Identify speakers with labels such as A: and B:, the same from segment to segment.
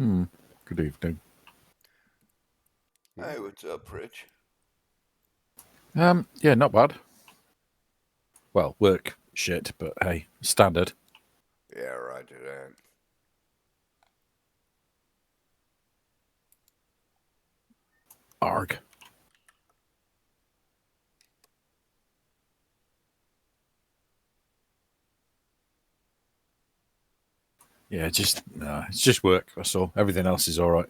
A: Good evening.
B: Hey, what's up, Rich?
A: Yeah, not bad. Well, work shit, but hey, standard.
B: Yeah, roger that.
A: Arg. Yeah, it's just work. That's all. Everything else is all right.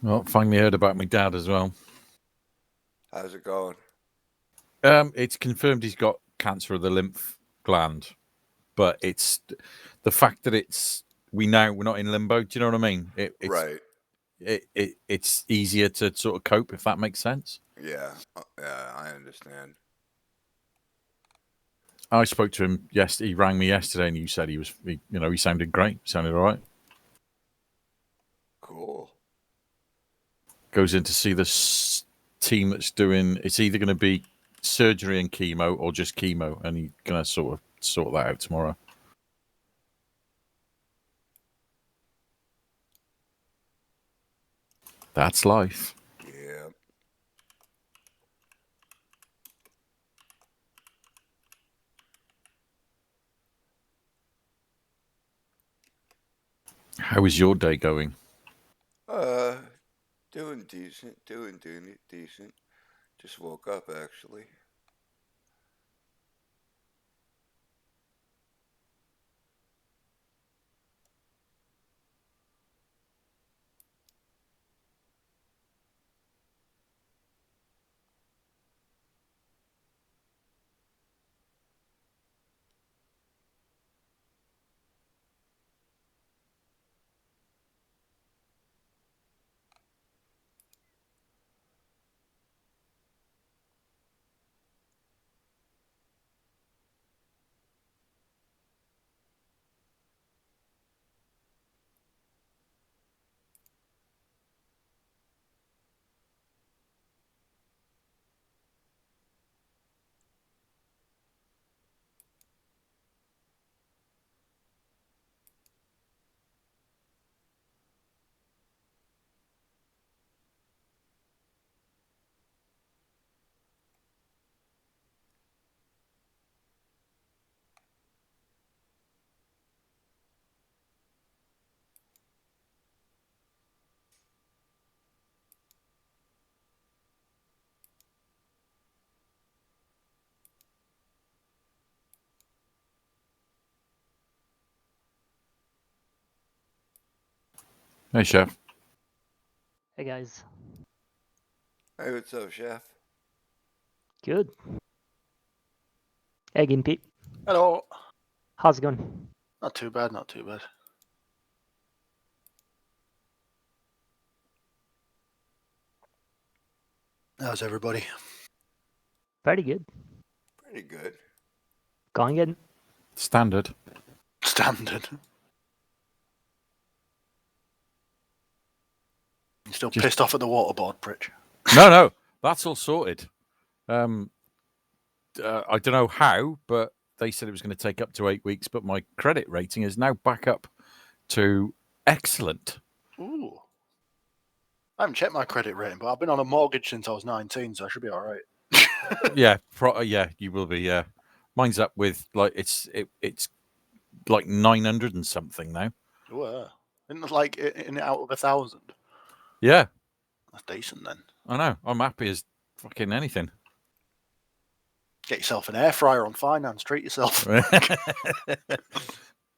A: Well, finally heard about my dad as well.
B: How's it going?
A: It's confirmed he's got cancer of the lymph gland, but it's the fact that we're not in limbo. Do you know what I mean?
B: Right.
A: It's easier to sort of cope, if that makes sense.
B: Yeah. Yeah, I understand.
A: I spoke to him yesterday. He rang me yesterday, and he said he sounded great. Sounded all right.
B: Cool.
A: Goes in to see the team that's doing. It's either going to be surgery and chemo or just chemo, and he's going to sort that out tomorrow. That's life.
B: Yeah.
A: How is your day going?
B: Doing decent. Doing decent. Just woke up, actually.
A: Hey, chef.
C: Hey guys.
B: Hey, what's up, Chef?
C: Good. Hey Gimpy.
D: Hello.
C: How's it going?
D: Not too bad, not too bad. How's everybody?
C: Pretty good.
B: Pretty good.
C: Going good.
A: Standard.
D: Standard. You still
A: Just-
D: pissed off at the waterboard, Pritch?
A: No, that's all sorted. I don't know how, but they said it was going to take up to 8 weeks, but my credit rating is now back up to excellent.
D: Ooh. I haven't checked my credit rating, but I've been on a mortgage since I was 19, so I should be all right.
A: Yeah, you will be. Yeah, mine's up with it's like 900 and something now.
D: Ooh, isn't it like in out of 1,000?
A: Yeah,
D: That's decent then.
A: I know. I'm happy as fucking anything.
D: Get yourself an air fryer on finance. Treat yourself.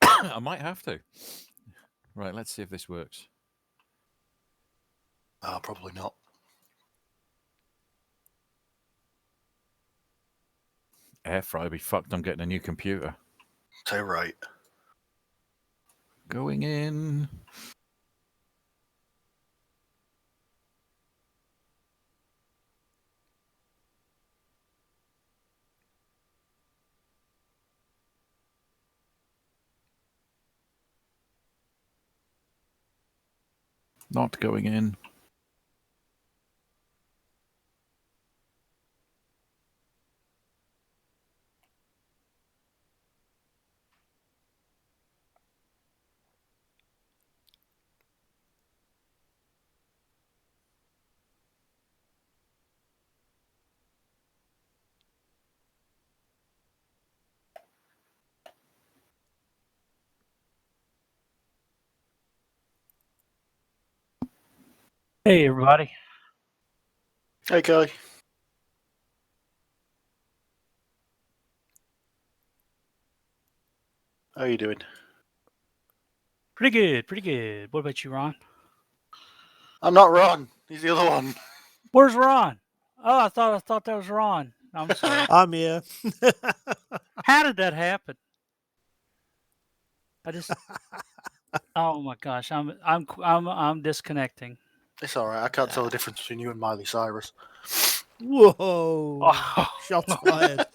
A: I might have to. Right, let's see if this works.
D: Oh, probably not.
A: Air fryer be fucked. I'm getting a new computer.
D: So right.
A: Going in. Not going in.
E: Hey, everybody.
D: Hey, Guy. How you doing?
E: Pretty good, pretty good. What about you, Ron?
D: I'm not Ron. He's the other one.
E: Where's Ron? Oh, I thought that was Ron. I'm sorry.
F: I'm here.
E: How did that happen? I just. Oh my gosh, I'm disconnecting.
D: It's all right. I can't tell the difference between you and Miley Cyrus.
F: Whoa!
E: Oh.
F: Shots fired.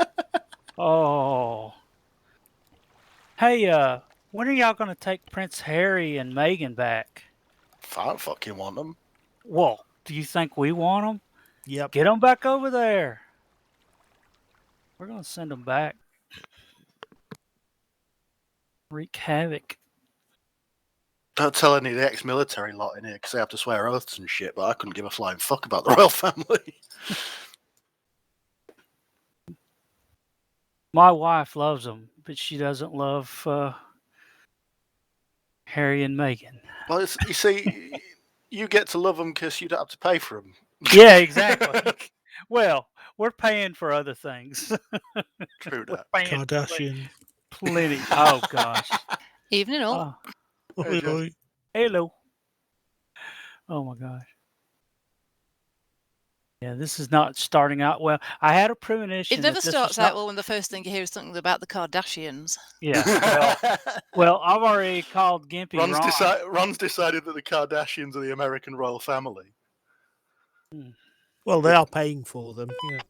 E: Oh. Hey, when are y'all gonna take Prince Harry and Meghan back?
D: I don't fucking want them.
E: Well, do you think we want them?
F: Yep.
E: Get them back over there. We're gonna send them back. Wreak havoc.
D: Don't tell any of the ex-military lot in here because they have to swear oaths and shit. But I couldn't give a flying fuck about the royal family.
E: My wife loves them, but she doesn't love Harry and Meghan.
D: Well, you see, you get to love them because you don't have to pay for them.
E: Yeah, exactly. Well, we're paying for other things.
D: True
E: We're
D: that.
E: paying
F: Kardashian.
E: plenty. Oh gosh.
G: Evening all.
E: Oh,
D: Hey, Joe.
E: hello. Oh my gosh. Yeah, this is not starting out well. I had a premonition.
G: It never
E: that this
G: starts
E: was
G: out
E: not-
G: well when the first thing you hear is something about the Kardashians.
E: Yeah. Well, I've already called Gimpy Ron.
D: Ron's decided that the Kardashians are the American royal family.
F: Well, they are paying for them. Yeah.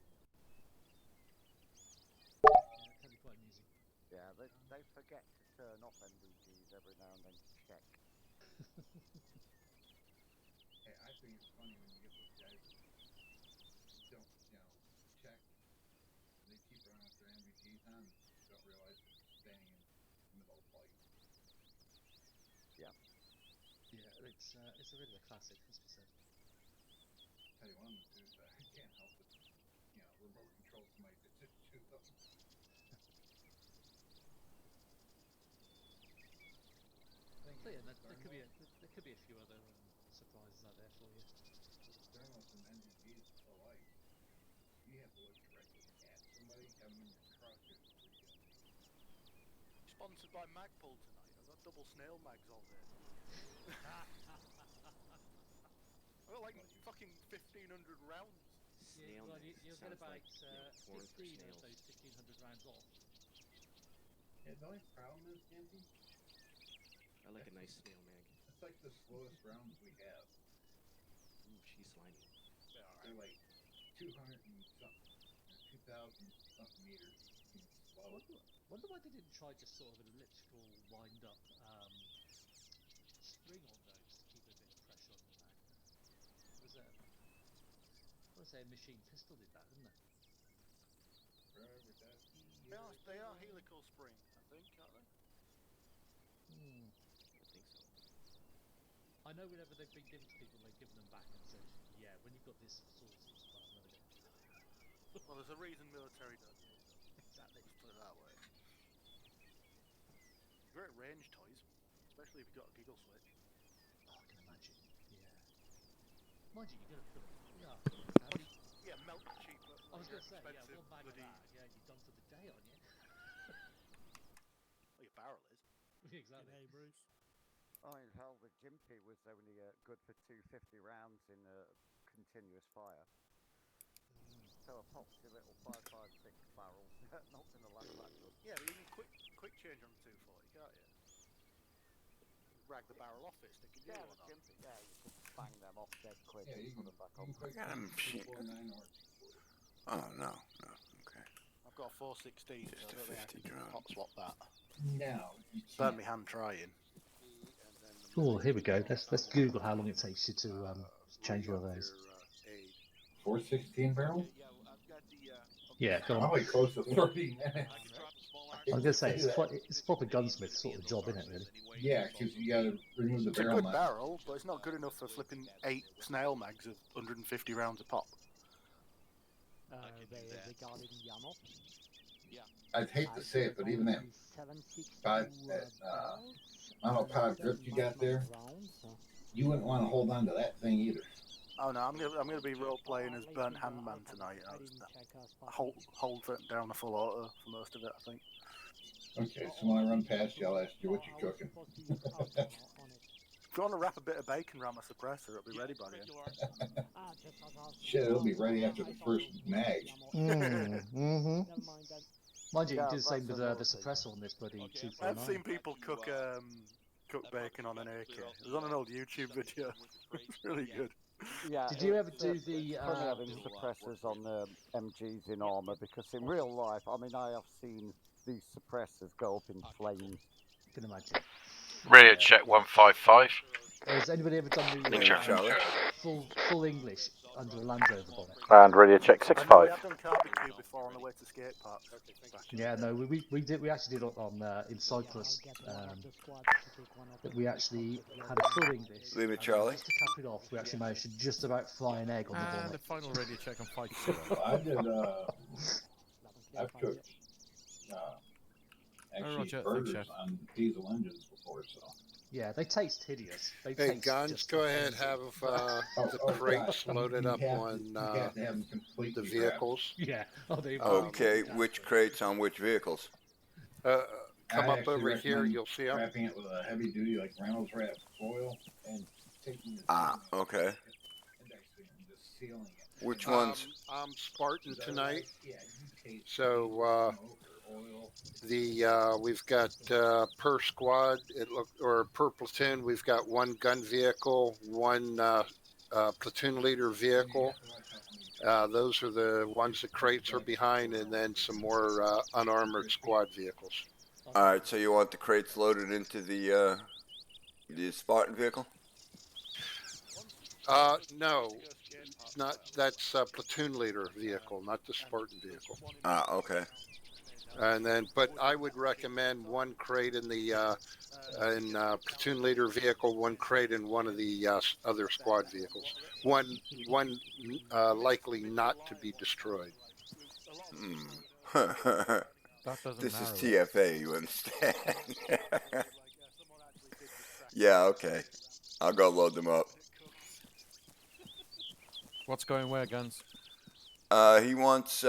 H: Yeah, they forget to turn off MVPs every now and then to check.
I: Hey, I think it's funny when you get those guys that don't, check. They keep running with their MVPs on, don't realize they're staying in the middle of the fight.
H: Yeah.
J: Yeah, it's a bit of a classic, as we said.
I: Tell you one of the dudes, I can't help but, remote control somebody to just shoot them.
J: So yeah, there could be a few other surprises out there for you.
I: Starting with some MVPs alike, you have to look directly at somebody, have them in your truck, and
D: Sponsored by Magpul tonight. I've got double snail mags all day. I've got like fucking 1,500 rounds.
J: Yeah, well, you'll get about 15 of those 1,500 rounds off.
I: Yeah, the only problem is, Gimpy,
J: I like a nice snail mag.
I: it's like the slowest rounds we have.
J: Ooh, she's slimy.
I: They're like 200 and something, 2,000 something meters. Slow.
J: Wonder why they didn't try just sort of an elliptical wind up string on those to keep a bit of pressure on the mag. It was I want to say a machine pistol did that, didn't it?
D: They are helical spring, I think, aren't they?
J: I think so. I know whenever they've been given to people, they've given them back and said, yeah, when you've got this sort of stuff, another go.
D: Well, there's a reason military don't use them.
J: Exactly.
D: Let's put it that way. Great range toys, especially if you've got a giggle switch.
J: Oh, I can imagine. Yeah. Mind you, you got to put it. Yeah.
D: Yeah, melt cheaper.
J: I was going to say, yeah,
D: expensive
J: one mag of
D: bloody-
J: that, yeah, you're done for the day, aren't you?
D: Well, your barrel is.
J: Exactly.
F: Hey, Bruce.
H: I mean, hell, the Jimpy was only good for 250 rounds in a continuous fire. So so epoxy little 5.56 barrel. Not going to last that good.
D: Yeah, but you can quick change on 240, can't you? Rag the barrel off it, stick a new
H: Yeah,
D: one on.
H: yeah, you can bang them off dead quick
I: Yeah,
H: and
I: you
H: put
I: can,
H: them back
I: you
H: on.
I: can quick
B: I got a machine.
I: 249 or 240.
B: Oh, no. Okay.
D: I've got a 416,
B: Just
D: so I
B: a
D: don't think I
B: 50
D: can
B: drum.
D: hot swap that.
I: No, you
D: Burn
I: can't.
D: my hand trying.
K: Oh, here we go. Let's Google how long it takes you to change one of those.
I: 416 barrel?
K: Yeah, go on.
I: Probably close to 30 minutes.
K: I was gonna say it's proper gunsmith sort of job, isn't it? Really?
I: Yeah, because you got to remove the
D: It's a
I: barrel
D: good
I: nut.
D: barrel, but it's not good enough for flipping 8 snail mags of 150 rounds a pop.
C: Regarding Yano,
I: I'd hate to say it, but even that monopod grip you got there, you wouldn't want to hold on to that thing either.
D: Oh no, I'm gonna be role playing as Burnt Handman tonight. Hold it down the full auto for most of it, I think.
I: Okay, so when I run past you, I'll ask you what you're cooking.
D: If you want to wrap a bit of bacon around my suppressor, it'll be ready by then.
I: Shit, it'll be ready after the first mag.
K: Mm-hmm. Mind you, you
H: Yeah,
K: do the same
H: that's
K: with the
H: another
K: suppressor on this bloody
D: I've
K: 249.
D: seen people cook bacon on an AK. It was on an old YouTube video. It's really good.
H: Yeah,
K: Did you ever do
H: it's
K: the?
H: funny having suppressors on MGs in armour, because in real life, I mean, I have seen these suppressors go up in flames.
K: Can imagine.
A: Radio check 155.
K: Has anybody ever done the
B: Charlie.
K: full English under a Land Rover bonnet?
A: And radio check
D: We
A: 65.
D: have done barbecue before on the way to skate parks.
K: Yeah, no, we actually did it on in Cyprus. That we actually had a full English.
B: Leave it,
K: and
B: Charlie.
K: Just to cap it off, we actually managed to just about fry an egg on the
A: And
K: bonnet.
A: the final radio check on 50.
I: Well, I did, I've cooked, actually
A: Roger, thanks,
I: burgers
A: Chef.
I: on diesel engines before, so.
K: Yeah, they taste hideous. They
L: Hey,
K: taste
L: Guns,
K: just
L: go ahead,
K: amazing.
L: have the crates loaded up on
I: You have to have them completely
L: the vehicles.
K: Yeah. Oh, they
B: Okay, which crates on which vehicles?
L: Come
I: I
L: up
I: actually
L: over here,
I: recommend
L: you'll see them.
I: wrapping it with a heavy duty like Reynolds wrap foil and taking your
B: Okay.
I: and just sealing it.
B: Which ones?
L: I'm Spartan tonight,
I: Yeah, you taste
L: so
I: smoke or oil.
L: we've got per squad, or per platoon, we've got one gun vehicle, one platoon leader vehicle. Those are the ones the crates are behind, and then some more unarmored squad vehicles.
B: All right, so you want the crates loaded into the Spartan vehicle?
L: No, not that's platoon leader vehicle, not the Spartan vehicle.
B: Okay.
L: And then, but I would recommend one crate in the platoon leader vehicle, one crate in one of the other squad vehicles. One likely not to be destroyed.
A: That doesn't
B: This is
A: narrow
B: TFA, you understand? Yeah, okay. I'll go load them up.
A: What's going where, Guns?
B: He wants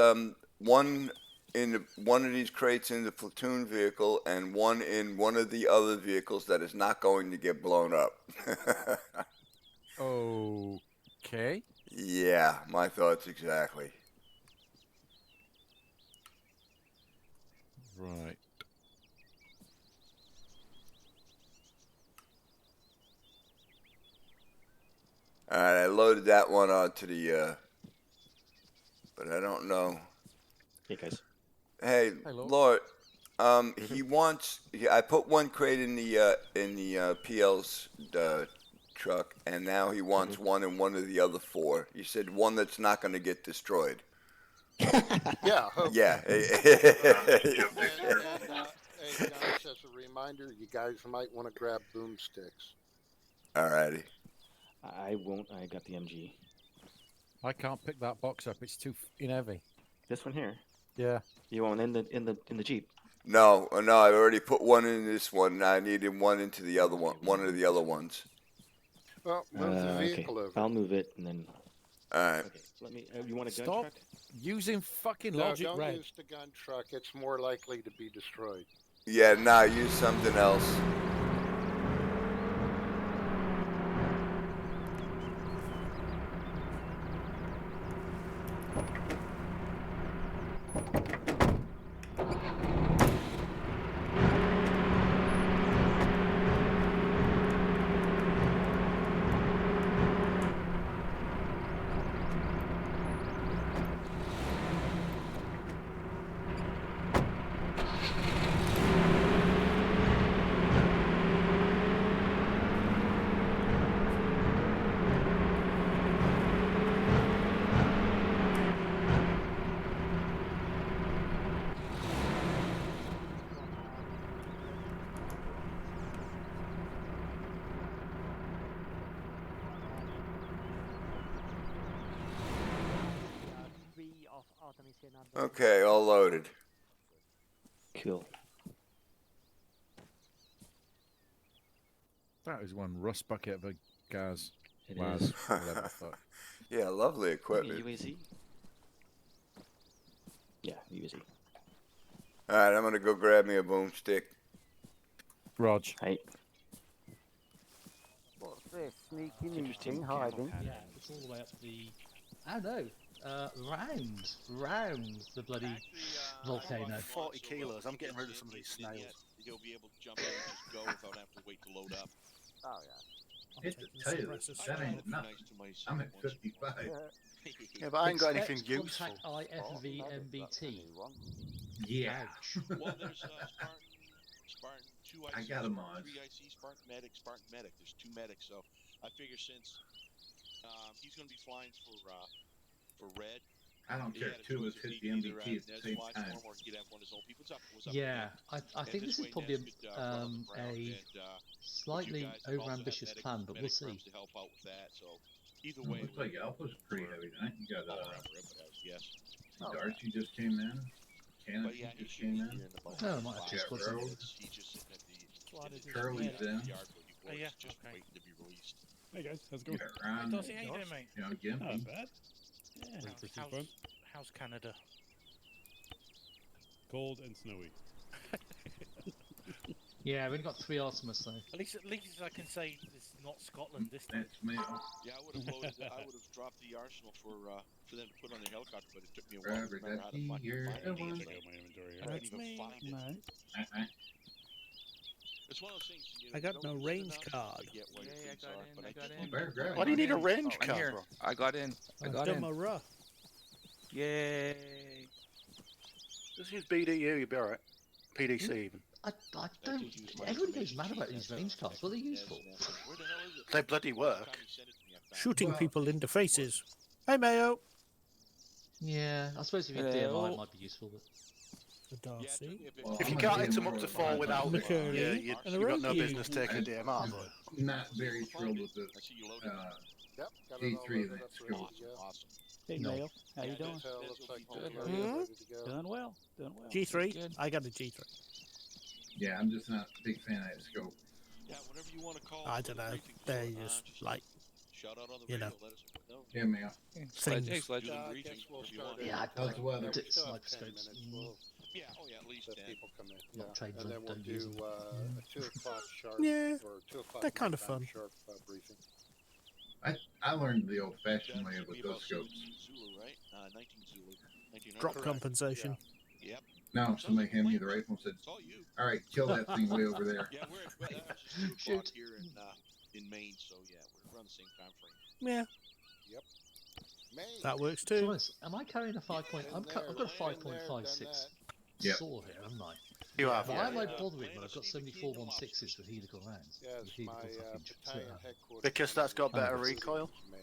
B: one in one of these crates in the platoon vehicle and one in one of the other vehicles that is not going to get blown up.
A: Okay.
B: Yeah, my thoughts exactly.
A: Right.
B: All right, I loaded that one onto the, but I don't know.
M: Hey guys.
B: Hey, Lord. He wants. I put one crate in the PL's truck, and now he wants one in one of the other four. You said one that's not going to get destroyed.
L: Yeah.
B: Yeah.
L: Hey guys, as a reminder, you guys might want to grab boomsticks.
B: Alrighty.
M: I won't. I got the MG.
A: I can't pick that box up. It's too heavy.
M: This one here.
A: Yeah.
M: You want in the Jeep?
B: No, I already put one in this one. I needed one into the other one. One of the other ones.
L: Well, move the vehicle over.
M: I'll move it and then.
B: All right.
M: Okay. Let me. You want a gun
A: Stop
M: truck?
A: using fucking
L: No,
A: Logic
L: don't
A: Red.
L: use the gun truck. It's more likely to be destroyed.
B: Yeah, nah, use something else. Okay, all loaded.
M: Cool.
A: That is one rust bucket of a gas.
M: It
A: Waz,
M: is.
A: whatever the fuck.
B: Yeah, lovely
M: Maybe
B: equipment.
M: UAZ. Yeah, UAZ.
B: All right, I'm gonna go grab me a boomstick.
A: Rog.
M: Hey.
H: What's this? Sneaky
M: Interesting
H: meeting, hiding.
K: Yeah, it's all the way up the. Oh no, round the bloody volcano.
D: 40 kilos. I'm getting rid of some of these snails.
N: He'll be able to jump in and just go without having to wait to load up.
H: Oh yeah.
I: Hit the tail. That ain't nothing. I'm at 55.
D: Yeah, but I ain't got anything
K: Expect
D: useful.
K: Contact IFVMBT.
I: Yeah.
N: Well, there's Spartan, 2 IC,
I: I got 'em on.
N: 3 IC, Spartan Medic. There's 2 medics, so I figure since he's going to be flying for Red.
I: I don't care if 2 of us hit the MBT at the same time.
K: Yeah, I think this is probably a slightly over-ambitious plan, but we'll see.
N: Either
I: It
N: way,
I: looks like Alpha's pretty heavy tonight. You got
N: yes.
I: Darcy just came in. Cannon
N: But yeah, he
I: just
N: should
I: came
N: be
I: in.
N: here in about
K: Oh, I might have to
I: Jet
K: squad
I: Road.
K: something.
N: He's just sitting at the
I: Curly's in.
N: yard
J: Oh, yeah,
N: just
J: okay.
N: waiting to be released.
O: Hey guys, how's it
I: You
O: going?
I: got Ron,
J: Darcy, how you doing, mate?
I: you know, Gimpy.
O: Not bad.
J: Yeah,
O: Pretty fun.
J: how's Canada?
O: Cold and snowy.
K: Yeah, we've only got 3 Artemis though.
J: At least I can say it's not Scotland this time.
I: That's me.
N: Yeah, I would have loaded. I would have dropped the arsenal for them to put on the helicopter, but it took me a while to
I: Robert,
N: remember how
I: that's
N: to find
I: your
N: it.
I: one.
O: Check out my inventory here.
N: I
J: That's
N: couldn't even
J: me.
N: find it.
J: No.
N: It's one of those things.
F: I got no range card.
N: I
I: You better grab
D: Why do you need a range
P: I'm
D: card,
P: here.
D: bro?
P: I got in. I
F: I've
P: got
F: done
P: in.
F: my rough.
P: Yay.
D: Just use BDU, you'll be alright. PDC even.
K: I don't. Everybody goes mad about these range cards. What are they useful?
D: They bloody work.
F: Shooting people in the faces. Hey, Mayo.
K: Yeah, I suppose if you
F: Hello.
K: DMI, it might be useful. But...
F: The Darcy.
D: If you can't hit them up to 4 without it,
F: McCurry.
D: yeah,
F: And
D: you've got no
F: Rogue.
D: business taking a DMR.
I: I'm not very thrilled with the G3 in that scope.
E: Hey,
K: No.
E: Mayo, how you doing? Doing well. Doing well.
F: G3.
E: Good.
F: I got a G3.
I: Yeah, I'm just not a big fan of that scope.
N: Yeah, whatever you want to call.
F: I don't know. They're just like,
N: Shout out on the
F: you know,
N: radio, let us know.
I: Yeah, man.
F: things.
P: Hey, Sledge.
N: Do the briefing if you want.
K: Yeah,
I: How's the weather?
K: sniper scopes.
N: Yeah, oh yeah, at least
L: Let
N: 10.
L: people come in.
K: Not
L: Yeah.
K: trained
L: And
K: on-
L: then we'll
K: don't use
L: do
K: them.
L: a 2 o'clock sharp
F: Yeah,
L: or 2 o'clock
F: they're kind of
L: nighttime
F: fun.
L: sharp briefing.
I: I learned the old-fashioned way
N: Should
I: with
N: be
I: those
N: about
I: scopes.
N: 17 Zulu, right? 19 Zulu. 1900.
F: Drop
L: Correct.
F: compensation.
N: Yep.
I: No, somebody handed me the rifle and said,
N: It's all you.
I: "All right, kill that thing way over there."
N: Yeah, we're at 2 o'clock here in Maine, so yeah, we're around the same time frame.
F: Yeah,
L: Yep. Maine.
F: that works
K: To be
F: too.
K: honest, am I carrying a 5 point? I've got a 5.56
I: Yep.
K: saw here, haven't I?
D: You have,
K: Why
D: yeah.
K: am I bothering when I've got so many 416s with helical rounds?
L: Yes,
K: With helical
L: my
K: fucking
L: battalion
K: shit.
L: headquarters.
D: Because that's got better
K: Oh,
D: recoil.
L: Maine.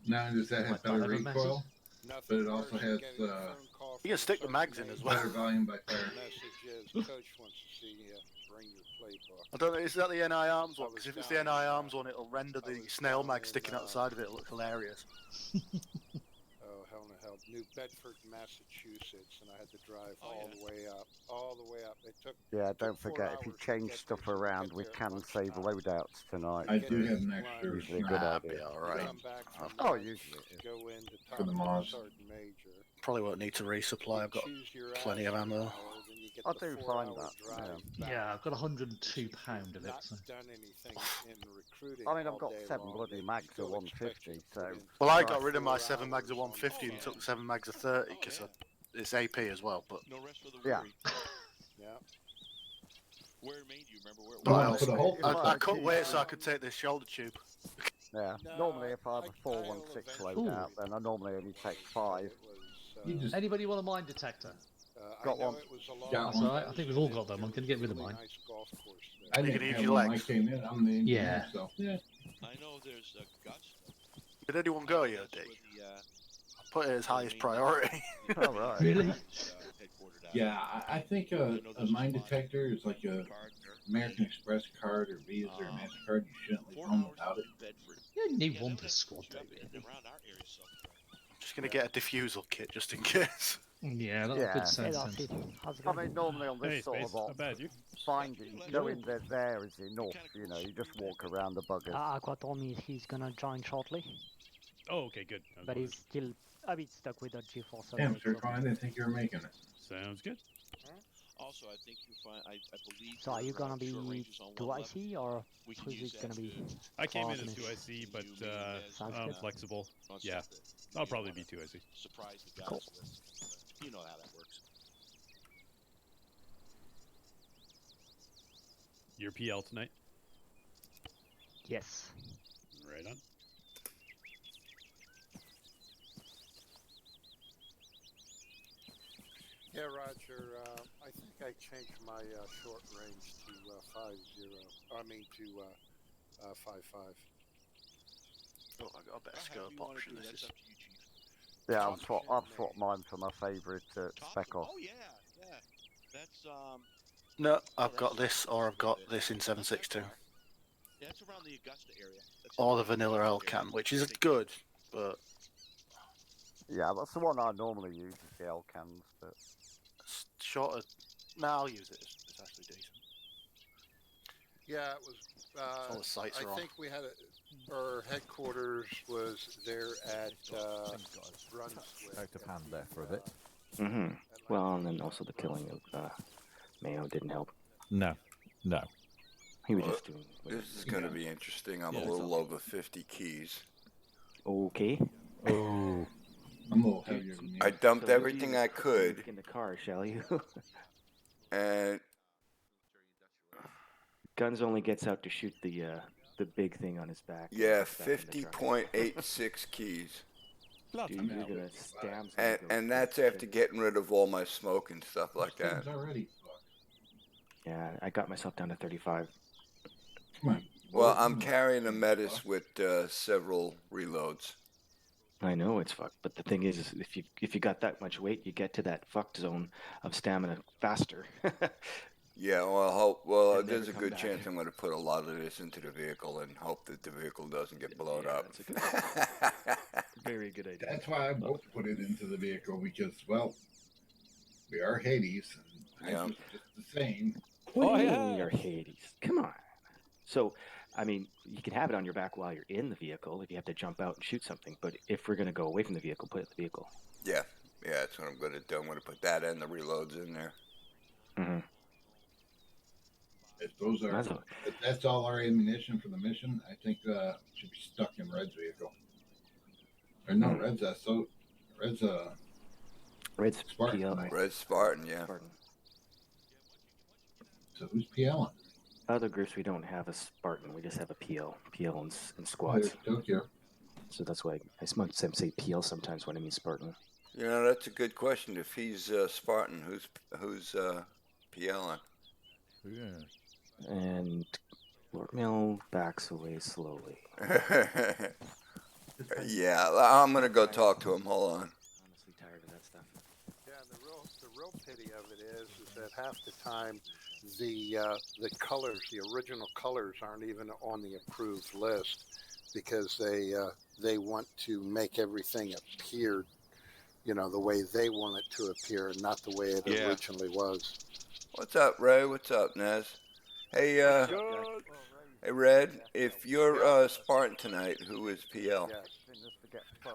I: Not only does that have better
K: Whatever
I: recoil,
L: Nothing
I: but it
L: worse
I: also
L: than
I: has
L: getting a phone call
D: You can
L: from
D: stick the
L: Sergeant
D: mags in
L: Major.
D: as well.
I: better volume by far.
L: The message is, Coach wants to see you. Bring your playbook.
D: I don't know, is that the NI Arms one? Because if it's the NI Arms one, it'll render the snail mag sticking out the side of it. It'll look hilarious.
L: Oh, hell in a hell. New Bedford, Massachusetts, and I had to drive all the way up. All the way up. It took.
H: Yeah,
L: took
H: don't
L: 4
H: forget, if you
L: hours to
H: change
L: get
H: stuff
L: there, so
H: around,
L: get
H: we
L: there at
H: can save
L: lunchtime.
H: loadouts tonight.
I: I
L: Get
I: do
L: in
I: have an
L: line.
I: extra
H: Usually a good
I: snap
H: idea.
D: Alright.
L: Come back from
H: Oh,
L: lunch,
H: usually it is.
L: go in to
I: For
L: talk
I: the
L: to
I: mods.
L: Sergeant Major.
D: Probably won't need to resupply. I've got
L: Choose your
D: plenty of
L: ass
D: ammo.
L: an hour, then you get
H: I
L: the
H: do
L: 4
H: find
L: hour
H: that,
L: drive
H: yeah.
L: back.
K: Yeah, I've got 102 pound of it.
L: Not
K: So.
L: done anything in recruiting
H: I mean, I've
L: all
H: got
L: day
H: 7
L: long.
H: bloody
L: They
H: mags of
L: still expect
H: 150,
L: you to
H: so...
L: put in
D: Well, I
H: Right.
D: got rid of my
L: 4
D: 7 mags of
L: hours on
D: 150 and
L: the
D: took 7 mags of 30 because it's AP as well. But
N: No rest for the
H: Yeah.
N: worry.
L: Yeah.
N: Where in Maine do you remember? Where it
D: But
I: Well,
N: was?
I: for the whole
D: I cut weight so I could take this shoulder tube.
H: Yeah,
L: No,
H: normally if I have
L: I-
H: a 416
L: I'll
H: loadout, then I normally only take 5.
I: You just
K: Anybody want a mine detector?
H: Got one.
I: Got
K: That's
I: one.
K: alright. I think we've all got them. I can get rid of mine.
I: I
D: You
I: didn't
D: can use
I: have
D: your
I: one when I
D: legs.
I: came in. I'm the engineer,
K: Yeah.
I: so yeah.
N: I know there's Guts.
D: Did anyone go yet,
N: That's
D: D?
N: where the,
D: I put it as highest priority.
H: Oh, right.
K: Really?
N: headquartered out.
I: Yeah, I think a mine detector is like a American Express card or Visa or MasterCard. You shouldn't leave home without it.
K: You only need one per squad, David.
N: Around our area, so
D: Just Just gonna get a diffusal kit just in case.
K: Yeah, that
H: Yeah.
K: good sense.
C: Darcy, how's it
H: I
C: going?
H: mean, normally on this
O: Hey,
H: sort
O: Space.
H: of op,
O: Not bad, you?
H: finding, knowing they're there is enough. You know, you just walk around the buggers.
C: Aqua told me he's gonna join shortly,
O: Oh, okay, good. I was
C: but
O: wondering.
C: he's still a bit stuck with the G4
I: Damn,
C: update.
I: sir,
C: So.
I: I didn't think you were making it.
O: Sounds good.
N: Also, I think you'll find. I believe.
C: So are you
N: your,
C: gonna
N: short
C: be
N: range is on
C: 2 IC or
N: We can
C: is
N: use
C: it
N: that
C: gonna be?
O: I came in as
C: far-ish?
O: 2IC, but
C: Sounds
O: I'm
C: good.
O: flexible.
N: on
O: Yeah,
N: something.
O: I'll
N: You
O: probably
N: wanna
O: be 2IC.
N: Surprise the guys
C: Cool.
N: with. You know how that works.
O: Your PL tonight?
C: Yes.
O: Right on.
L: Yeah, Roger. I think I changed my short range to 5-0. I mean to 5-5.
D: Oh, I got a better
N: However
D: scope
N: you wanna
D: option.
N: do it,
D: This
N: that's
D: is.
N: up to you, Chief.
H: Yeah,
N: Talk
H: I've swapped mine for my favourite spec off.
N: Oh yeah, yeah. That's
D: No,
N: Oh,
D: I've got this, or I've got this in 7.62,
N: Yeah, it's around the Augusta area. That's
D: or
N: in
D: the vanilla Elcan, which is good, but
H: Yeah, that's the one I normally use is the Elcans, but
D: it's shorter. No, I'll use it. It's actually decent.
L: Yeah, it was.
D: All the sights
L: I
D: are on.
L: think we had our headquarters was there at Brunswick.
A: Out of hand there for a bit.
M: Mm-hmm. Well, and then also the killing of Mayo didn't help.
A: No, no.
M: He was just doing.
B: This is going to be interesting. I'm
M: Yeah,
B: a
M: it's
B: little
M: okay.
B: over 50 keys.
M: Okay.
A: Oh.
I: I'm a little heavier than you.
B: I dumped
M: So we'll
B: everything
M: use
B: I
M: a quick
B: could,
M: look in the car, shall you?
B: and
M: Guns only gets out to shoot the big thing on his back. and
B: yeah,
M: gets back in the truck.
B: 50.86 keys.
M: Dude, you're gonna stamp.
B: And that's after getting rid of all my smoke and stuff like that.
I: Stabs already.
M: Yeah, I got myself down to 35.
I: Come on.
B: Well, I'm carrying a Metis with several reloads.
M: I know it's fucked, but the thing is if you got that much weight, you get to that fucked zone of stamina faster.
B: Yeah,
M: And never
B: there's a
M: come
B: good
M: back.
B: chance I'm going to put a lot of this into the vehicle and hope that the vehicle doesn't get blown up.
M: That's a good Very good idea.
I: That's why I both put it into the vehicle because, well, we are Hades, and
B: Yeah.
I: I just the same.
M: What do you mean you're Hades? Come on. So, I mean, you can have it on your back while you're in the vehicle if you have to jump out and shoot something. But if we're going to go away from the vehicle, put it in the vehicle.
B: Yeah, that's what I'm going to do. I'm going to put that and the reloads in there.
M: Mm-hmm.
I: If those are, if that's all our ammunition for the mission, I think should be stuck in Red's vehicle. Or no, Red's
M: Red's
I: Spartan.
M: PL.
I: Right?
B: Red Spartan, yeah.
M: Spartan.
I: So who's PLing?
M: Other groups, we don't have a Spartan. We just have a PL. PL in
I: Oh,
M: squads.
I: there's Tokyo.
M: So that's why I say PL sometimes when I mean Spartan.
B: You know, that's a good question. If he's Spartan, who's PLing?
A: Yeah.
M: And Lord Mill backs away slowly.
B: Yeah, I'm going to go talk to him. Hold on.
M: Honestly tired of that stuff.
L: Yeah, the real pity of it is that half the time the colors, the original colors, aren't even on the approved list because they want to make everything appear, the way they want it to appear, and not the way it originally was.
B: What's up, Ray? What's up, Nez? Hey, hey, Red. If you're Spartan tonight, who is PL?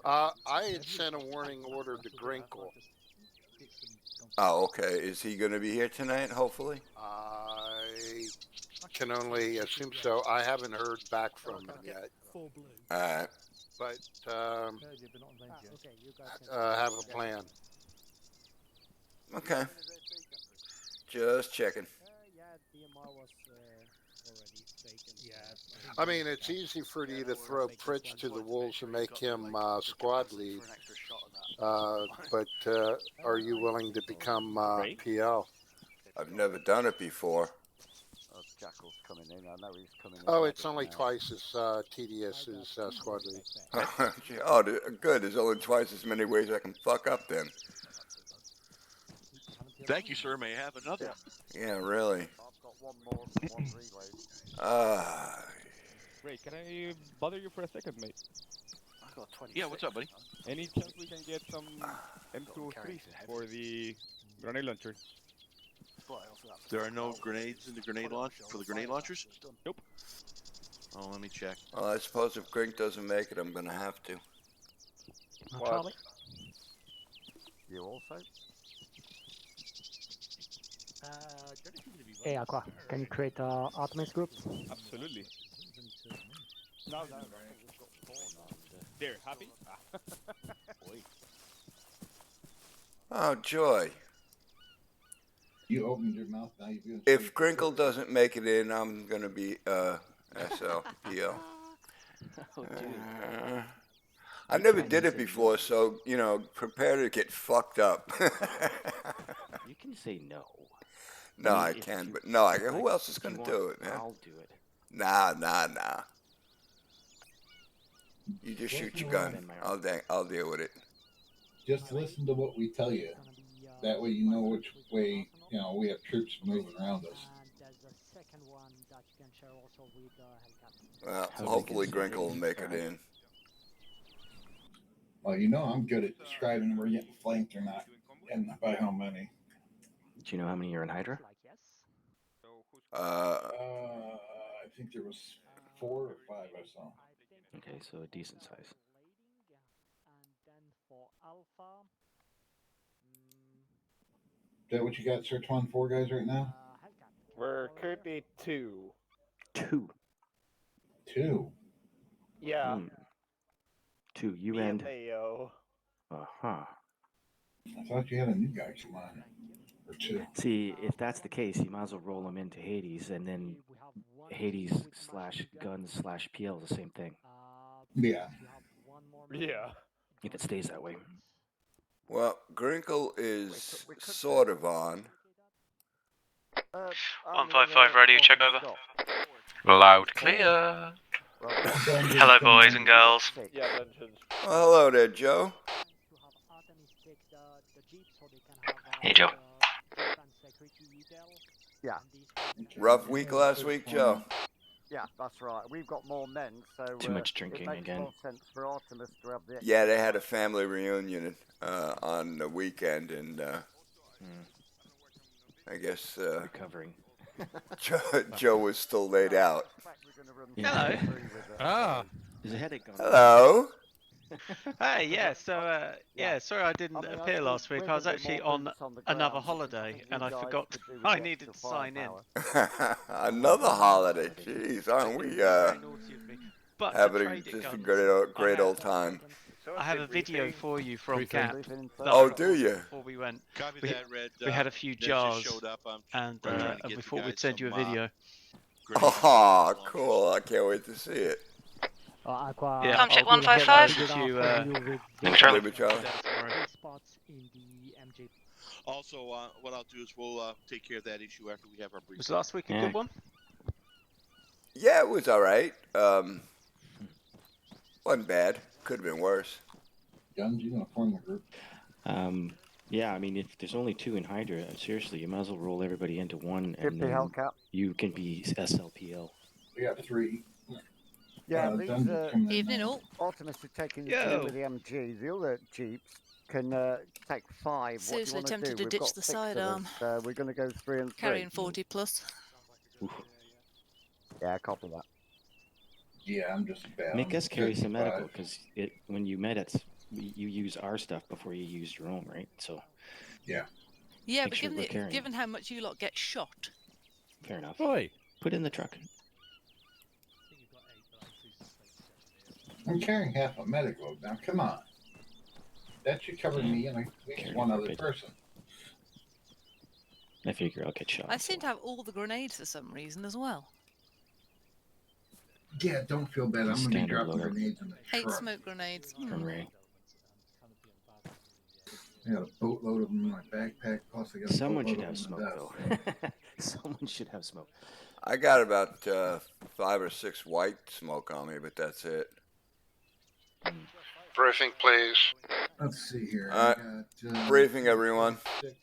L: I had sent a warning order to Grinkle.
B: Oh, okay. Is he going to be here tonight? Hopefully.
L: I can only assume so. I haven't heard back from him yet.
B: All right.
L: But have a plan.
B: Okay. Just checking.
L: I mean, it's easy for you to throw Pritch to the wolves and make him squad lead. But are you willing to become PL?
B: I've never done it before.
H: Jackal's coming in. I know he's coming in.
L: Oh, it's only twice as tedious as squad lead.
B: Oh, good. There's only twice as many ways I can fuck up then.
N: Thank you, sir. May I have another?
B: Yeah, really.
H: I've got one more, one reload.
P: Ray, can I bother you for a second, mate?
N: Yeah, what's up, buddy?
P: Any chance we can get some M203s for the grenade launcher?
N: There are no grenades in the grenade launch for the grenade launchers?
P: Nope.
N: Oh, let me check.
B: Well, I suppose if Grink doesn't make it, I'm gonna have to.
C: Charlie?
H: You also?
C: Hey, Aqua, can you create a Artemis group?
P: Absolutely. No. There, happy?
B: Oh, joy.
I: You opened your mouth, now you've been.
B: If Grinkle doesn't make it in, I'm gonna be SLPL. I never did it before, so you know, prepare to get fucked up.
M: You can say no.
B: No,
M: I
B: I
M: mean, if
B: can,
M: you-
B: but no,
M: like,
B: who else is
M: if you
B: gonna
M: want,
B: do it, man?
M: I'll do it.
B: Nah. You just shoot your gun. I'll deal with it.
I: Just listen to what we tell you. That way you know which way, you know, we have troops moving around us.
C: And there's a second one that you can share also with Hellcat.
B: Well, hopefully Grinkle will make it in.
I: Well, you know I'm good at describing we're getting flanked or not, and by how many.
M: Do you know how many are in Hydra?
I: I think there was 4 or 5 I saw.
M: Okay, so a decent size.
C: And then for Alpha,
I: Is that what you got, Sir Twan? 4 guys right now?
Q: We're currently 2.
M: 2.
I: 2.
Q: Yeah.
M: 2. You
Q: Me
M: and.
Q: Mayo.
M: Uh-huh.
I: I thought you had a new guy come on. Or 2.
M: See, if that's the case, you might as well roll them into Hades, and then Hades / guns / PL is the same thing.
I: Yeah.
Q: Yeah.
M: If it stays that way.
B: Well, Grinkle is sort of on.
R: 155 radio, check over. Loud, clear. Hello, boys and girls.
Q: Yeah, dungeons.
B: Well, hello there, Joe.
R: Hey, Joe.
H: Yeah.
B: Rough week last week, Joe.
H: Yeah, that's right. We've got more men, so
M: Too much drinking
H: it makes
M: again.
H: more sense for Artemis to have the.
B: Yeah, they had a family reunion on the weekend, and I guess
M: recovering.
B: Joe was still laid out.
J: Hello.
P: Ah.
M: There's a headache on.
B: Hello.
J: Hey, yeah, so, sorry I didn't appear last week. I was actually on another holiday, and I forgot I needed to sign in.
B: Another holiday. Jeez, aren't we
J: But
B: having just a great old time?
J: I have a video for you from camp.
B: Oh, do you?
J: Before we went,
N: Copy
J: we,
N: that, Red.
J: we had a few
N: Ned just
J: jars,
N: showed up. I'm
J: and
N: trying to
J: we
N: get
J: thought
N: the
J: we'd
N: guys
J: send you a
N: some,
J: video.
B: Oh, cool. I can't wait to see it.
C: Aqua,
J: Yeah,
R: Contact
C: I'll do
R: 155.
C: a
J: If you,
R: Thanks, Charlie.
B: Leave it, Charlie.
C: spots in the MG.
N: Also, what I'll do is we'll take care of that issue after we have our briefing.
J: Was last week a good one?
B: Yeah, it was all right. Wasn't bad. Could have been worse.
I: Guns, you gonna form the group?
M: Yeah, I mean, if there's only 2 in Hydra, seriously, you might as well roll everybody into one,
H: Give
M: and
H: the
M: then
H: Hellcat.
M: you can be SLPL.
I: We got 3.
H: Yeah,
I: Guns are coming in
G: Evening
I: now.
G: all.
H: Artemis is taking the
J: Yo.
H: 2 with the MG. The other jeeps can take 5.
G: Seriously
H: what do you want
G: tempted
H: to do?
G: to
H: We've
G: ditch
H: got
G: the
H: 6
G: sidearm.
H: of us. We're going to go 3 and 3.
G: Carrying 40 plus.
H: Yeah, copy that.
I: Yeah, I'm just bad.
M: Make
I: I'm
M: us carry some
I: 55.
M: medical, because when you medics, you use our stuff before you use your own, right? So.
I: Yeah.
G: Yeah,
M: Make
G: but
M: sure we're carrying.
G: given how much you lot get shot.
M: Fair enough.
P: Oi.
M: Put it in the truck.
I: I'm carrying half a medic load now. Come on. That should cover me and at least
M: Carry
I: one
M: a
I: other
M: bit.
I: person.
M: I figure I'll get shot.
G: I seem to have all the grenades for some reason as well.
I: Yeah, don't feel bad. I'm gonna be
M: Standard
I: dropping
M: loader.
I: grenades in the
G: 8
I: truck.
G: smoke grenades.
M: From Ray.
I: I got a boatload of them in my backpack. Plus, I got a
M: Someone
I: boatload
M: should have
I: of them
M: smoke,
I: in the
M: though.
I: dust.
M: Someone should have smoke.
B: I got about 5 or 6 white smoke on me, but that's it.
L: Briefing, please.
I: Let's see here.
B: All right.
I: I got,
B: Briefing, everyone.
I: 6,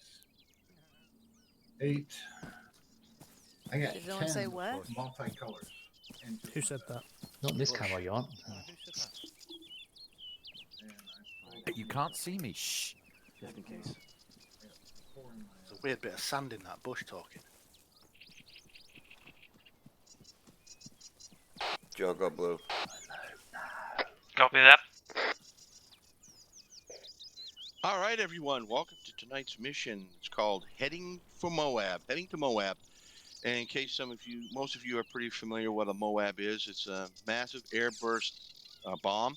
I: 8. I got
G: Did
I: 10
G: anyone say where?
I: multicolors. And
F: Who said that?
P: Not in this camo, you aren't.
A: You can't see me. Shh.
M: Just in case.
D: There's a weird bit of sand in that bush talking.
B: Joe, go blue.
R: Copy that.
N: All right, everyone. Welcome to tonight's mission. It's called Heading for MOAB. Heading to MOAB. And in case most of you are pretty familiar what a MOAB is, it's a massive airburst bomb.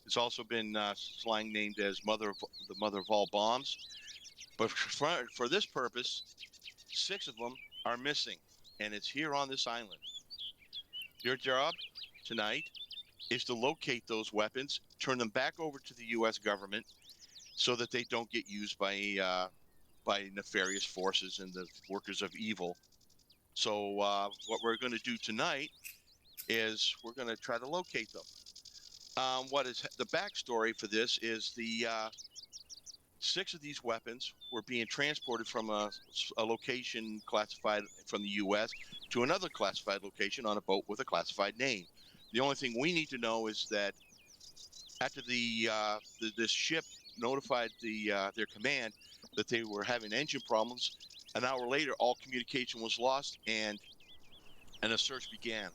N: It's also been slang named as the mother of all bombs. But for this purpose, 6 of them are missing, and it's here on this island. Your job tonight is to locate those weapons, turn them back over to the U.S. government so that they don't get used by nefarious forces and the workers of evil. So what we're going to do tonight is we're going to try to locate them. What is the backstory for this is the 6 of these weapons were being transported from a location classified from the U.S. to another classified location on a boat with a classified name. The only thing we need to know is that after this ship notified their command that they were having engine problems, an hour later, all communication was lost and a search began.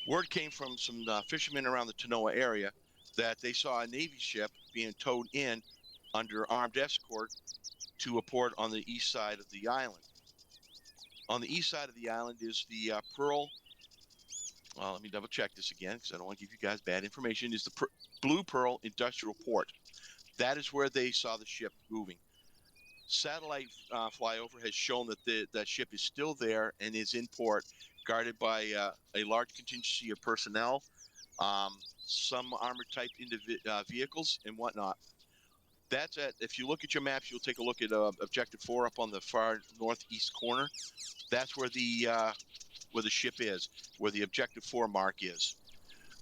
N: Word came from some fishermen around the Tanoa area that they saw a Navy ship being towed in under armed escort to a port on the east side of the island. On the east side of the island is the Pearl. Well, let me double check this again because I don't want to give you guys bad information. Is the Blue Pearl Industrial Port. That is where they saw the ship moving. Satellite flyover has shown that that ship is still there and is in port, guarded by a large contingency of personnel, some armored-type vehicles, and whatnot. That's it. If you look at your maps, you'll take a look at Objective 4 up on the far northeast corner. That's where the ship is, where the Objective 4 mark is.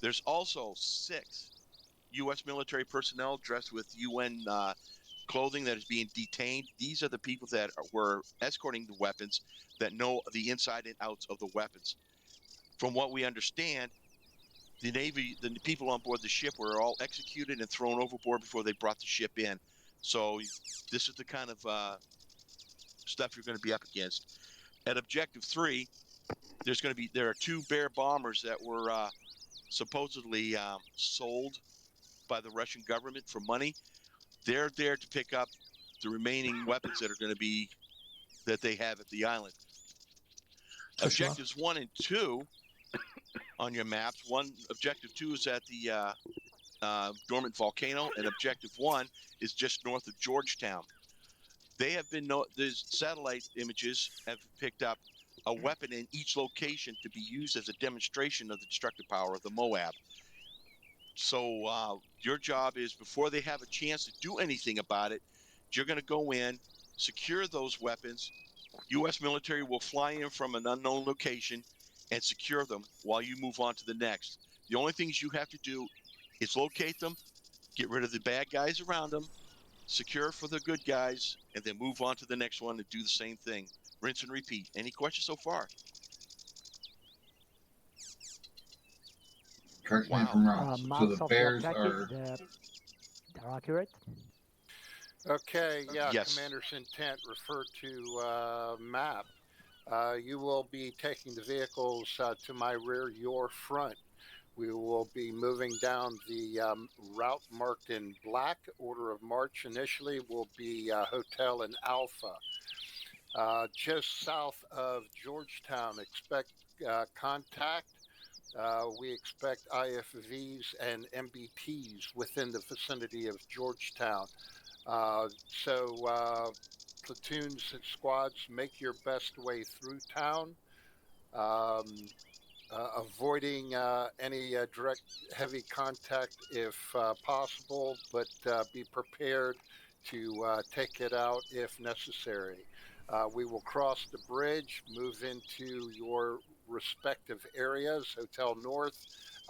N: There's also 6 U.S. military personnel dressed with UN clothing that is being detained. These are the people that were escorting the weapons that know the inside and outs of the weapons. From what we understand, the people on board the ship were all executed and thrown overboard before they brought the ship in. So this is the kind of stuff you're going to be up against. At Objective 3, there are 2 Bear bombers that were supposedly sold by the Russian government for money. They're there to pick up the remaining weapons that they have at the island. Objectives 1 and 2 on your maps. Objective 2 is at the dormant volcano, and Objective 1 is just north of Georgetown. They have been these satellite images have picked up a weapon in each location to be used as a demonstration of the destructive power of the MOAB. So your job is, before they have a chance to do anything about it, you're going to go in, secure those weapons. U.S. military will fly in from an unknown location and secure them while you move on to the next. The only things you have to do is locate them, get rid of the bad guys around them, secure for the good guys, and then move on to the next one and do the same thing. Rinse and repeat. Any questions so far?
I: Correct me if I'm wrong. So the Bears are...
C: They're accurate?
L: Okay, yeah,
N: Yes.
L: Commander's intent, refer to map. You will be taking the vehicles to my rear, your front. We will be moving down the route marked in black. Order of march initially will be Hotel and Alpha. Just south of Georgetown, expect contact. We expect IFVs and MBTs within the vicinity of Georgetown. So platoons and squads, make your best way through town, avoiding any direct heavy contact if possible, but be prepared to take it out if necessary. We will cross the bridge, move into your respective areas, Hotel North,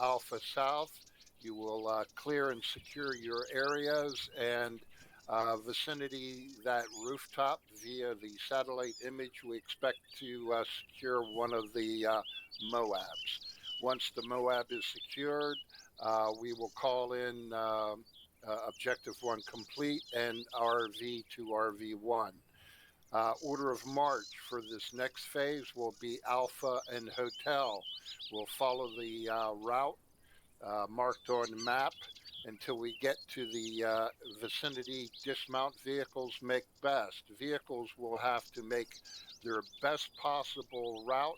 L: Alpha South. You will clear and secure your areas and vicinity that rooftop via the satellite image. We expect to secure one of the MOABs. Once the MOAB is secured, we will call in Objective 1 complete and RV to RV1. Order of march for this next phase will be Alpha and Hotel. We'll follow the route marked on the map until we get to the vicinity. Dismount vehicles make best. Vehicles will have to make their best possible route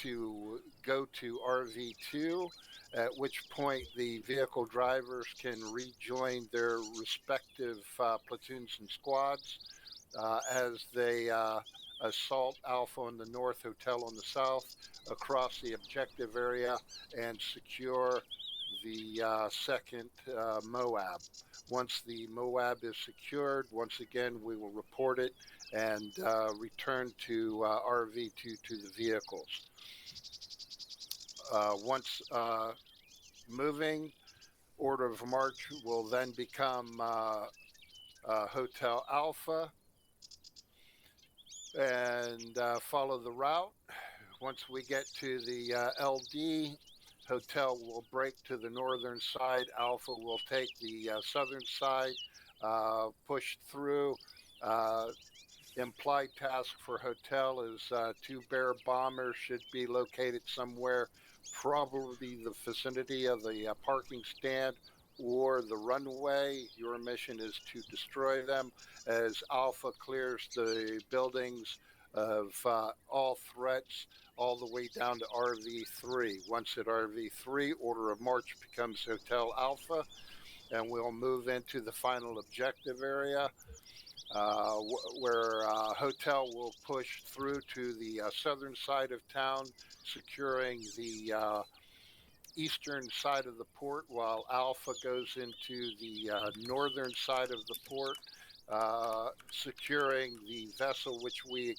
L: to go to RV2, at which point the vehicle drivers can rejoin their respective platoons and squads as they assault Alpha on the north, Hotel on the south, across the objective area, and secure the second MOAB. Once the MOAB is secured, once again, we will report it and return to RV2 to the vehicles. Once moving, order of march will then become Hotel Alpha and follow the route. Once we get to the LD, Hotel will break to the northern side. Alpha will take the southern side, push through. Implied task for Hotel is 2 Bear bombers should be located somewhere, probably the vicinity of the parking stand or the runway. Your mission is to destroy them as Alpha clears the buildings of all threats all the way down to RV3. Once at RV3, order of march becomes Hotel Alpha, and we'll move into the final objective area where Hotel will push through to the southern side of town, securing the eastern side of the port, while Alpha goes into the northern side of the port, securing the vessel which we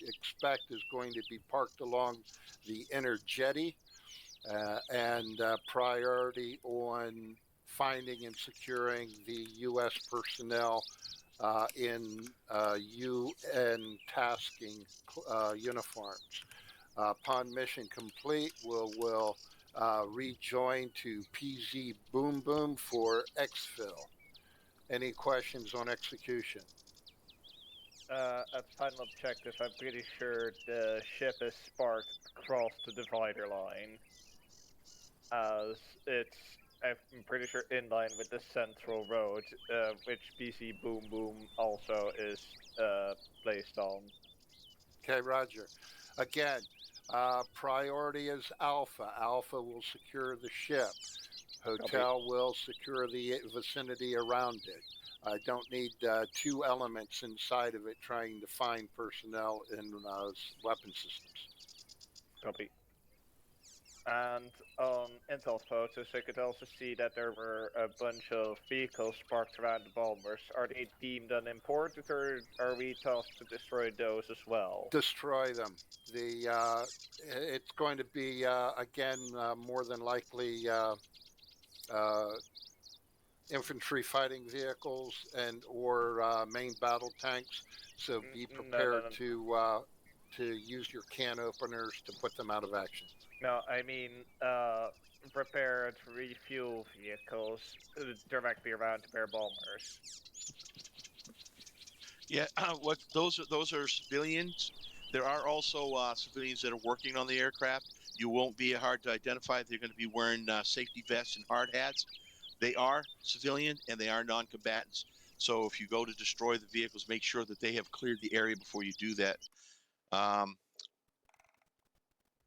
L: expect is going to be parked along the inner jetty, and priority on finding and securing the U.S. personnel in UN tasking uniforms. Upon mission complete, we'll rejoin to PZ Boom Boom for exfil. Any questions on execution?
Q: At final objective, I'm pretty sure the ship is sparked across the divider line, as it's, I'm pretty sure, in line with the central road, which BC Boom Boom also is placed on.
L: Okay, Roger. Again, priority is Alpha. Alpha will secure the ship. Hotel will secure the vicinity around it. I don't need 2 elements inside of it trying to find personnel in weapon systems.
Q: Copy. And on intel photos, I could also see that there were a bunch of vehicles parked around the bombers. Are they deemed unimportant, or are we tasked to destroy those as well?
L: Destroy them. It's going to be again more than likely infantry fighting vehicles and or main battle tanks. So be prepared to use your can openers to put them out of action.
Q: No, I mean prepared refuel vehicles directly around the Bear bombers.
N: Yeah, what those are civilians. There are also civilians that are working on the aircraft. You won't be hard to identify. They're going to be wearing safety vests and hard hats. They are civilian and they are non-combatants. So if you go to destroy the vehicles, make sure that they have cleared the area before you do that.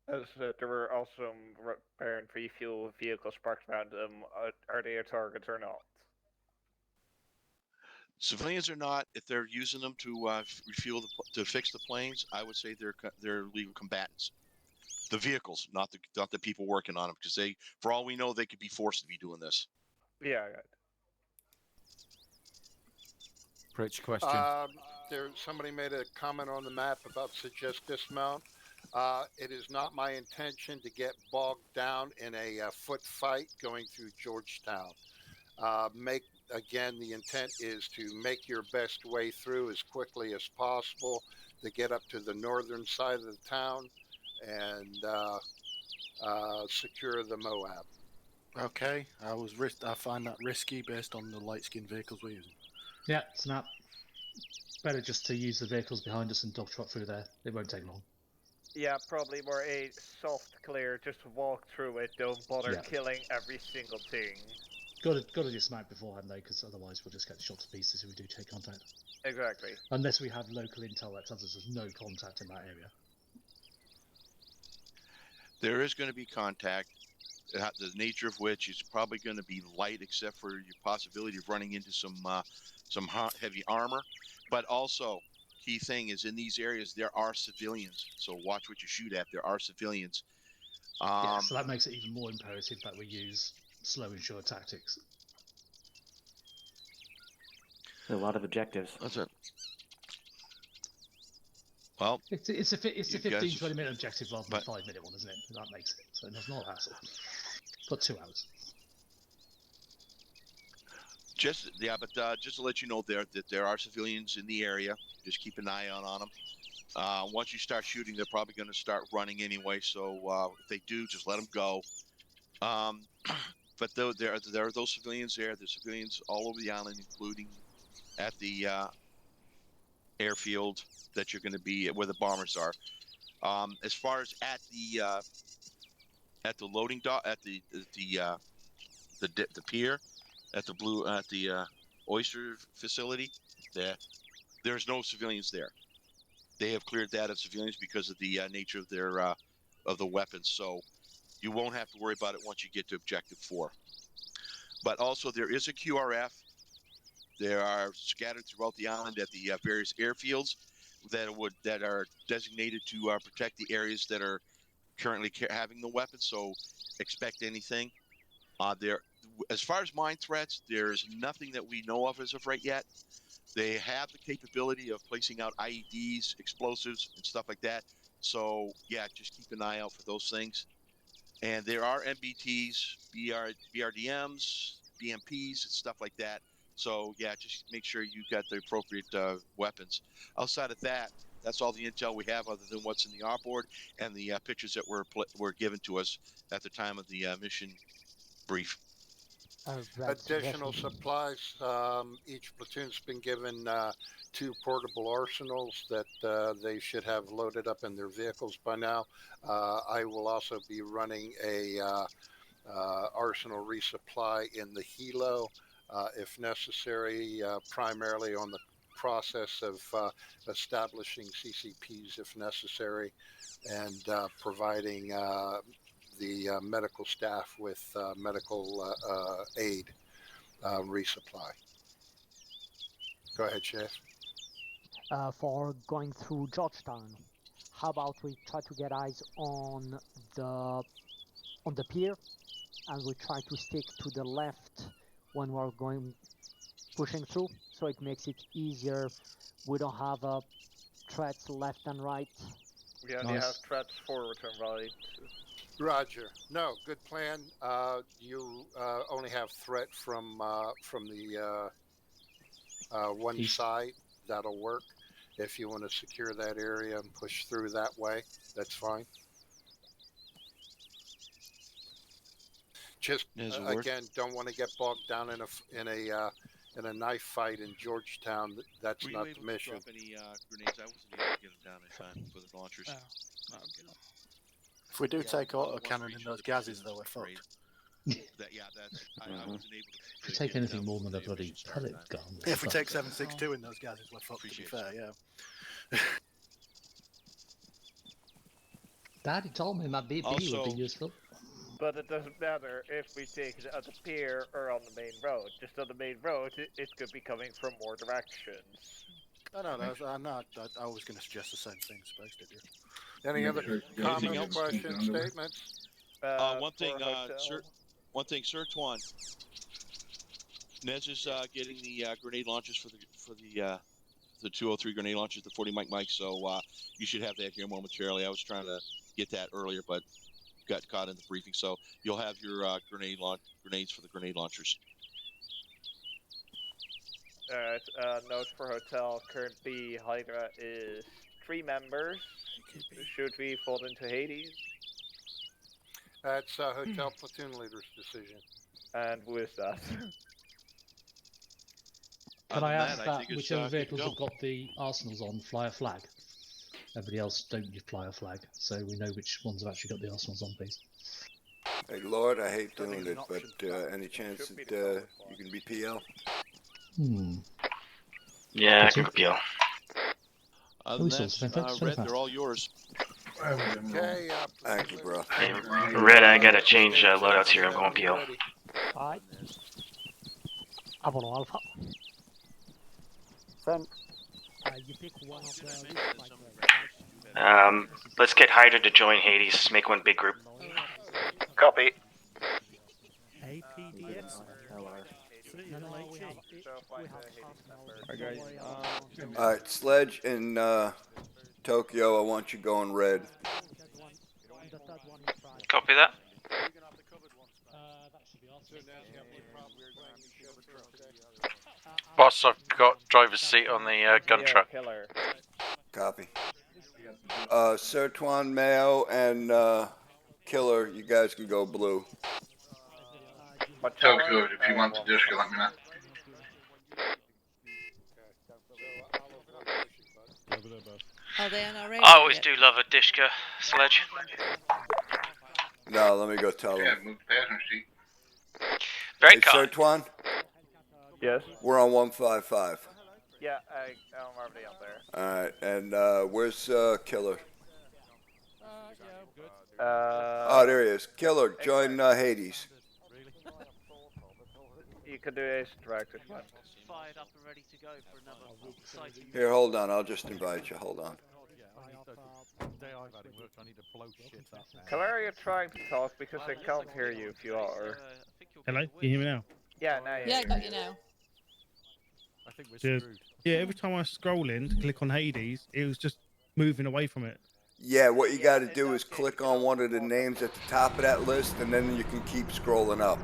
Q: There were also repair and refuel vehicles parked around them. Are they a target or not?
N: Civilians are not. If they're using them to refuel to fix the planes, I would say they're legal combatants. The vehicles, not the people working on them, because they, for all we know, they could be forced to be doing this.
Q: Yeah.
A: Rich question.
L: Somebody made a comment on the map about suggest dismount. It is not my intention to get bogged down in a foot fight going through Georgetown. Again, the intent is to make your best way through as quickly as possible to get up to the northern side of the town and secure the MOAB.
D: Okay, I find that risky based on the light-skinned vehicles we're using.
K: Yeah, snap. Better just to use the vehicles behind us and dog trot through there. It won't take long.
Q: Yeah, probably more a soft clear, just walk through it, don't bother
K: Yeah.
Q: killing every single thing.
K: Got to dismount beforehand though, because otherwise we'll just get shot to pieces if we do take contact.
Q: Exactly.
K: Unless we have local intel that tells us there's no contact in that area.
N: There is going to be contact, the nature of which is probably going to be light, except for your possibility of running into some heavy armor. But also, key thing is in these areas there are civilians, so watch what you shoot at. There are civilians.
K: Yeah, so that makes it even more imperative that we use slow and sure tactics.
M: A lot of objectives.
N: That's it. Well,
K: it's a 15-20 minute objective rather than a 5-minute one, isn't it? That makes it so there's no hassle. Put 2 hours.
N: Just to let you know that there are civilians in the area. Just keep an eye out on them. Once you start shooting, they're probably going to start running anyway. So if they do, just let them go. But there are those civilians there. There's civilians all over the island, including at the airfield that you're going to be where the bombers are. As far as at the loading dock, at the pier, at the oyster facility, there's no civilians there. They have cleared that of civilians because of the nature of their of the weapons. So you won't have to worry about it once you get to Objective 4. But also there is a QRF. There are scattered throughout the island at the various airfields that are designated to protect the areas that are currently having the weapons. So expect anything. As far as mine threats, there's nothing that we know of as of right yet. They have the capability of placing out IEDs, explosives, and stuff like that. So yeah, just keep an eye out for those things. And there are MBTs, BRDMs, BMPs, and stuff like that. So yeah, just make sure you got the appropriate weapons. Outside of that, that's all the intel we have, other than what's in the op board and the pictures that were given to us at the time of the mission brief.
L: Additional supplies. Each platoon's been given 2 portable arsenals that they should have loaded up in their vehicles by now. I will also be running a arsenal resupply in the helo if necessary, primarily on the process of establishing CCPs if necessary, and providing the medical staff with medical aid resupply. Go ahead, Chef.
C: For going through Georgetown, how about we try to get eyes on the pier, and we try to stick to the left when we're pushing through, so it makes it easier. We don't have threats left and right.
Q: We only have threats forward and right.
L: Roger. No, good plan. You only have threat from the one side. That'll work. If you want to secure that area and push through that way, that's fine. Just again, don't want to get bogged down in a knife fight in Georgetown. That's not the mission.
N: Were you able to drop any grenades? I wasn't able to get them down in time for the launchers.
D: If we do take autocannon in those gases, though, we're fucked.
N: I wasn't able
K: to take anything more than a bloody pellet gun.
D: If we take 7.62 in those gases, we're fucked, to be fair, yeah.
K: Daddy told me my BB would be useful.
Q: But it doesn't matter if we take it at the pier or on the main road. Just on the main road, it could be coming from more directions.
D: No, I'm not. I was going to suggest the same thing Space did here.
L: Any other comments, questions, statements?
N: One thing, Sir Tuan. Nez is getting the grenade launches for the 203 grenade launches, the 40 mic. So you should have that here momentarily. I was trying to get that earlier, but got caught in the briefing. So you'll have your grenades for the grenade launchers.
Q: Alright, note for hotel, current B Hydra is 3 members. Should we fold into Hades?
L: That's hotel platoon leader's decision.
Q: And who is that?
K: Can
N: Other
K: I
N: than
K: ask
N: that, I
K: that
N: think it's,
K: whichever
N: good to
K: vehicles
N: go.
K: have got the arsenals on fly a flag? Everybody else don't fly a flag, so we know which ones have actually got the arsenals on, please.
B: Hey, Lord, I hate doing it, but any chance that you can be PL?
M: Yeah, I can appeal.
N: Other than that, Red, they're all yours.
L: Okay.
B: Thank you, bro.
M: Hey, Red, I gotta change loadouts here. I'm going PL.
C: Alright. Avolo Alpha.
H: Send.
C: You pick one of the
M: Let's get Hydra to join Hades. Make one big group.
D: Copy.
K: APDS.
B: Alright, Sledge in Tokyo, I want you going red.
R: Copy that.
A: Boss, I've got driver's seat on the gun truck.
B: Copy. Sertuan, Mayo, and Killer, you guys can go blue.
I: Tokyo, if you want to disco, let me know.
G: Are they on our radar?
R: I always do love a Dishka sledge.
B: No, let me go tell
I: Yeah,
B: them.
I: move the passenger seat.
R: Very
B: Hey,
R: kind.
B: Sertuan,
Q: Yes.
B: we're on 155.
Q: Yeah, I'm already up there.
B: Alright, and where's Killer?
Q: Oh,
B: there he is. Killer, join Hades.
Q: You could do Ace Direct if you want.
E: Fired up and ready to go for another exciting.
B: Here, hold on, I'll just invite you. Hold on.
Q: Claire, you're trying to talk because I can't hear you if you are.
F: Hello, can you hear me now?
Q: Yeah, now
G: Yeah, I got you now.
A: I think we're
F: Cheers.
A: screwed.
F: Yeah, every time I scroll in to click on Hades, it was just moving away from it.
B: Yeah, what you gotta do is click on one of the names at the top of that list, and then you can keep scrolling up.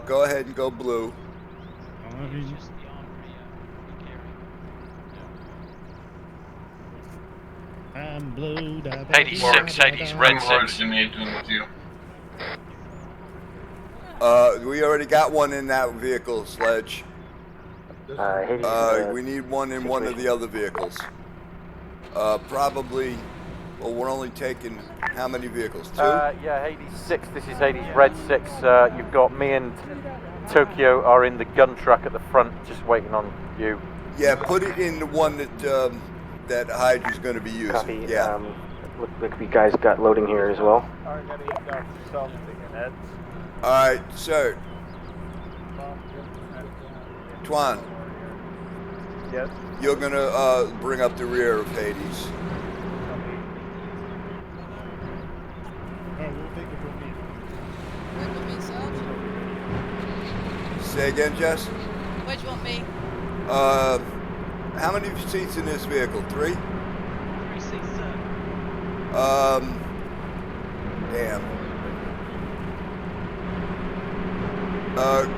B: Go ahead and go blue.
F: I'm blue.
R: 86, Hades, red 6.
B: We already got one in that vehicle, Sledge. We need one in one of the other vehicles. Probably, well, we're only taking how many vehicles? 2?
S: Yeah, Hades 6, this is Hades Red 6. You've got me and Tokyo are in the gun truck at the front, just waiting on you.
B: Yeah, put it in the one that that Hydra's going to be using.
S: Copy.
B: Yeah.
S: Look like you guys got loading here as well.
B: Alright, sir. Twan.
Q: Yes?
B: You're going to bring up the rear of Hades.
G: Where do you want me, Sarge?
B: Say again, Jess?
G: Where do you want me?
B: How many seats in this vehicle? 3?
E: 3 seats, sir.
B: Damn.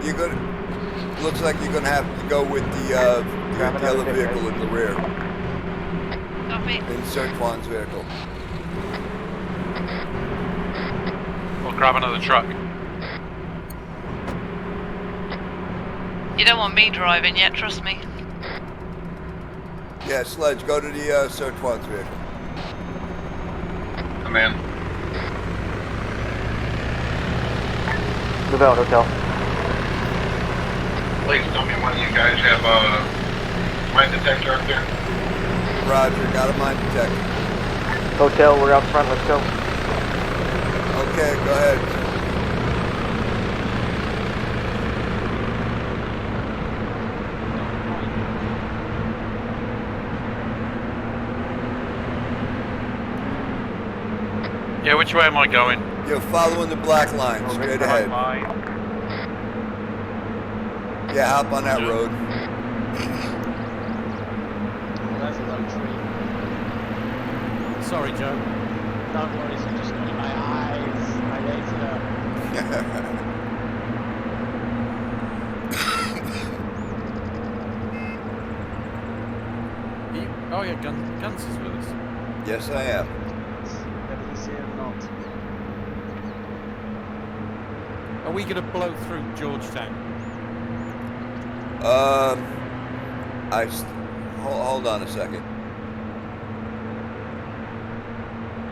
B: You're gonna. Looks like you're gonna have to go with the other vehicle in the rear.
G: Copy.
B: Insert Juan's vehicle.
R: We'll grab another truck.
G: You don't want me driving yet, trust me.
B: Yeah, Sledge, go to the Sir Juan's vehicle.
I: Come in.
S: Move out, hotel.
I: Please tell me when you guys have a mine detector up there.
B: Roger, got a mine detector.
S: Hotel, we're out front, let's go.
B: Okay, go ahead.
A: Yeah, which way am I going?
B: You're following the black line, straight ahead. Yeah, hop on that road.
K: That's a low tree.
A: Sorry, Joe.
K: Don't worry, it's just not in my eyes. My laser.
A: Oh yeah, Guns is with us.
B: Yes, I am.
K: Whether he's here or not.
A: Are we going to blow through Georgetown?
B: Hold on a second.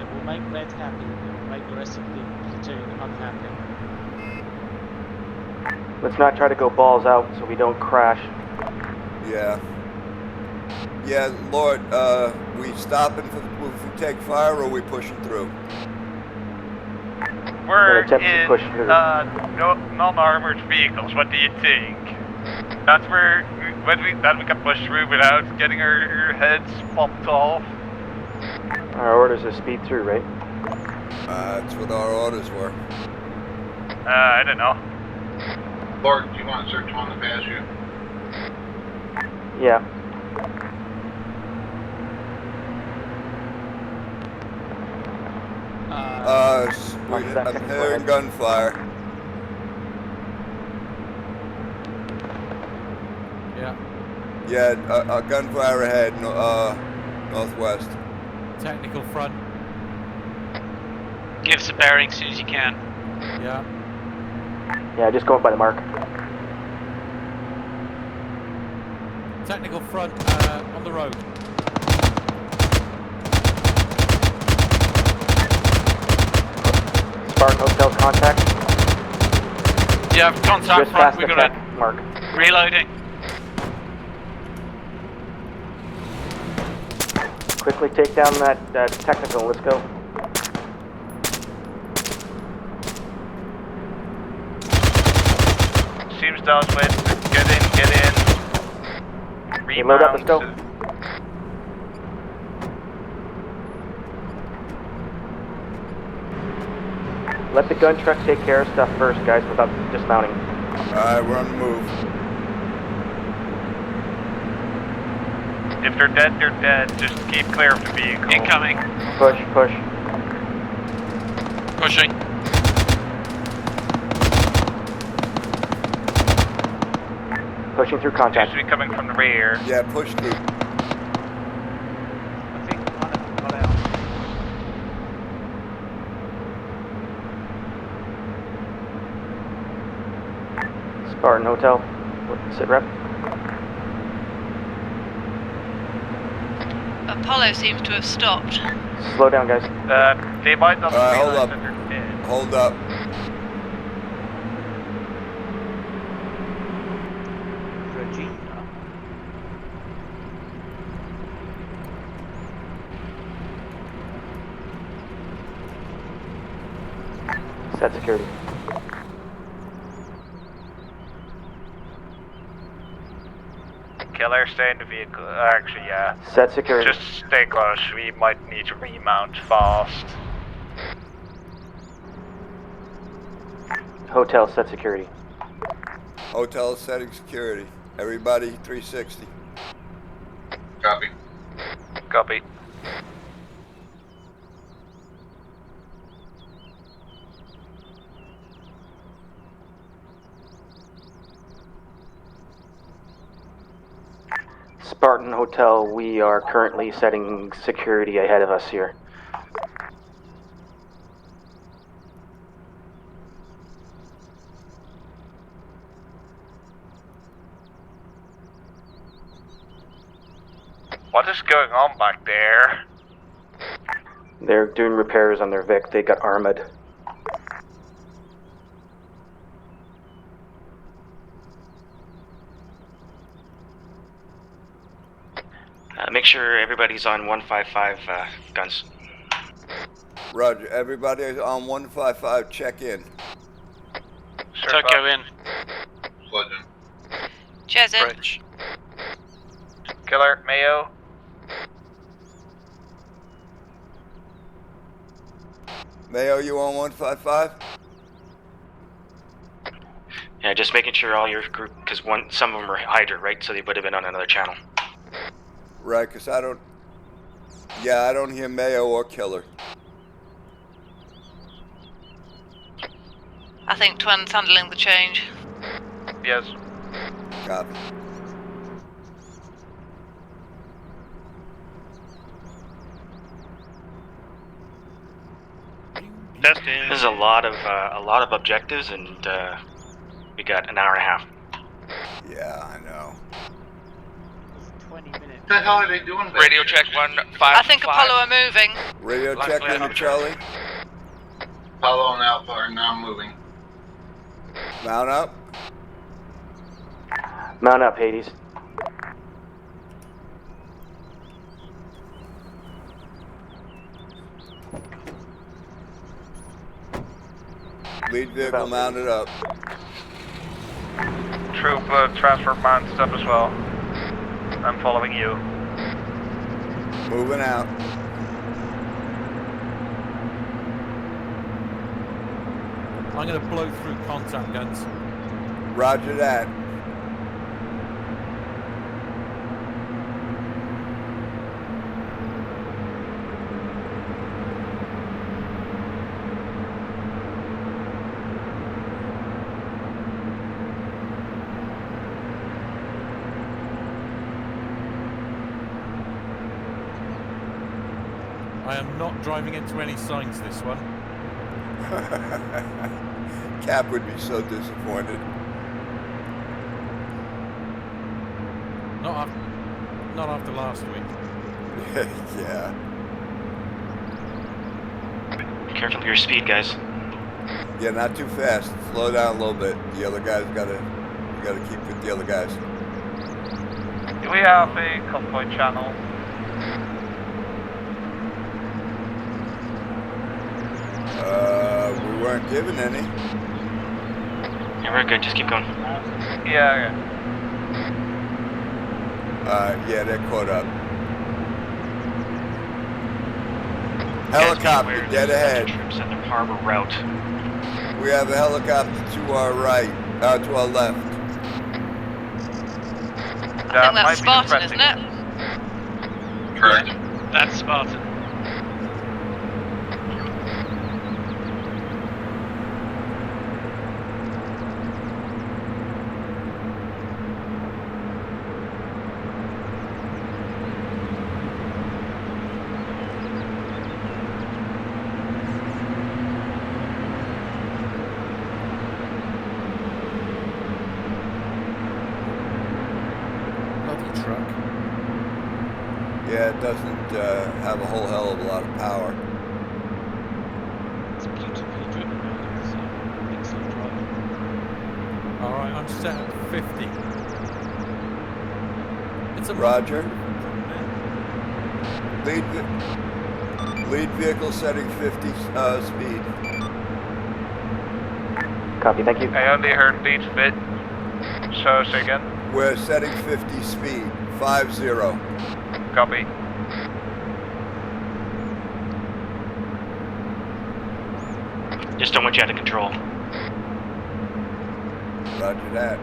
C: It will make Red happy. It will make the rest of the platoon unhappy.
M: Let's not try to go balls out so we don't crash.
B: Yeah. Yeah, Lord, we stopping if we take fire or we pushing through?
T: We're in non-armored vehicles. What do you think? That's where we can push through without getting our heads popped off.
M: Our orders are speed through, right?
B: That's what our orders were.
T: I don't know.
L: Lord, do you want to search on the parachute?
M: Yeah.
B: I'm hearing gunfire.
A: Yeah.
B: Yeah, gunfire ahead, northwest.
A: Technical front.
R: Give us a bearing as soon as you can.
A: Yeah.
M: Yeah, just going by the mark.
A: Technical front on the road.
M: Spartan Hotel contact.
R: Yeah, contact
M: Just
R: front.
M: past
R: We're
M: the
R: gonna
M: tech mark.
R: reloading.
M: Quickly take down that technical. Let's go.
T: Seems that way. Get in.
M: Okay, load up. Let's go. Let the gun truck take care of stuff first, guys, without dismounting.
B: Alright, we're on the move.
T: If they're dead, they're dead. Just keep clear of the vehicle.
R: Incoming.
M: Push.
R: Pushing.
M: Pushing through contact.
T: Seems to be coming from the rear.
B: Yeah, push through.
J: I think one of them got out.
M: Spartan Hotel. Sit rep.
G: Apollo seems to have stopped.
M: Slow down, guys.
T: They might not
B: hold
T: realize
B: up.
T: that they're dead.
B: Hold up.
J: Regina.
M: Set security.
T: Killer, stay in the vehicle. Actually, yeah.
M: Set security.
T: Just stay close. We might need to remount fast.
M: Hotel, set security.
B: Hotel setting security. Everybody 360.
L: Copy.
T: Copy.
M: Spartan Hotel, we are currently setting security ahead of us here.
T: What is going on back there?
M: They're doing repairs on their Vic. They got armored.
R: Make sure everybody's on 155 guns.
B: Roger. Everybody is on 155. Check in.
R: Tokyo in.
L: Legend.
G: Cheers in.
R: Bridge.
T: Killer, Mayo.
B: Mayo, you on 155?
R: Yeah, just making sure all your group, because some of them are Hydra, right? So they would have been on another channel.
B: Right, because I don't hear Mayo or Killer.
G: I think Twin's handling the change.
T: Yes.
B: Copy.
T: Testing.
M: is a lot of objectives, and we got an hour and a half.
B: Yeah, I know.
C: 20 minutes.
T: What the hell are they doing?
R: Radio check 155. I think Apollo are moving.
B: Radio check into Charlie.
T: Apollo and Alpha are now moving.
B: Mount up.
M: Mount up, Hades.
B: Lead vehicle mounted up.
T: Troop transfer mounted up as well. I'm following you.
B: Moving out.
A: I'm going to blow through contact guns.
B: Roger that.
A: I am not driving into any signs this one.
B: Cap would be so disappointed.
A: Not after last week.
B: Yeah.
M: Careful of your speed, guys.
B: Yeah, not too fast. Slow down a little bit. The other guys gotta keep with the other guys.
T: Do we have a convoy channel?
B: We weren't given any.
M: Yeah, we're good. Just keep going.
T: Yeah.
B: Yeah, they're caught up. Helicopter dead ahead.
M: Troops at their harbor route.
B: We have a helicopter to our right, to our left.
G: I think that's Spartan, isn't it?
T: Correct.
J: That's Spartan.
B: Yeah, it doesn't have a whole hell of a lot of power.
O: It's beautifully driven, man. It's excellent driving.
A: Alright, I'm set at 50. It's a
B: Roger. Lead vehicle setting 50 speed.
M: Copy, thank you.
T: I only heard lead fit. So, say again.
B: We're setting 50 speed. 50.
T: Copy.
M: Just don't want you out of control.
B: Roger that.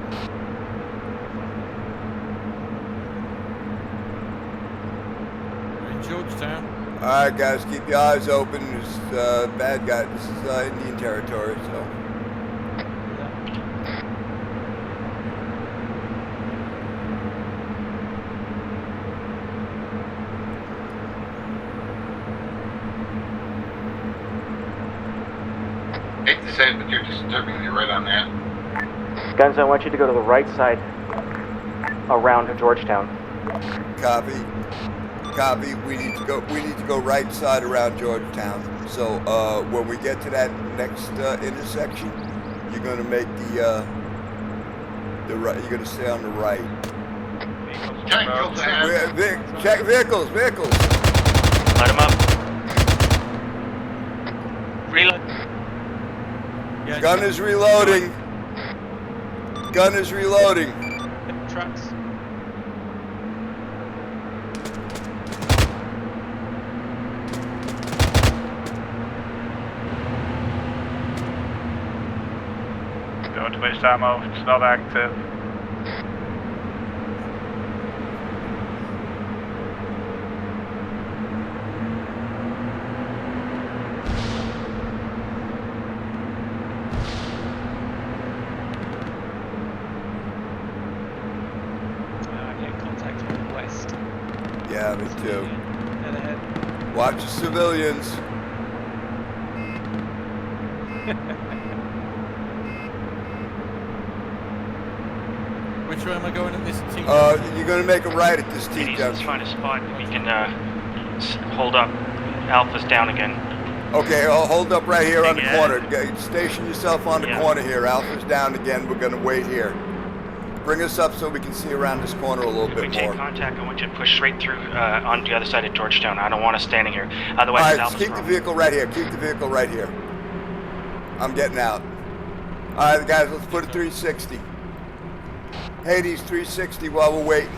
A: We're in Georgetown.
B: Alright guys, keep your eyes open. There's bad guy. This is Indian territory, so.
T: Hate to say it, but you're disturbing me right on that.
M: Guns, I want you to go to the right side around Georgetown.
B: Copy. Copy. We need to go right side around Georgetown. So when we get to that next intersection, you're gonna make the right. You're gonna stay on the right. Check vehicles.
M: Light them up. Reload.
A: Yeah,
B: Gun is reloading. Gun is reloading.
J: Trucks.
T: Don't waste ammo, it's not active.
B: Yeah, me too. Watch the civilians.
A: which way am I going at this T?
B: You're gonna make a right at this T
M: Let's
B: junction.
M: find a spot we can hold up. Alpha's down again.
B: Okay, I'll hold up right here on the corner. Station yourself on the corner here. Alpha's down again. We're gonna wait here. Bring us up so we can see around this corner a little bit
M: If we take
B: more.
M: contact, I want you to push straight through on the other side of Georgetown. I don't want us standing here. Otherwise,
B: All right,
M: Alpha's
B: keep the
M: wrong.
B: vehicle right here. Keep the vehicle right here. I'm getting out. All right, guys, let's put it 360. Hades 360 while we're waiting.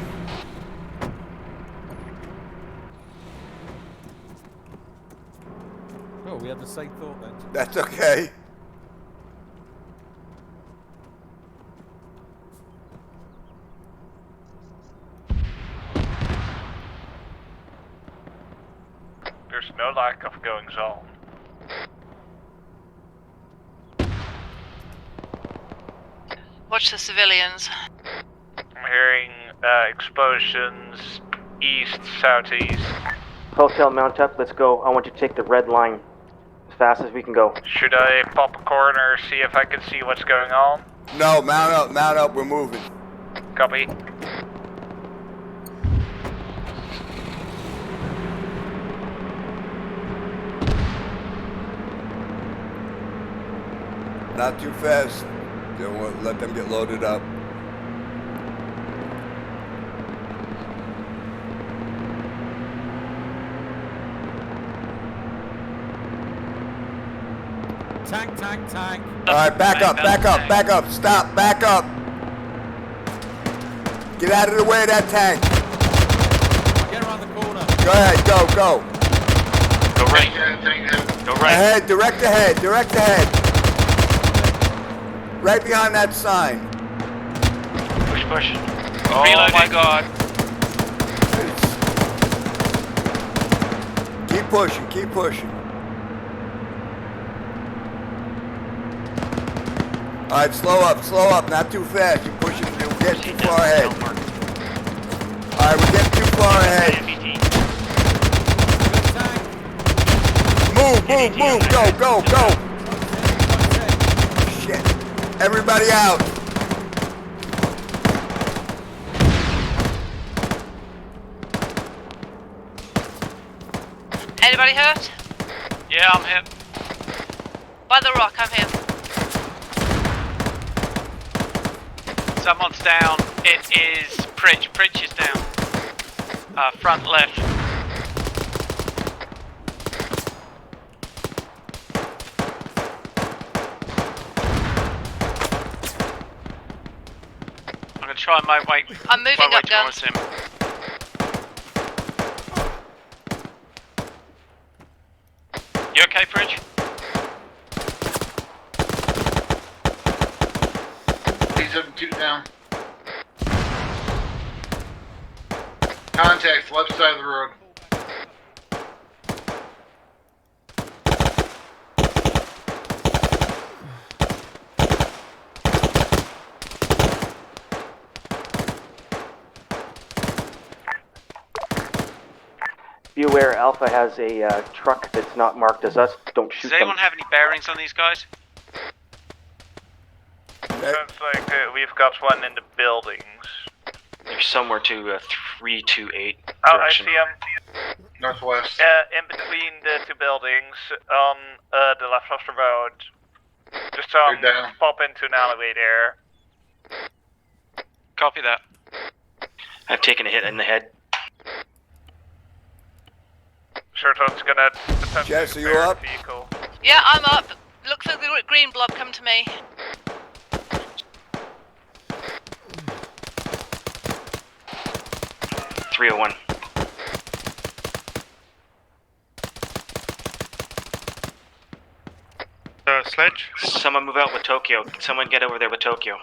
A: Oh, we had the same thought then.
B: That's okay.
T: There's no lack of goings on.
G: Watch the civilians.
T: I'm hearing explosions east, southeast.
M: Hotel, mount up. Let's go. I want you to take the red line as fast as we can go.
T: Should I pop a corner, see if I can see what's going on?
B: No, mount up, we're moving.
T: Copy.
B: Not too fast. Don't let them get loaded up.
A: Tank.
B: All right, back up. Stop, back up. Get out of the way of that tank.
A: Get around the corner.
B: Go ahead, go.
M: Go right. Go right.
B: Ahead, direct ahead. Right behind that sign.
M: Push.
R: Oh my god.
B: Keep pushing. All right, slow up, not too fast. You're pushing, you're getting too far ahead. All right, we're getting too far ahead. Move, go. Shit, everybody out.
G: Anybody hurt?
R: Yeah, I'm hit.
G: By the rock, I'm here.
R: Someone's down. It is Pritch. Pritch is down. Front left. I'm gonna try my way.
G: I'm moving up,
R: towards
G: guns.
R: him. You okay, Pritch?
L: Two down. Contacts left side of the road.
M: Be aware, Alpha has a truck that's not marked as us. Don't shoot
R: Does anyone have any bearings on these guys?
T: Sounds like we've got one in the buildings.
M: They're somewhere to 328
T: Oh,
M: direction.
T: I see him.
L: Northwest.
T: In between the two buildings on the left of the road. Just pop into an alleyway there.
R: Copy that.
M: I've taken a hit in the head.
T: Shorthood's gonna attempt
B: Jess,
T: to
B: are you
T: clear
B: up?
T: the vehicle.
G: Yeah, I'm up. Look for the green blob, come to me.
M: .301.
T: Sledge?
M: Someone move out with Tokyo. Someone get over there with Tokyo.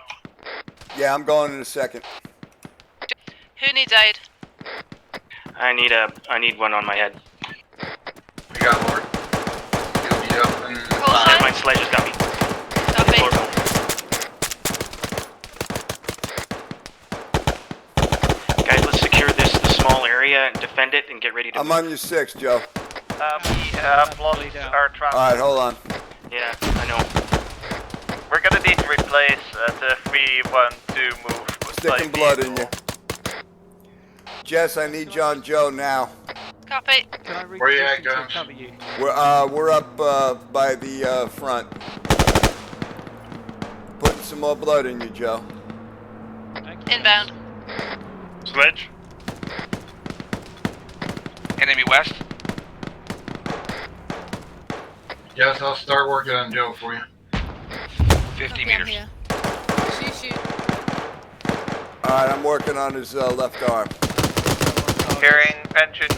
B: Yeah, I'm going in a second.
G: Who needs aid?
M: I need one on my head.
L: We got Lord. He'll be up and...
M: My sledge has got me. Guys, let's secure this small area and defend it and get ready to
B: I'm on your 6, Joe.
T: We have lost our transport.
B: All right, hold on.
M: Yeah, I know.
T: We're gonna need to replace the 312 move
B: sticking blood in you. Jess, I need John Joe now.
G: Copy.
J: Can I reach
L: Where you at,
J: distance to
L: Guns?
J: cover you?
B: We're up by the front. Putting some more blood in you, Joe.
G: Inbound.
T: Sledge.
R: Enemy west.
L: Yes, I'll start working on Joe for you.
R: 50 meters.
G: Shoot.
B: Alright, I'm working on his left arm.
T: Hearing engine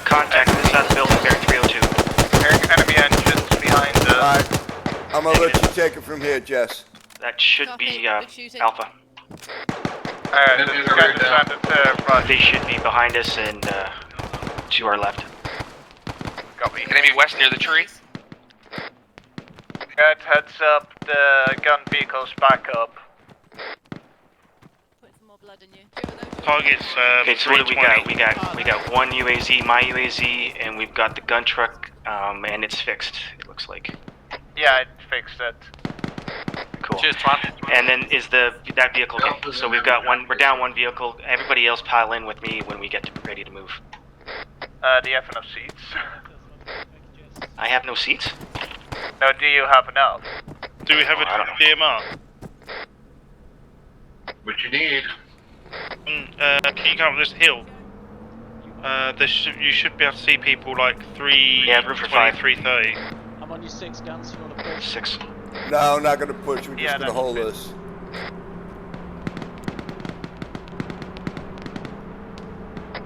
M: Contact in the south building, bearing 302.
T: Hearing enemy engines behind us.
B: Alright, I'm gonna let you take it from here, Jess.
M: That should be Alpha.
T: Alright, this is guys descended to front.
M: They should be behind us and to our left.
T: Copy.
R: Enemy west near the tree.
T: Guys, heads up, the gun vehicle's back up.
E: Targets.
M: Okay, so what do we got? We got one UAZ, my UAZ, and we've got the gun truck, and it's fixed. It looks like.
T: Yeah, I fixed it.
M: Cool.
R: Cheers, Twan.
M: And then is that vehicle? Okay, so we've got one. We're down one vehicle. Everybody else pile in with me when we get ready to move.
T: Do you have enough seats?
M: I have no seats.
T: No, do you have enough?
E: Do we have a DMR?
L: What you need?
E: Can you come up this hill? You should be able to see people like 330.
O: I'm on your 6 guns. You want to push?
M: 6.
B: No, I'm not gonna push. We're just gonna hold this.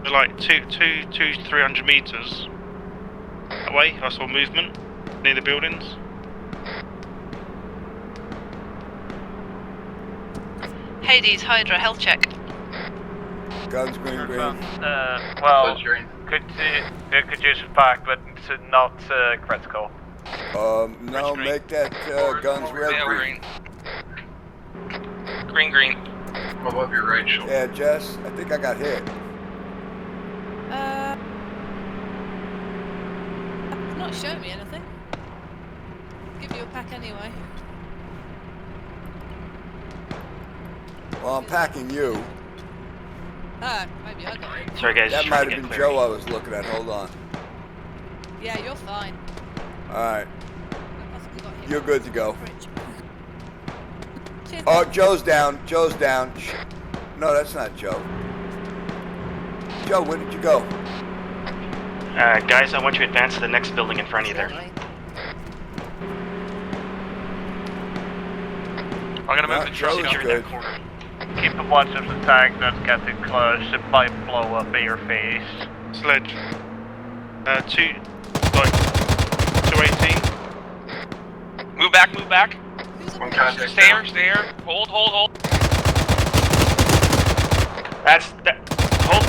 E: We're like 300 meters away. I saw movement near the buildings.
G: Hades, Hydra, health check.
B: Guns green.
T: Well, could use it back, but not critical.
B: No, make that guns red green.
R: Green.
L: What about your right shoulder?
B: Yeah, Jess, I think I got hit.
G: It's not showing me anything. Give you a pack anyway.
B: Well, I'm packing you.
G: Maybe I got it.
M: Sorry, guys.
B: That might have been Joe I was looking at. Hold on.
G: Yeah, you're fine.
B: Alright. You're good to go.
G: Cheers.
B: Oh, Joe's down. No, that's not Joe. Joe, where did you go?
M: Guys, I want you to advance to the next building in front of you there.
R: I'm gonna move the truck.
M: Secure that corner.
T: Keep a watch of the tank that's getting close. It might blow up in your face.
E: Sledge. 218.
R: Move back.
L: One contact.
R: Stay here. Hold.
M: That's that. Hold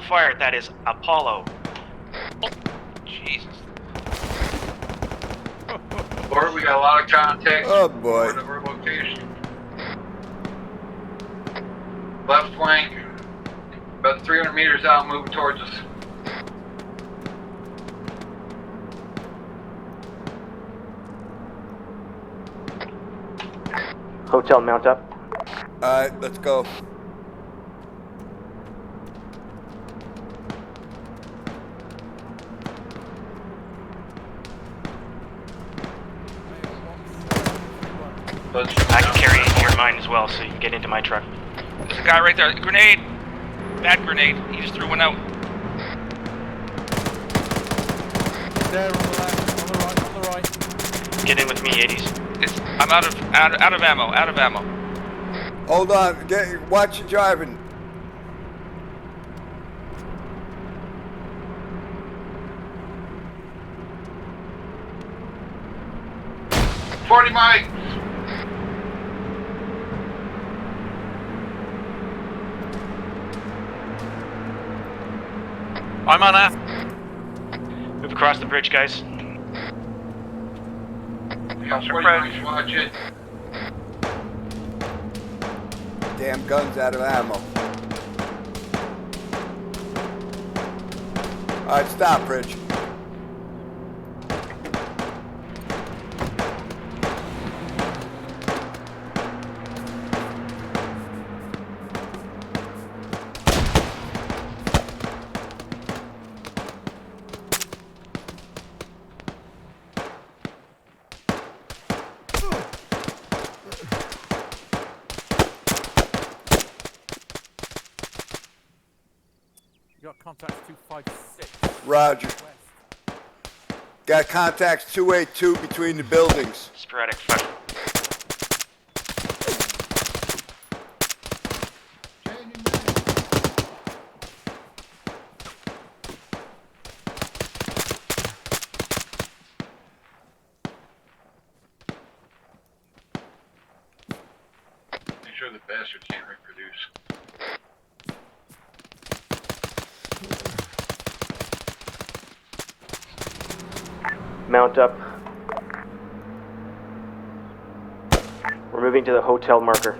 M: fire. That is Apollo.
R: Jesus.
L: Lord, we got a lot of contacts.
B: Oh boy.
L: Of our location. Left flank, about 300 meters out, moving towards us.
M: Hotel, mount up.
B: Alright, let's go.
M: I can carry it in your mine as well, so you can get into my truck.
R: There's a guy right there. Grenade. Bad grenade. He just threw one out.
O: There on the left, on the right.
M: Get in with me, 80s.
R: I'm out of ammo.
B: Hold on. Watch your driving.
L: $40 mics.
R: I'm on a.
M: Move across the bridge, guys.
L: Watch it.
B: Damn gun's out of ammo. Alright, stop, Rich.
A: got contacts 256.
B: Roger. Got contacts 282 between the buildings.
R: Sporadic fire.
T: Make sure the bastard can't reproduce.
M: Mount up. We're moving to the hotel marker.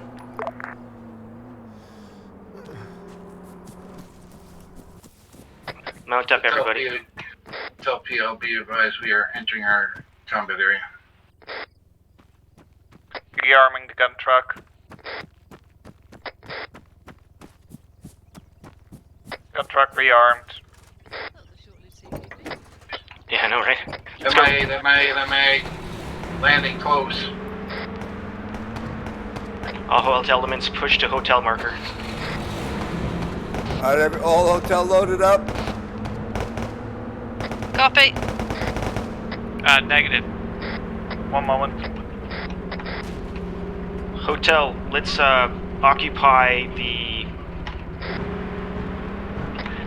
M: Mount up, everybody.
T: Tell PLB advised we are entering our combat area.
R: Rearming the gun truck. Gun truck rearmed.
M: Yeah, I know, right?
T: That may. Landing close.
M: All hotel elements push to hotel marker.
B: Alright, all hotel loaded up?
G: Copy.
R: Negative. One moment.
M: Hotel, let's occupy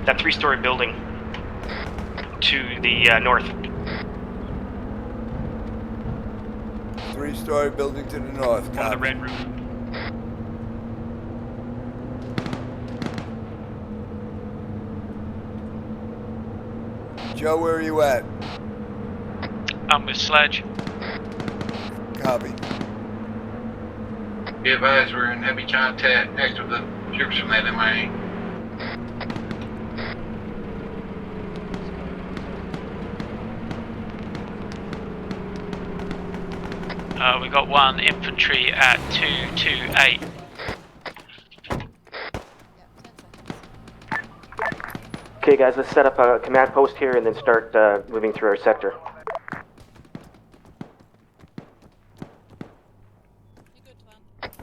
M: that 3-story building to the north.
B: 3-story building to the north.
R: On the red roof.
B: Joe, where are you at?
R: I'm with Sledge.
B: Copy.
T: Be advised we're in heavy contact next with the troops from that MIA.
R: We got one infantry at 228.
M: Okay, guys, let's set up a command post here and then start moving through our sector.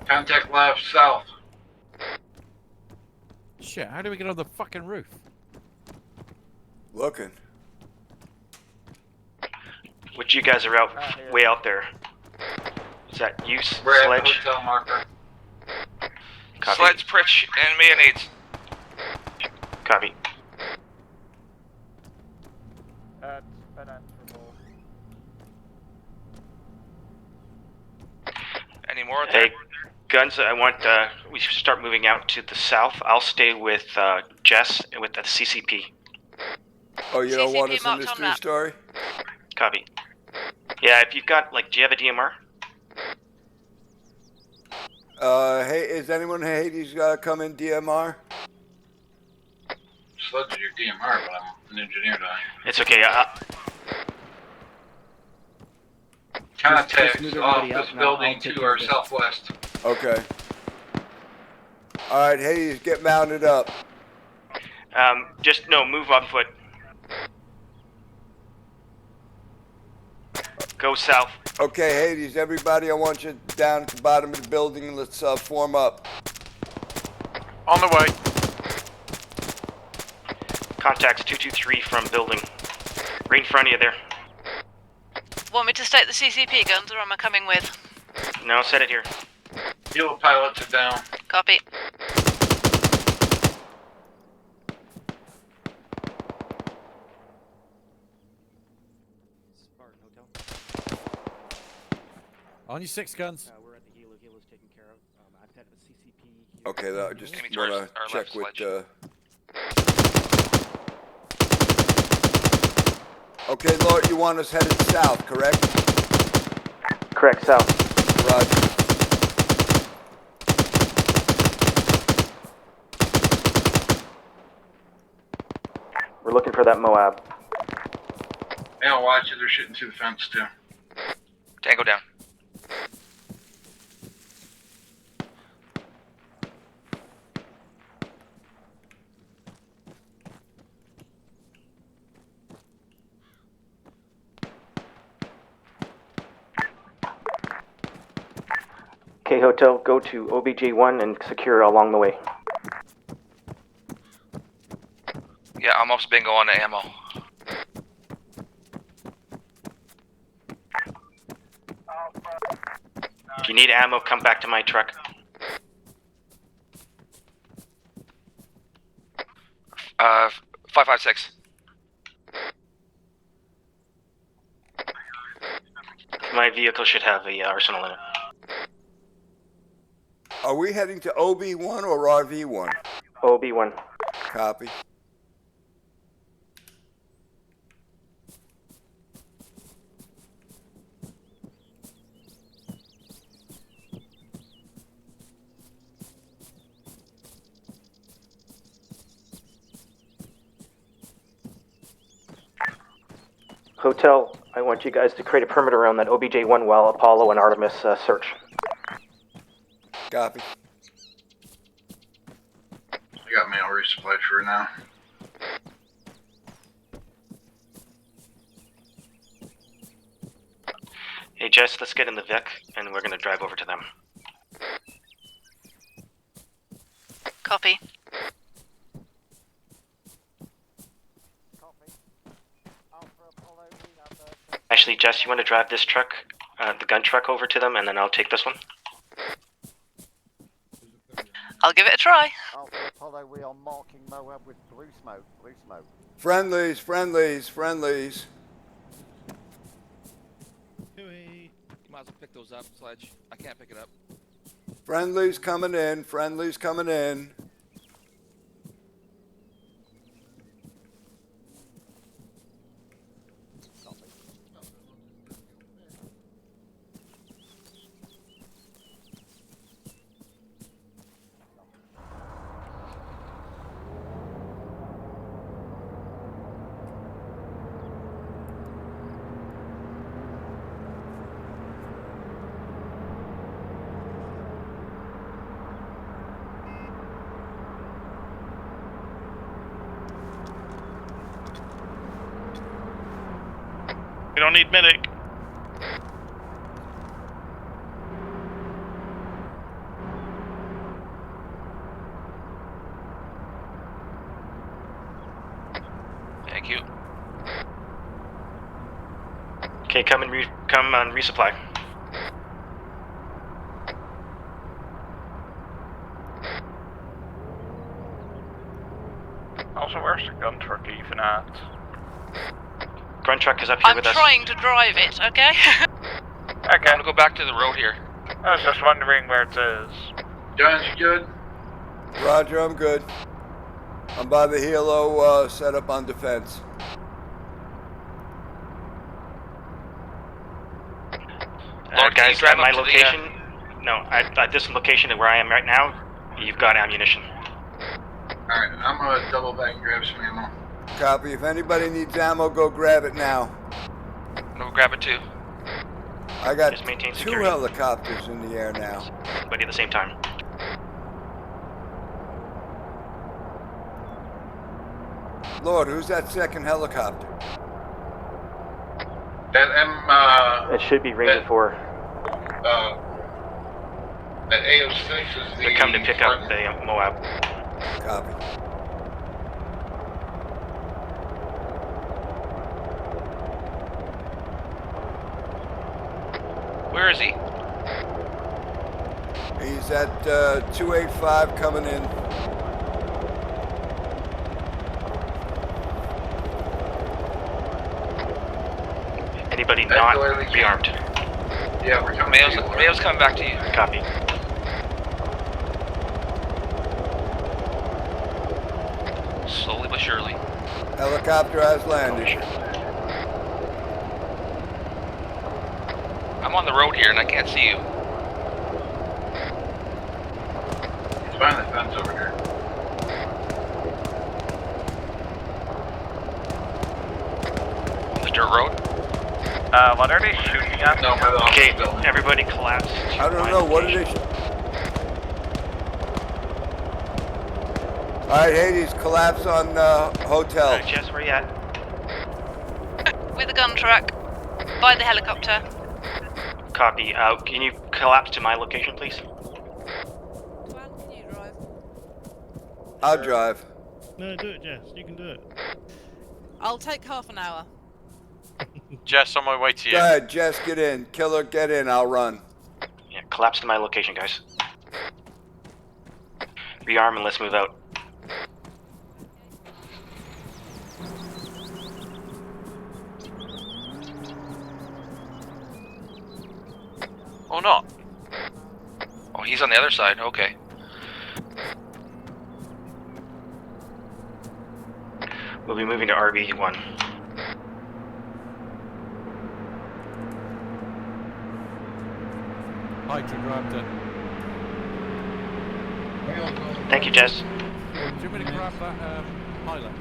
T: Contact left, south.
A: Shit, how do we get on the fucking roof?
B: Looking.
M: Which you guys are out, way out there. Is that you,
T: We're
M: Sledge?
T: at the hotel marker.
M: Copy.
R: Sledge, Pritch, and Mia needs.
M: Copy.
Q: That's unanswerable.
R: Any more?
M: Hey, Guns, I want, we should start moving out to the south. I'll stay with Jess with the CCP.
B: Oh, you don't want us in this 3-story?
M: Copy. Yeah, if you've got, like, do you have a DMR?
B: Hey, is anyone in Hades come in DMR?
T: Sledge is your DMR, but I'm an engineer guy.
M: It's okay.
T: Contacts off this building to our southwest.
B: Okay. Alright, Hades, get mounted up.
M: Just, no, move on foot. Go south.
B: Okay, Hades, everybody, I want you down at the bottom of the building. Let's form up.
R: On the way.
M: Contacts 223 from building. Right in front of you there.
G: Want me to state the CCP guns, or am I coming with?
M: No, set it here.
T: Fuel pilots are down.
G: Copy.
A: On your 6 guns.
M: We're at the helo. Helo's taken care of. I've got the CCP.
B: Okay, I just want to check with... Okay, Lord, you want us headed south, correct?
M: Correct, south.
B: Roger.
M: We're looking for that MOAB.
T: Yeah, watch it. They're shooting through the fence, too.
R: Tango down.
M: Okay, Hotel, go to OBJ1 and secure along the way.
R: Yeah, I'm off bingo on the ammo.
M: If you need ammo, come back to my truck.
R: Uh, 556.
M: My vehicle should have a arsenal in it.
B: Are we heading to OB1 or RV1?
M: OB1.
B: Copy.
M: Hotel, I want you guys to create a perimeter around that OBJ-1 while Apollo and Artemis search.
B: Copy.
D: I got mail resupplied for now.
M: Hey Jess, let's get in the Vic, and we're gonna drive over to them.
G: Copy.
M: Actually, Jess, you want to drive this truck, the gun truck, over to them, and then I'll take this one?
G: I'll give it a try.
H: Alpha Apollo, we are marking MOAB with blue smoke, blue smoke.
B: Friendlies, friendlies, friendlies.
P: You might as well pick those up, Sledge. I can't pick it up.
B: Friendlies coming in, friendlies coming in.
T: We don't need medic.
R: Thank you.
M: Okay, come on resupply.
T: Also, where's the gun truck even at?
M: Gun truck is up here
G: I'm
M: with us.
G: trying to drive it, okay?
T: Okay.
R: I'm gonna go back to the road here.
T: I was just wondering where it is.
D: John, you good?
B: Roger, I'm good. I'm by the helo set up on defense.
M: Guys, at my location, at this location where I am right now, you've got ammunition.
D: Alright, I'm gonna double back and grab some ammo.
B: Copy. If anybody needs ammo, go grab it now.
R: No, grab it too.
B: I got
M: Just maintain
B: 2
M: security.
B: helicopters in the air now.
M: Everybody at the same time.
B: Lord, who's that second helicopter?
D: That
M: It should be Ranger 4.
D: That AO6 is the...
M: They come to pick up the MOAB.
B: Copy.
R: Where is he?
B: He's at 285 coming in.
M: Anybody not rearmed?
D: Yeah, we're coming to you.
R: Mayo's coming back to you.
M: Copy.
R: Slowly but surely.
B: Helicopter has landed.
R: I'm on the road here and I can't see you.
D: He's behind the fence over here.
R: On the dirt road?
T: What are they shooting at?
D: No,
M: Okay, everybody collapse.
B: I don't know. What did they... Alright, Hades, collapse on hotel.
M: Jess, where you at?
G: With a gun truck. By the helicopter.
M: Copy. Can you collapse to my location, please?
G: Can you drive?
B: I'll drive.
F: No, do it, Jess. You can do it.
G: I'll take half an hour.
R: Jess, on my way to you.
B: Go ahead, Jess, get in. Killer, get in. I'll run.
M: Yeah, collapse to my location, guys. Rearm and let's move out.
R: Or not? Oh, he's on the other side. Okay.
M: We'll be moving to RB1.
A: Hydra grabbed it.
M: Thank you, Jess.
A: Do you want me to grab that Hilux?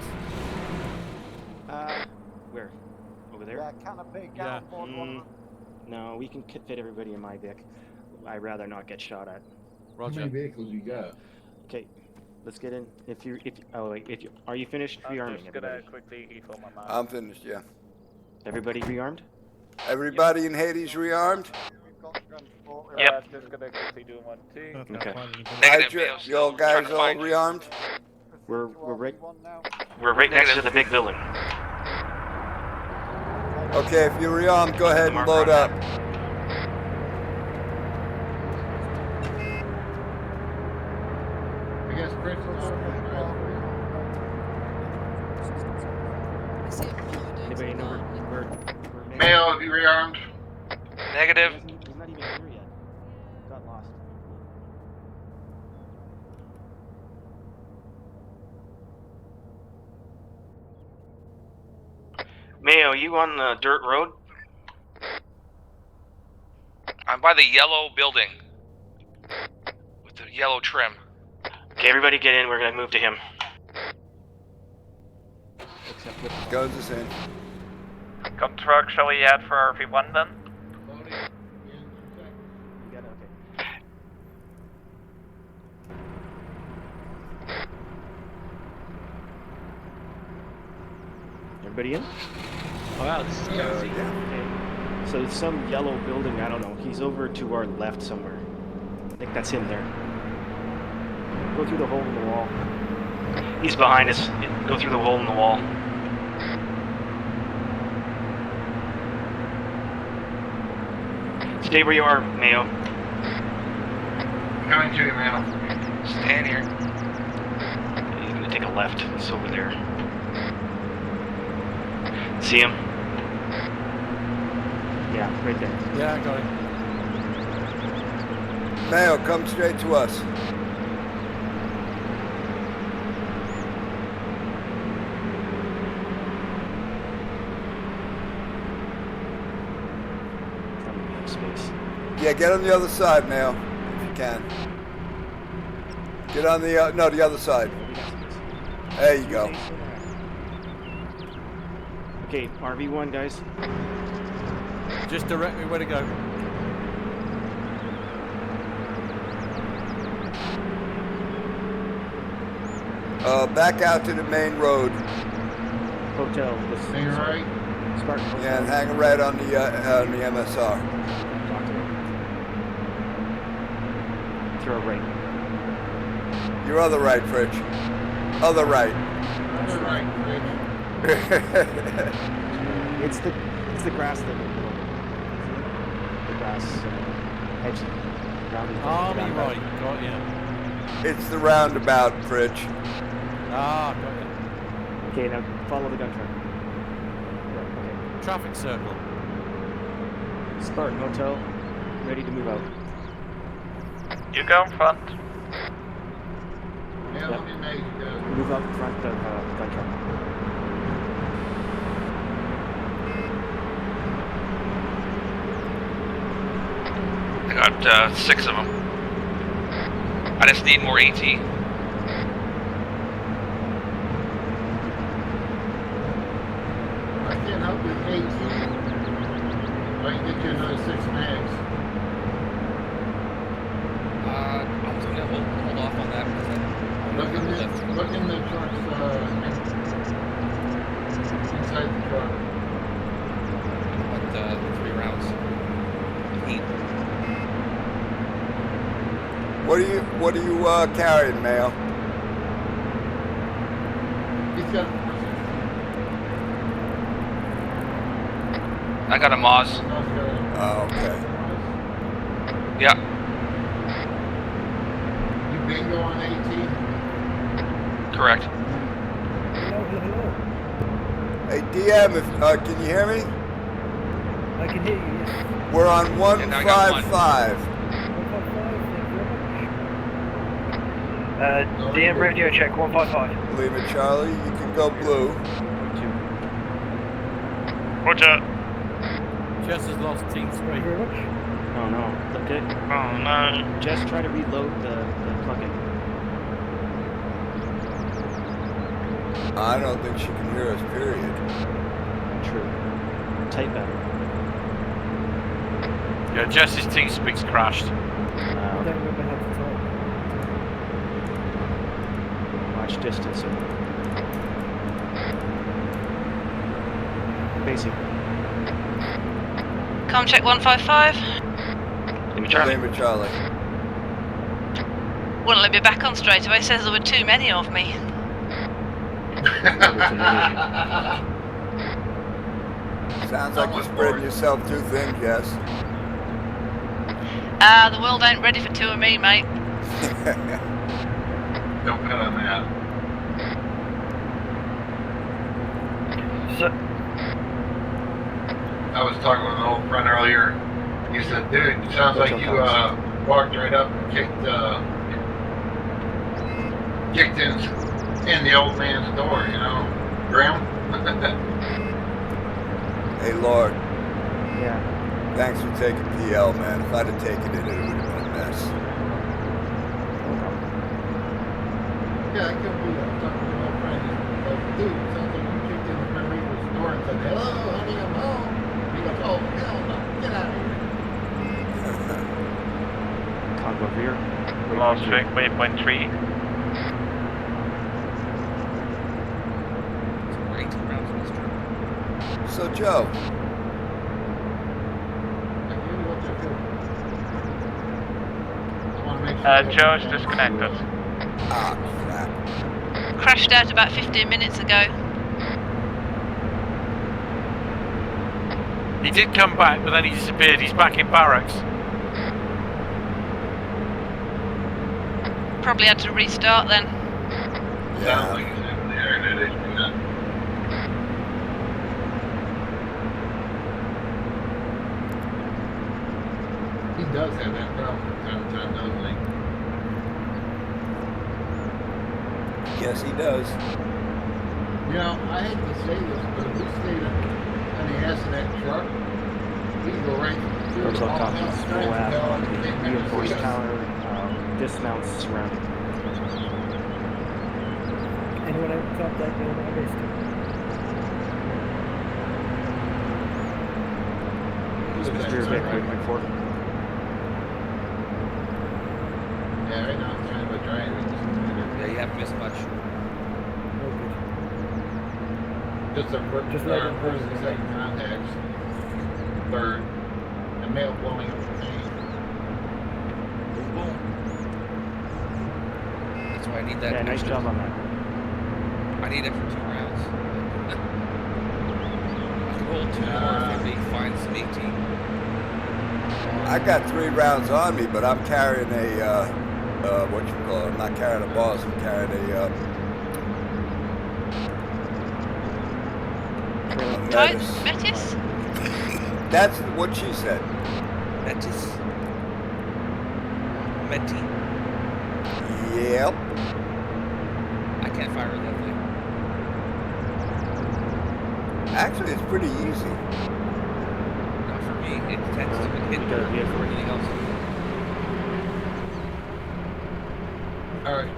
M: Where? Over there?
H: Yeah, canopy, get
A: Yeah.
H: on board one.
M: No, we can fit everybody in my Vic. I'd rather not get shot at.
A: Roger.
I: How many vehicles you got?
M: Okay, let's get in. Are you finished rearming?
Q: I'm just gonna
M: Everybody?
Q: quickly refill my map.
B: I'm finished, yeah.
M: Everybody rearmed?
B: Everybody in Hades rearmed?
Q: Yep. Just gonna quickly do one, two.
M: Okay.
B: Hydra, you all guys all rearmed?
M: We're right next to the big building.
B: Okay, if you're rearmed, go ahead and load up.
I: I guess Chris is
M: Anybody know where
I: Mayo, have you rearmed?
R: Negative.
M: He's not even here yet. Got lost. Mayo, you on the dirt road?
R: I'm by the yellow building. With the yellow trim.
M: Okay, everybody get in. We're gonna move to him.
B: Goes us in.
J: Gun truck, shall we add for RP1 then?
M: Everybody in?
E: Oh, wow, this is cozy.
M: Okay. So some yellow building, I don't know. He's over to our left somewhere. I think that's him there. Go through the hole in the wall. He's behind us. Go through the hole in the wall. Stay where you are, Mayo.
I: Coming to you, Mayo.
R: Stand here.
M: He's gonna take a left. It's over there. See him? Yeah, right there.
A: Yeah, I got it.
B: Mayo, come straight to us.
M: Space.
B: Yeah, get on the other side, Mayo, if you can. Get on the, no, the other side. There you go.
M: Okay, RV1, guys.
A: Just direct me where to go.
B: Back out to the main road.
M: Hotel.
I: Main right?
M: Spartan Hotel.
B: Yeah, and hang a right on the MSR.
M: Talk to him. Throw a right.
B: Your other right, Fridge. Other right.
I: Other right, Fridge.
M: It's the grass that the grass hedge rounded.
A: Army right, got you.
B: It's the roundabout, Fridge.
A: Ah, got you.
M: Okay, now follow the gun truck.
A: Traffic circle.
M: Spartan Hotel, ready to move out.
J: You go in front.
I: Yeah, let me make you go.
M: Move out in front of the gun truck.
R: I got 6 of them. I just need more AT.
I: I can't help with 18. I can get you another 6 mags.
U: I was gonna hold off on that because
I: Look in the truck's, inside the truck.
U: But 3 rounds. Heat.
B: What are you carrying, Mayo?
U: I got a Moz.
B: Oh, okay.
U: Yeah.
I: You bingo on 18?
U: Correct.
B: Hey, DM, can you hear me?
N: I can hear you, yes.
B: We're on
U: Yeah, now I got one.
B: 155.
N: DM radio check 155.
B: Lima Charlie, you can go blue.
V: Roger.
A: Jess has lost team speed.
M: Oh no. Okay.
V: Oh no.
M: Just try to reload the plugin.
B: I don't think she can hear us, period.
M: True. Tape better.
A: Yeah, Jess's team speak's crashed.
N: I don't remember how to talk.
M: Watch distance. Basic.
G: Com check 155.
B: Lima Charlie.
G: Wouldn't let me back on straight away. Says there were too many of me.
B: Sounds like you're spreading yourself too thin, Jess.
G: The world ain't ready for two of me, mate.
I: Don't cut on that.
N: So,
I: I was talking with an old friend earlier. He said, dude, it sounds like you walked right up and kicked in the old man's door, you know, Graham?
B: Hey, Lord.
N: Yeah.
B: Thanks for taking PL, man. If I'd have taken it, it would have been a mess.
I: Yeah, I couldn't believe that. I was talking to an old friend. He's like, dude, it sounds like you kicked in the Grim Reaper's door and said, hello, honey, I'm home. He goes, oh, hell no, get out of here.
M: Congo rear.
V: Lost track, waypoint 3.
B: So, Joe.
V: Joe's disconnected.
B: Ah, crap.
G: Crashed out about 15 minutes ago.
A: He did come back, but then he disappeared. He's back in barracks.
G: Probably had to restart then.
I: Sounds like he's having the internet issue, huh? He does have that problem from time to time, doesn't he?
B: Yes, he does.
I: You know, I hate to say this, but if we stayed on the ass of that truck, we can go right through
M: Hotel
I: all
M: copies.
I: kinds of
M: MOAB
I: hell,
M: on
I: and
M: the
I: they never
M: reinforced
I: see us.
M: tower. Dismounts surrounding.
N: anyone able to update me on my list?
M: Spear back waypoint 4.
I: Yeah, right now it's kind of a driving.
U: Yeah, you haven't missed much.
I: Just a first and second contacts. Third. And mail blowing up the tank.
U: Boom. That's why I need that.
M: Yeah, nice job on that.
U: I need it for 2 rounds. I can hold 2 more if they find some 18.
B: I got 3 rounds on me, but I'm carrying a, what you call it? I'm not carrying a boss, I'm carrying a
G: Metis?
B: That's what she said.
U: Metis? Meti?
B: Yep.
U: I can't fire that thing.
B: Actually, it's pretty easy.
U: Not for me. It tends to hit for everything else.
I: Alright,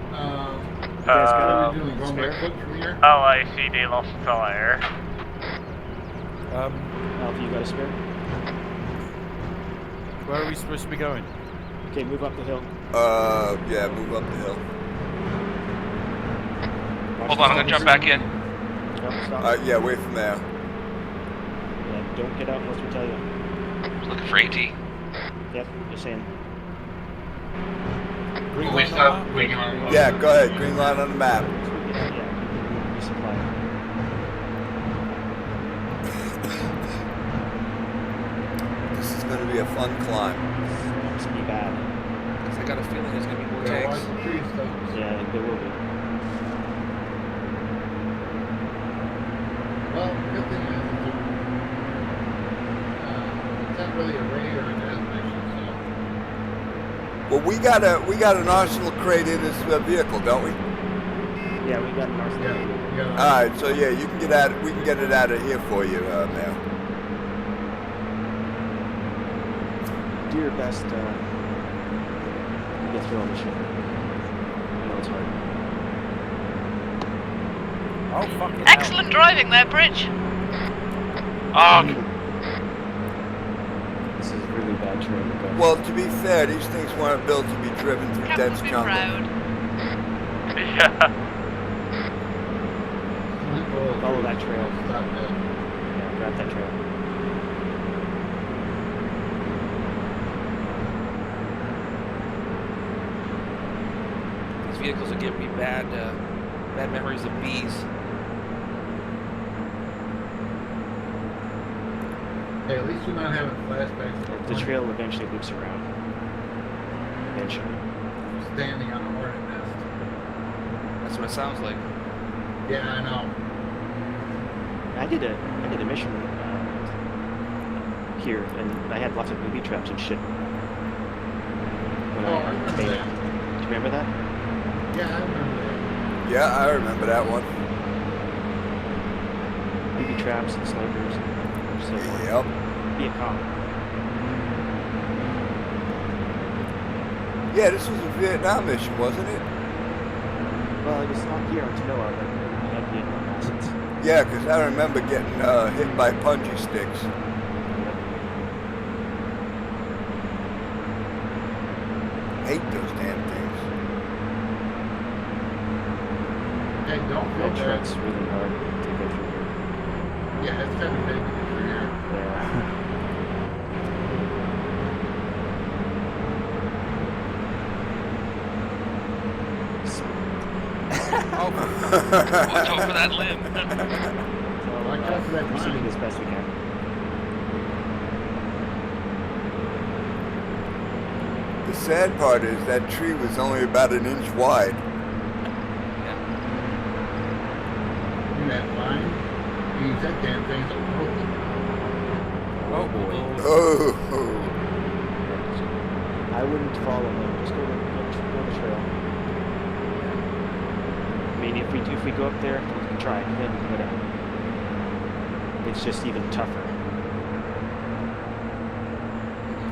V: LICD lost fire.
M: Alpha, you got a spare?
A: Where are we supposed to be going?
M: Okay, move up the hill.
B: Yeah, move up the hill.
U: Hold on, I'm gonna jump back in.
M: Stop.
B: Yeah, wait from there.
M: Yeah, don't get out unless we tell you.
U: Looking for AT.
M: Yep, just saying.
I: we stop, we can
B: Yeah, go ahead. Green line on the map.
M: resupply.
B: This is going to be a fun climb.
M: It's gonna be bad.
U: I got a feeling there's gonna be more
I: Yeah,
U: tanks.
I: watch the trees, folks.
M: Yeah, there will be.
I: Well, the good thing is it's not really a raid or a destination,
B: Well, we got an arsenal crate in this vehicle, don't we?
M: Yeah, we got an arsenal.
B: All right, so yeah, you can get out. We can get it out of here for you, Mayor.
M: Do your best to get through on the ship. I know it's hard.
A: Oh, fucking
G: Excellent driving there, Bridge.
M: This is really bad train to go.
B: Well, to be fair, these things weren't built to be driven through dense jungle.
V: Yeah.
M: Follow that trail. Yeah, grab that trail.
U: These vehicles are giving me bad memories of bees.
I: Hey, at least you're not having flashbacks.
M: The trail eventually loops around. Eventually.
I: Standing on a hornet nest.
U: That's what it sounds like.
I: Yeah, I know.
M: I did a mission here, and I had lots of booby traps and shit. When
I: I remember that.
M: Do you remember that?
I: Yeah, I remember that.
B: Yeah, I remember that one.
M: Booby traps and snipers and so forth.
B: Yep.
M: Be a cop.
B: Yeah, this was a Vietnam mission, wasn't it?
M: Well, it was not here on Tanoa, but we had Vietnam assets.
B: Yeah, because I remember getting hit by punji sticks. Hate those damn things.
I: Hey, don't feel
M: That
I: bad.
M: track's really hard to go through here.
I: Yeah, it's heavy to get through here.
M: Yeah.
U: Watch out for that limb.
I: Watch out for that
M: We're shooting as best we can.
B: The sad part is that tree was only about an inch wide.
I: In that line, use that damn thing as a rope.
U: Oh boy.
B: Oh.
M: I wouldn't follow them. Just go the trail. I mean, if we go up there, we can try. Then we can go down. It's just even tougher.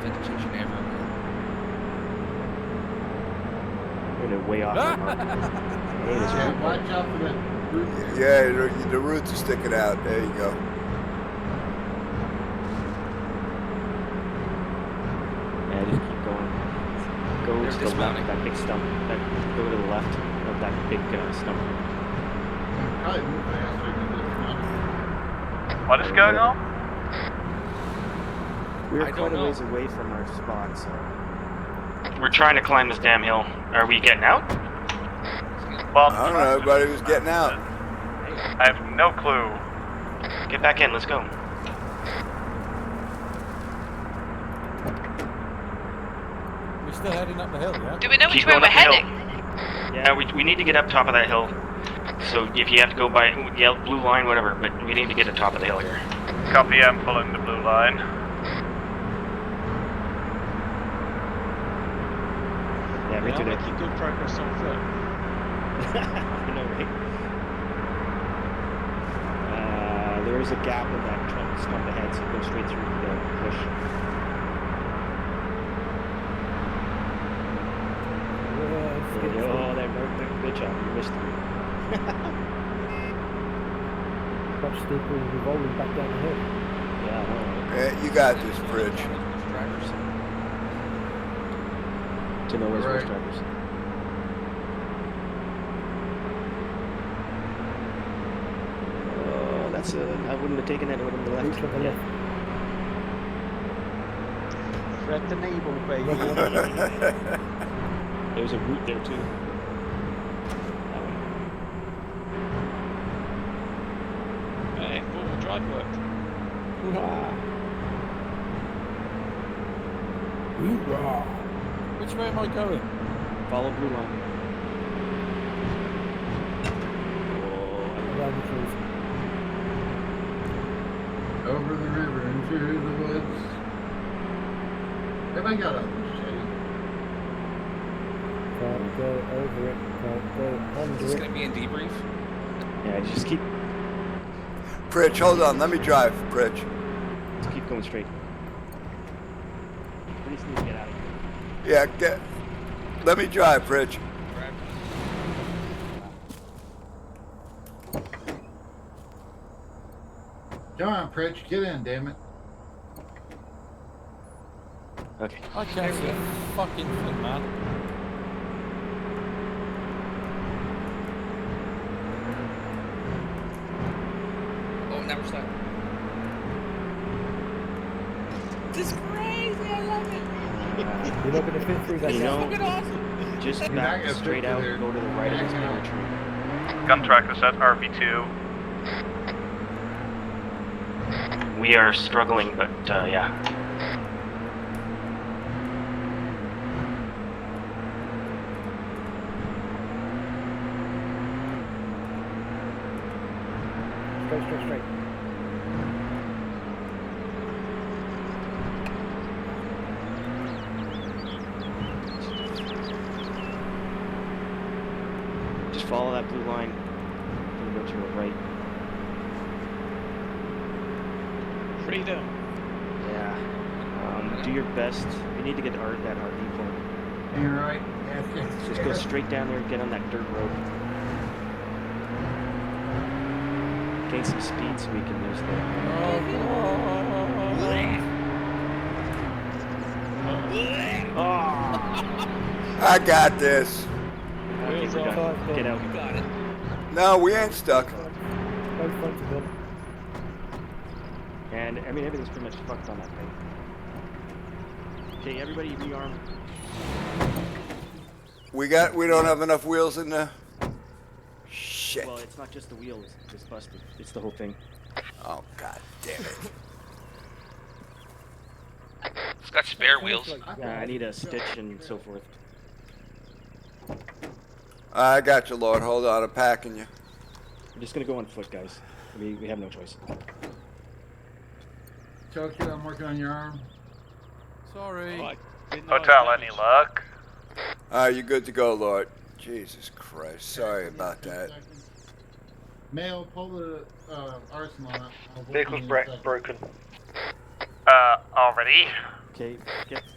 U: Vegetation everywhere.
M: We're gonna way off.
I: Yeah, watch out for the roots.
B: Yeah, the roots are sticking out. There you go.
M: Yeah, just keep going. Go
U: They're
M: to the left of that big stump. Go to the left of that big stump.
I: Probably move faster than this one.
V: What is going on?
M: We're quite a ways away from our spot, so.
V: We're trying to climb this damn hill. Are we getting out?
B: Well, I don't know. Everybody was getting out.
V: I have no clue.
M: Get back in. Let's go.
A: We're still heading up the hill, yeah?
G: Do we know which
V: Keep
G: way
V: going
G: we're
V: up the hill.
G: heading?
V: Yeah, we need to get up top of that hill. So if you have to go by yellow, blue line, whatever, but we need to get to the top of the hill here. Copy, I'm pulling the blue line.
M: Yeah, right through there.
O: Making good progress on foot.
M: I know, right? There is a gap in that stump ahead, so go straight through the bush. Oh, that good job. You missed three.
N: Perhaps people revolving back down the hill.
M: Yeah, I know.
B: Yeah, you got this, Bridge.
M: To know his
I: Right.
M: worst drivers. Oh, that's a. I wouldn't have taken that. I would have been left.
N: On the left.
O: Thread the navel, baby.
M: There's a route there too. That way.
U: line worked.
A: Which way am I going?
M: Follow blue line.
N: Around the trees.
I: Over the river and through the woods. Everybody got others, Shady.
N: Can't go over it. Can't go under
U: Is this
N: it.
U: going to be in debrief?
M: Yeah, just keep
B: Pritch, hold on. Let me drive, Pritch.
M: going straight. We just need to get out of here.
B: Yeah, let me drive, Pritch.
I: Come on, Pritch, get in, damn it.
M: Okay.
A: I can't see a fucking thing, man.
U: Oh, now we're stuck. This is crazy, I love it.
N: You're not going to fit through that.
M: You
N: gap.
M: know,
U: Fucking awesome.
M: just
I: You're not
M: back
I: gonna
M: straight
I: fit
M: out,
I: through
M: go to the right of this bigger tree.
T: Gun track is at RV2.
V: We are struggling, but yeah.
N: Straight.
M: Just follow that blue line. You go to your right.
U: Freedom.
M: Yeah. Do your best. You need to get that RV point.
I: You're right.
M: Just go straight down there and get on that dirt road. Gain some speed so we can use
B: I got this.
M: Okay, we're done. Get out.
U: You got it.
B: No, we ain't stuck.
N: Both fronts are done.
M: And I mean everything's pretty much fucked on that thing. Okay, everybody rearm.
B: We don't have enough wheels in the. Shit.
M: Well, it's not just the wheel it's busted. It's the whole thing.
B: Oh, god damn it.
U: It's got spare wheels.
M: I need a stitch and so forth.
B: I got you, Lord. Hold on, I'm packing you.
M: I'm just gonna go on foot, guys. We have no choice.
I: Tokyo, I'm working on your arm.
A: Sorry.
T: Hotel, any luck?
B: You good to go, Lord. Jesus Christ. Sorry about that.
I: Mail, pull the arsenal out.
D: Vehicle's broken.
T: Already.
M: Okay,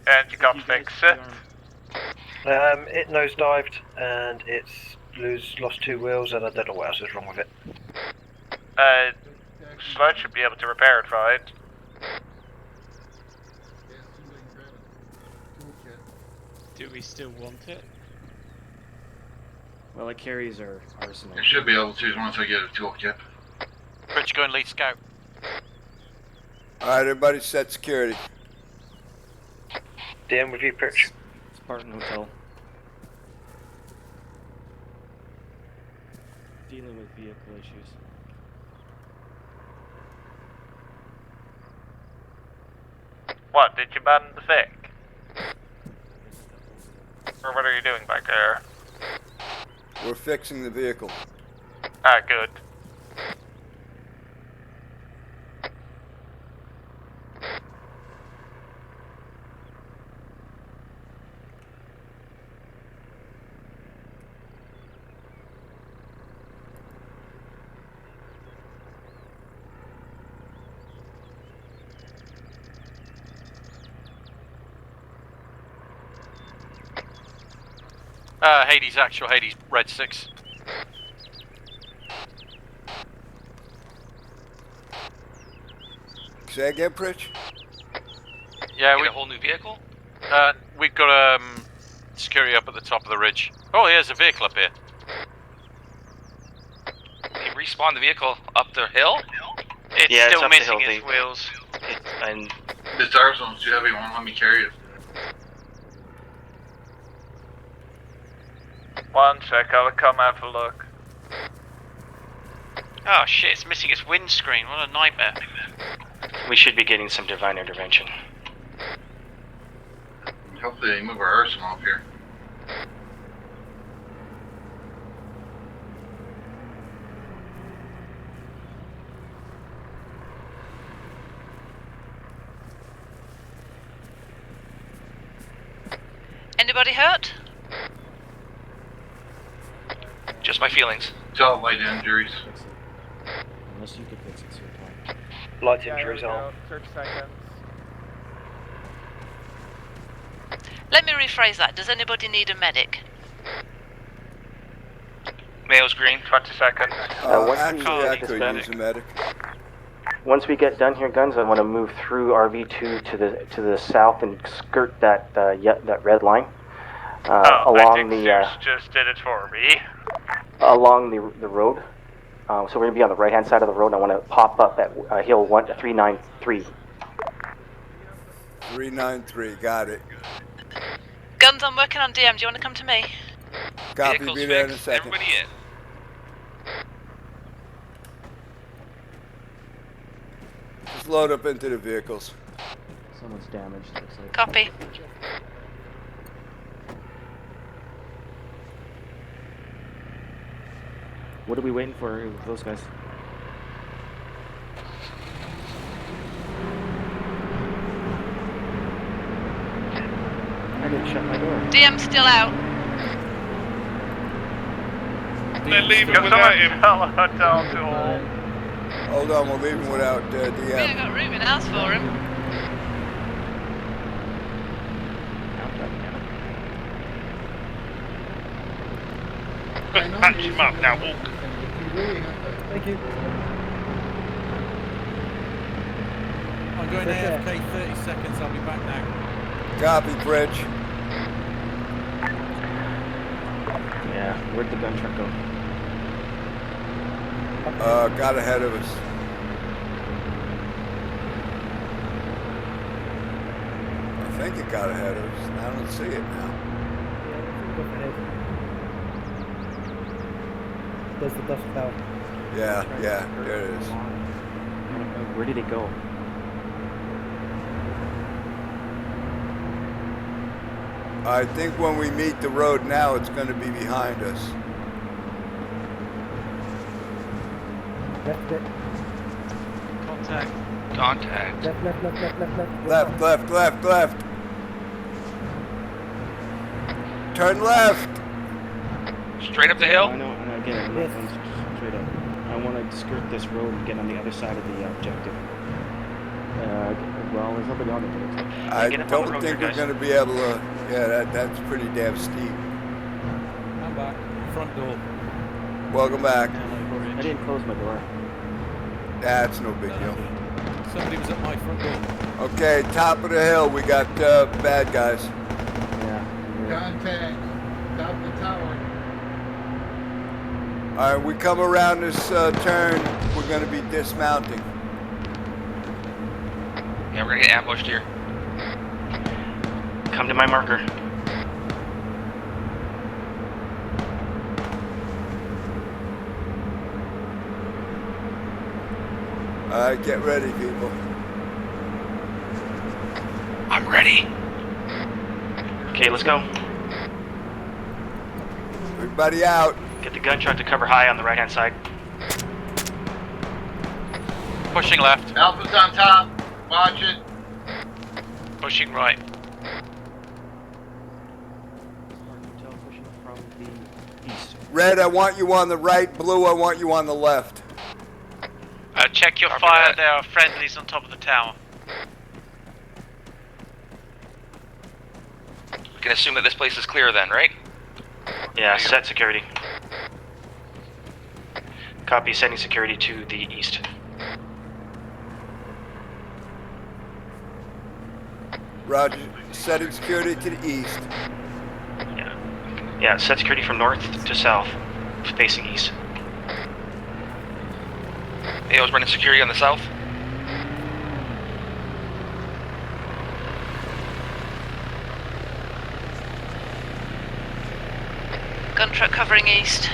T: And you got to fix it?
D: It nosedived and it's lost 2 wheels and I don't know what else is wrong with it.
T: Sludge should be able to repair it, right?
E: Do we still want it?
M: Well, it carries our arsenal.
I: You should be able to once I get a toolkit.
R: Rich, go and lead scout.
B: Alright, everybody set security.
D: DM with you, Pritch.
M: Spartan Hotel. Dealing with vehicle issues.
T: What, did you ban the thick? Or what are you doing back there?
B: We're fixing the vehicle.
T: Ah, good.
R: Hades, actual Hades, red 6.
B: Say again, Pritch?
R: Yeah, we get a whole new vehicle? We've got security up at the top of the ridge. Oh, here's a vehicle up here.
U: You respawn the vehicle up the hill?
T: It's
V: Yeah, it's
T: still
V: up the
T: missing
V: hill,
T: its wheels.
V: And
I: This arsenal's too heavy, won't let me carry it.
T: 1 sec, I'll come have a look.
J: Oh shit, it's missing its windscreen. What a nightmare.
V: We should be getting some divine intervention.
L: Hopefully they move our arsenal up here.
G: Anybody hurt?
U: Just my feelings.
L: It's all light injuries.
M: Unless you could fix it, sir.
V: Light
Q: Yeah,
V: injuries
Q: there we
V: on.
Q: go. 30 seconds.
G: Let me rephrase that. Does anybody need a medic?
U: Mayo's green.
T: 20 seconds.
B: Actually, I could use a medic.
V: Once we get done here, guns, I want to move through RV2 to the south and skirt that that red line along the
T: just did it for me.
V: along the road. So we're gonna be on the right hand side of the road. And I want to pop up at hill 393.
B: 393, got it.
G: Guns, I'm working on DM. Do you want to come to me?
B: Copy,
U: Vehicles
B: be there in a
U: fixed.
B: second.
U: Everybody in.
B: Just load up into the vehicles.
M: Someone's damaged, looks like.
G: Copy.
M: What are we waiting for with those guys? I didn't shut my door.
G: DM's still out.
T: They're leaving without him. Down to all.
B: Hold on, we'll leave him without
G: We ain't
B: DM.
G: got room in the house for him.
T: Patch him up now, walk.
N: Thank you.
A: I'm going AFK 30 seconds. I'll be back now.
B: Copy, Bridge.
M: Yeah, where'd the gun truck go?
B: Got ahead of us. I think it got ahead of us. I don't see it now.
N: There's the dust cloud.
B: Yeah, there it is.
M: Where did it go?
B: I think when we meet the road now, it's going to be behind us.
N: Left, left,
J: Contact.
U: Contact.
N: left, left, left, left, left,
B: Left, left, left, left. Turn left.
U: Straight up the hill?
M: I know, and again, I'm not going straight up. I want to skirt this road and get on the other side of the objective. Well, there's nobody on it. Looks like.
B: I don't think we're going to be able to. Yeah, that's pretty damn steep.
A: I'm back. Front door.
B: Welcome back.
M: I didn't close my door.
B: That's no big deal.
A: Somebody was at my front door.
B: Okay, top of the hill. We got bad guys.
M: Yeah.
I: Contact. Top of the tower.
B: All right, we come around this turn. We're going to be dismounting.
U: Yeah, we're gonna get ambushed here.
V: Come to my marker.
B: All right, get ready, people.
U: I'm ready.
V: Okay, let's go.
B: Everybody out.
V: Get the gun truck to cover high on the right-hand side.
U: Pushing left.
L: Alpha's on top. Watch it.
J: Pushing right.
M: Pushing from the east.
B: Red, I want you on the right. Blue, I want you on the left.
J: Check your
U: Copy
J: fire.
U: that.
J: There are friendlies on top of the tower.
U: We can assume that this place is clear then, right?
V: Yeah, set security. Copy, setting security to the east.
B: Roger. Setting security to the east.
V: Yeah, set security from north to south, facing east.
U: Mayo's running security on the south.
G: Gun truck covering east.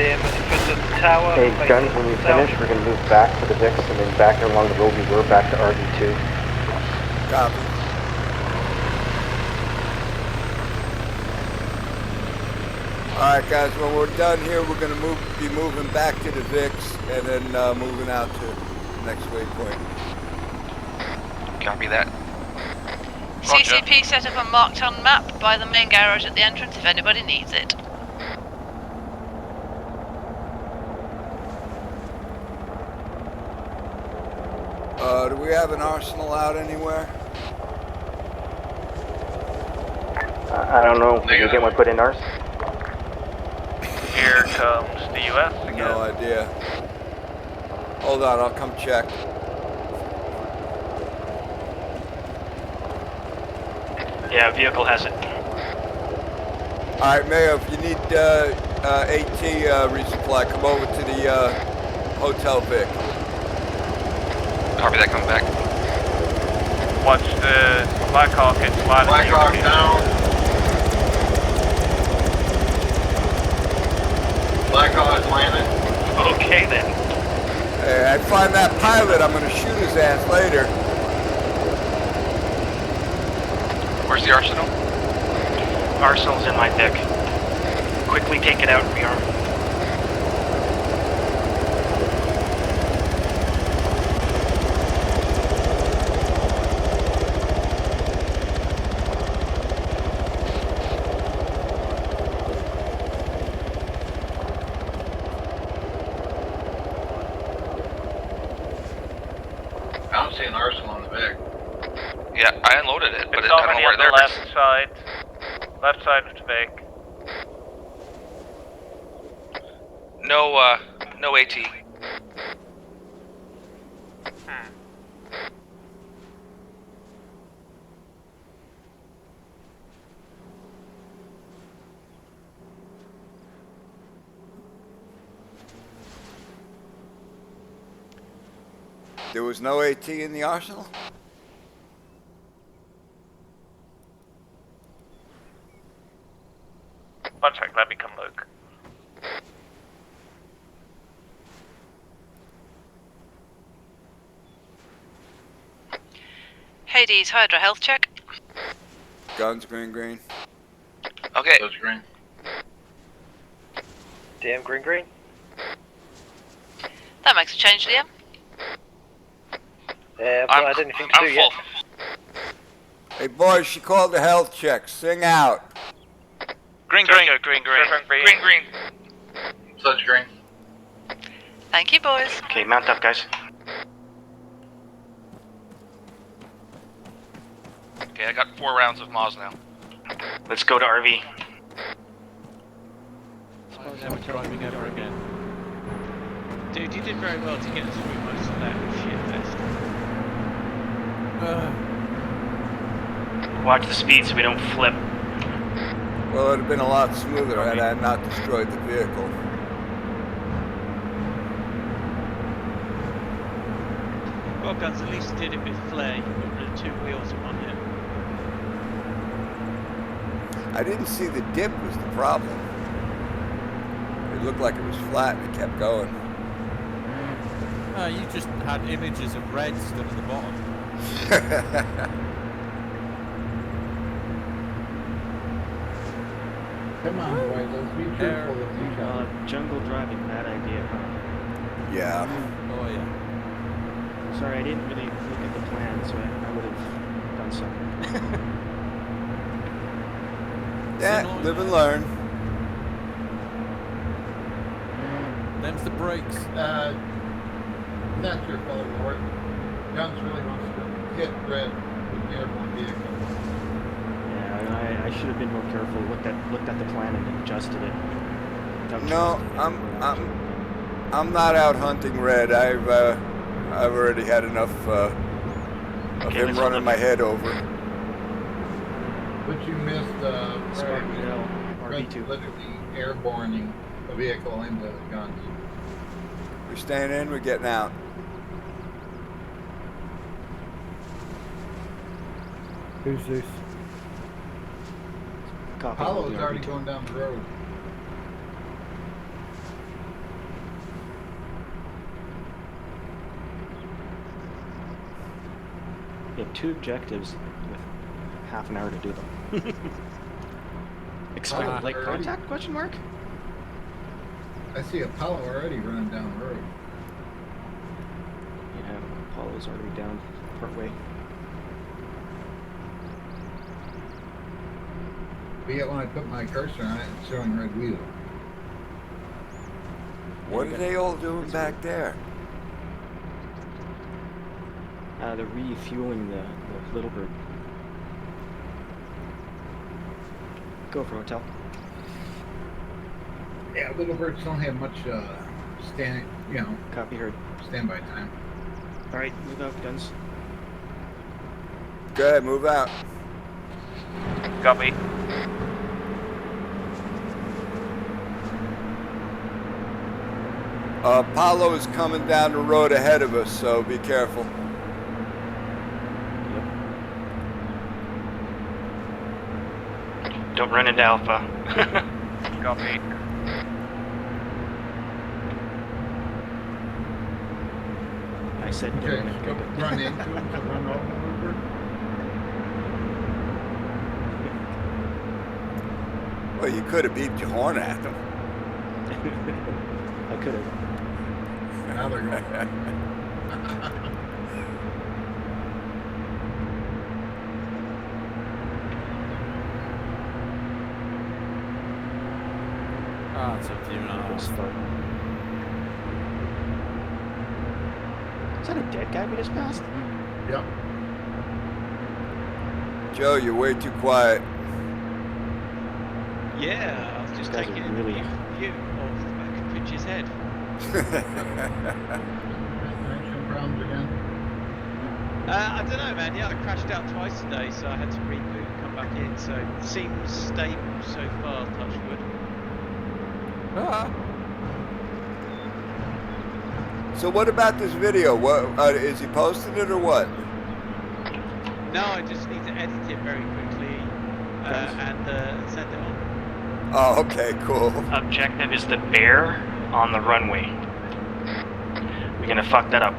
K: Liam, put the tower.
V: Hey, guns, when we finish, we're going to move back to the VIX and then back along the road we were back to RV2.
B: Copy. Alright guys, when we're done here, we're going to be moving back to the VIX and then moving out to the next waypoint.
U: Copy that.
G: CCP set up a marked on map by the main garage at the entrance if anybody needs it.
B: Do we have an arsenal out anywhere?
V: I don't know. Did you get one put in ours?
T: Here comes the US again.
B: No idea. Hold on, I'll come check.
M: Yeah, vehicle has it.
B: Alright, Mayo, if you need AT resupply, come over to the Hotel Vic.
U: Copy that, coming back.
T: Watch the Blackhawk hit slide.
L: Blackhawk down. Blackhawk landed.
M: Okay then.
B: Hey, I find that pilot, I'm gonna shoot his ass later.
U: Where's the arsenal?
M: Arsenal's in my deck. Quickly take it out and rearm.
L: I don't see an arsenal on the Vic.
U: Yeah, I unloaded it, but
T: It's
U: I don't know
T: already
U: where
T: on the
U: there
T: left
U: is.
T: side. Left side of the Vic.
U: No, no AT.
B: There was no AT in the arsenal?
T: One sec, let me come look.
G: Hades, Hydra, health check.
B: Guns, green.
U: Okay.
L: Those green.
K: Damn, green.
G: That makes a change, Liam.
K: Yeah, but I didn't think to do yet.
B: Hey boys, she called the health check. Sing out.
U: Green.
L: Such green.
G: Thank you, boys.
M: Okay, mount up, guys.
U: Okay, I got 4 rounds of Moz now.
M: Let's go to RV.
O: I'm never driving ever again. Dude, you did very well to get us through most of that shit fest.
M: Watch the speed so we don't flip.
B: Well, it would have been a lot smoother had I not destroyed the vehicle.
O: Well, Guns, at least did it with flair. You got rid of 2 wheels in one hit.
B: I didn't see the dip was the problem. It looked like it was flat and it kept going.
A: You just had images of red stood at the bottom.
I: Come on, boys, let's be truthful with each other.
M: Jungle driving, bad idea.
B: Yeah.
A: Oh yeah.
M: Sorry, I didn't really look at the plan, so I would have done something.
B: Yeah, live and learn.
A: Them's the brakes.
I: That's your fault, Lord. Guns really wants to hit red with the airborne vehicle.
M: Yeah, I should have been more careful. Looked at the plan and adjusted it.
B: No, I'm not out hunting red. I've already had enough of him running my head over.
I: But you missed
M: RB2.
I: literally airborning the vehicle into the guns.
B: We're staying in, we're getting out.
N: Who's this?
I: Apollo's already going down the road.
M: 2 objectives with half an hour to do them. Expect late contact? Question mark.
I: I see Apollo already running down the road.
M: Yeah, Apollo's already down part way.
I: But yet when I put my cursor on it, it's showing red wheel.
B: What are they all doing back there?
M: They're refueling the Little Bird. Go for hotel.
I: Yeah, little birds don't have much
M: Copy heard.
I: standby time.
M: All right, move out, guns.
B: Go ahead, move out.
T: Copy.
B: Apollo is coming down the road ahead of us, so be careful.
V: Don't run into Alpha.
T: Copy.
M: I said
I: Okay, so run into him, so run over.
B: Well, you could have beeped your horn at them.
M: I could have.
I: Now they're going.
A: Ah, it's a few and a half.
M: Is that a dead guy we just passed?
I: Yep.
B: Joe, you're way too quiet.
O: Yeah, I was just
M: Guys are
O: taking
M: really-
O: a view of the back of Finch's head.
I: Connection problems again.
O: I don't know, man. Yeah, I crashed out twice today, so I had to reboot and come back in. So it seems stable so far, touch wood.
B: So what about this video? What is he posting it or what?
O: No, I just need to edit it very quickly and send it on.
B: Oh, okay, cool.
V: Objective is the bear on the runway. We're gonna fuck that up.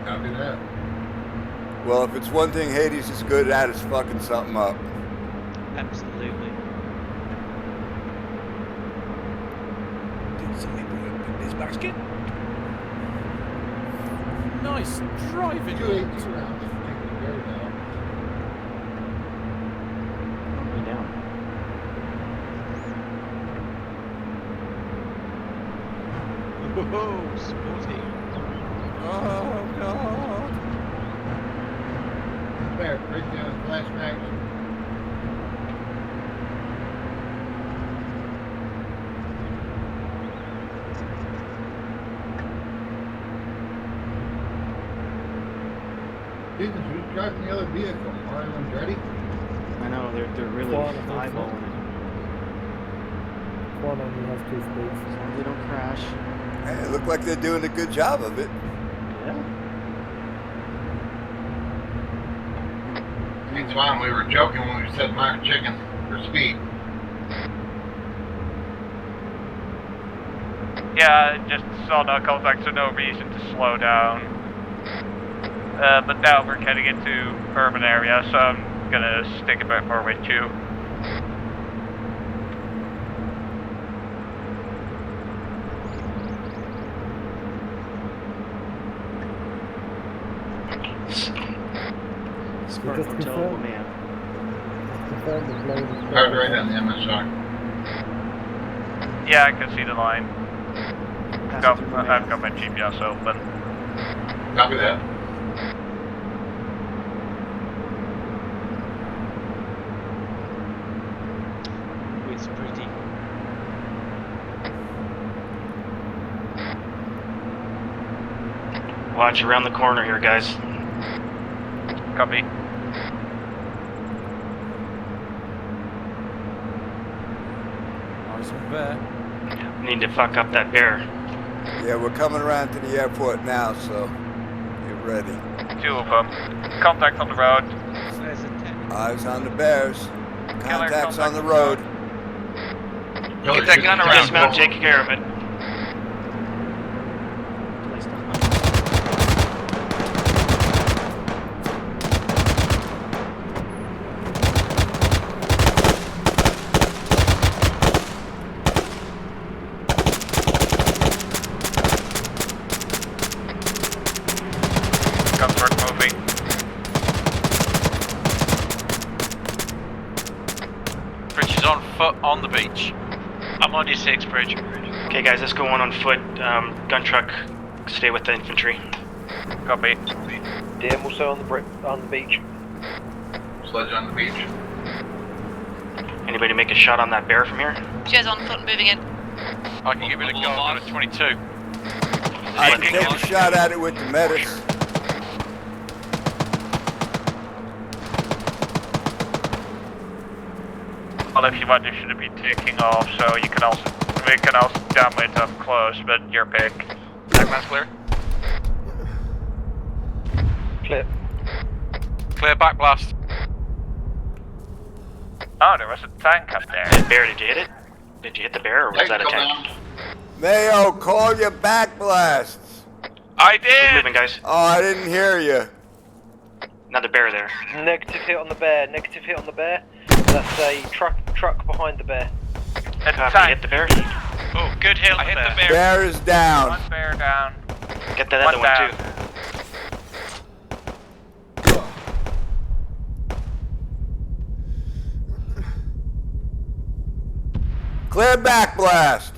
I: Copy that.
B: Well, if it's one thing Hades is good at, it's fucking something up.
O: Absolutely.
A: Did somebody bring up this basket? Nice driving.
I: 282 rounds. Taking the bear down.
M: Me down.
O: Whoa, sporty.
A: Oh god.
I: Bear, right down, flashbacks. Jesus, who's driving the other vehicle? Are everyone's ready?
M: I know, they're really eyeballing it.
N: One only has 2 speeds.
M: As long as they don't crash.
B: Hey, it looked like they're doing a good job of it.
M: Yeah.
I: It's fine. We were joking when we said Mark Chicken for speed.
T: Yeah, just saw no contact, so no reason to slow down. But now we're heading into urban area, so I'm gonna stick a bit more with you.
M: Smart
N: Just
M: hotel,
N: confirm.
M: man.
N: Confirm the plane.
I: Hard right on the MSR.
T: Yeah, I can see the line.
M: Passing through my
T: I've got my GPS open.
I: Copy that.
O: It's pretty.
V: Watch around the corner here, guys.
T: Copy.
A: Nice one, bear.
V: Need to fuck up that bear.
B: Yeah, we're coming around to the airport now, so get ready.
T: 2 of them. Contact on the road.
O: There's a 10.
B: Eyes on the bears. Contacts
T: contact
B: on the
T: on the
B: road.
T: Get that gun around.
V: Dismount, take care of it.
M: Place to hunt.
R: foot on the beach.
J: I'm on your 6 bridge.
M: Okay, guys, let's go on foot. Gun truck, stay with the infantry.
T: Copy.
K: DM will stay on the beach.
I: Sledge on the beach.
M: Anybody make a shot on that bear from here?
G: Shares on foot and moving in.
R: I can give it a go on a 22.
B: I can take a shot at it with the medics.
T: Well, if you want, you should be taking off, so we can also jam it up close, but your pick.
R: Backblast clear.
K: Clear.
R: Clear backblast.
T: Oh, there was a tank up there.
M: Bear, did you hit it? Did you hit the bear, or was that a tank?
B: Mayo, call your backblasts.
T: I did!
M: Keep moving, guys.
B: Oh, I didn't hear you.
M: Another bear there.
K: Negative hit on the bear. Negative hit on the bear. That's a truck behind the bear.
M: Copy, hit the bear.
J: Oh, good hit on the bear.
B: Bear is down.
T: One bear down.
M: Get that other one
T: down.
M: too.
B: Clear backblast.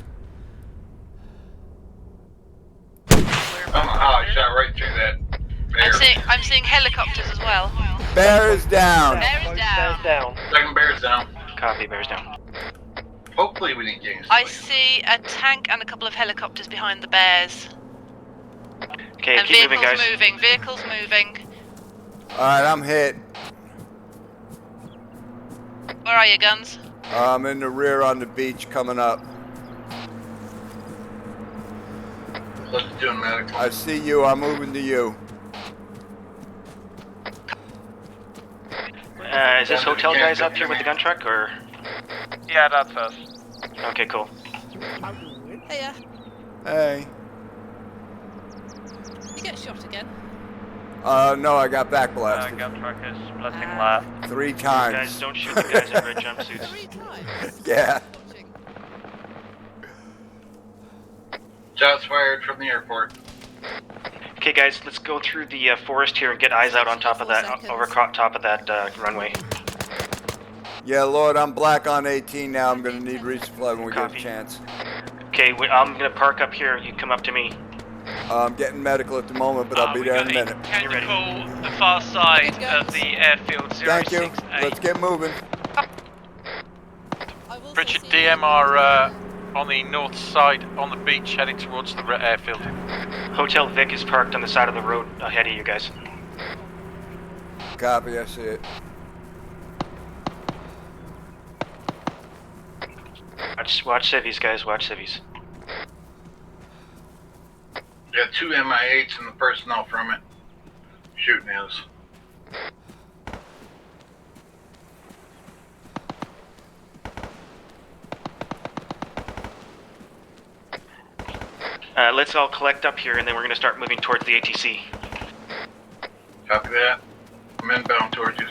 I: I shot right through that bear.
G: I'm seeing helicopters as well.
B: Bear is down.
G: Bear is down.
I: Second bear's down.
M: Copy, bear's down.
I: Hopefully we didn't get any.
G: I see a tank and a couple of helicopters behind the bears.
M: Okay,
G: And
M: keep moving, guys.
G: Vehicles moving.
B: Alright, I'm hit.
G: Where are your guns?
B: I'm in the rear on the beach coming up.
I: Let's do medical.
B: I see you. I'm moving to you.
M: Is this hotel guys up here with the gun truck, or?
T: Yeah, that's us.
M: Okay, cool.
G: Hiya.
B: Hey.
G: You get shot again?
B: No, I got backblasted.
T: Gun truck is splitting left.
B: 3 times.
M: Guys, don't shoot the guys in red jumpsuits.
G: 3 times?
B: Yeah.
I: Shots fired from the airport.
M: Okay, guys, let's go through the forest here and get eyes out on top of that, over top of that runway.
B: Yeah, Lord, I'm black on 18 now. I'm gonna need resupply when we get a chance.
M: Okay, I'm gonna park up here. You come up to me.
B: I'm getting medical at the moment, but I'll be there in a minute.
J: Can you call the far side of the airfield 068?
B: Thank you. Let's get moving.
R: Richard, DM are on the north side on the beach heading towards the airfield.
M: Hotel Vic is parked on the side of the road ahead of you guys.
B: Copy, I see it.
M: Watch civvies, guys, watch civvies.
I: We got 2 MI8s and the personnel from it shooting at us.
M: Let's all collect up here, and then we're going to start moving towards the ATC.
I: Copy that. I'm inbound towards you.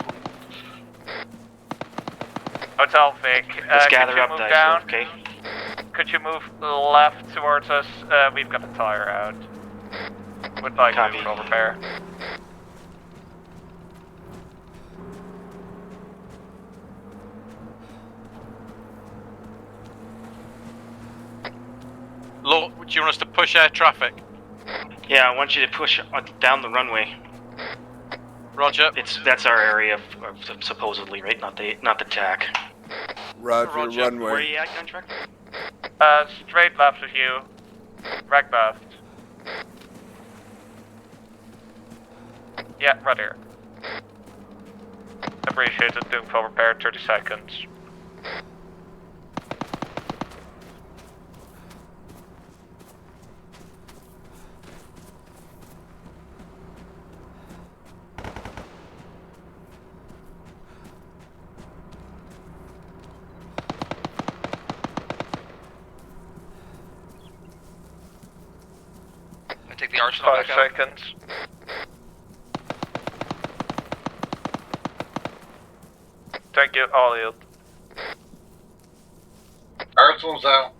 T: Hotel Vic,
M: Let's gather
T: could you
M: up,
T: move
M: guys,
T: down?
M: okay?
T: Could you move left towards us? We've got the tire out. Would like to for repair.
R: Lord, do you want us to push air traffic?
M: Yeah, I want you to push down the runway.
R: Roger.
M: That's our area, supposedly, right? Not the TAC.
B: Roger, runway.
M: Where are you at, gun truck?
T: Straight left of you. Right left. Yeah, right here. Appreciate it. Doing full repair, 30 seconds.
R: Take the arsenal
T: 5
R: back out.
T: seconds. Thank you, all yield.
I: Arsenal's out.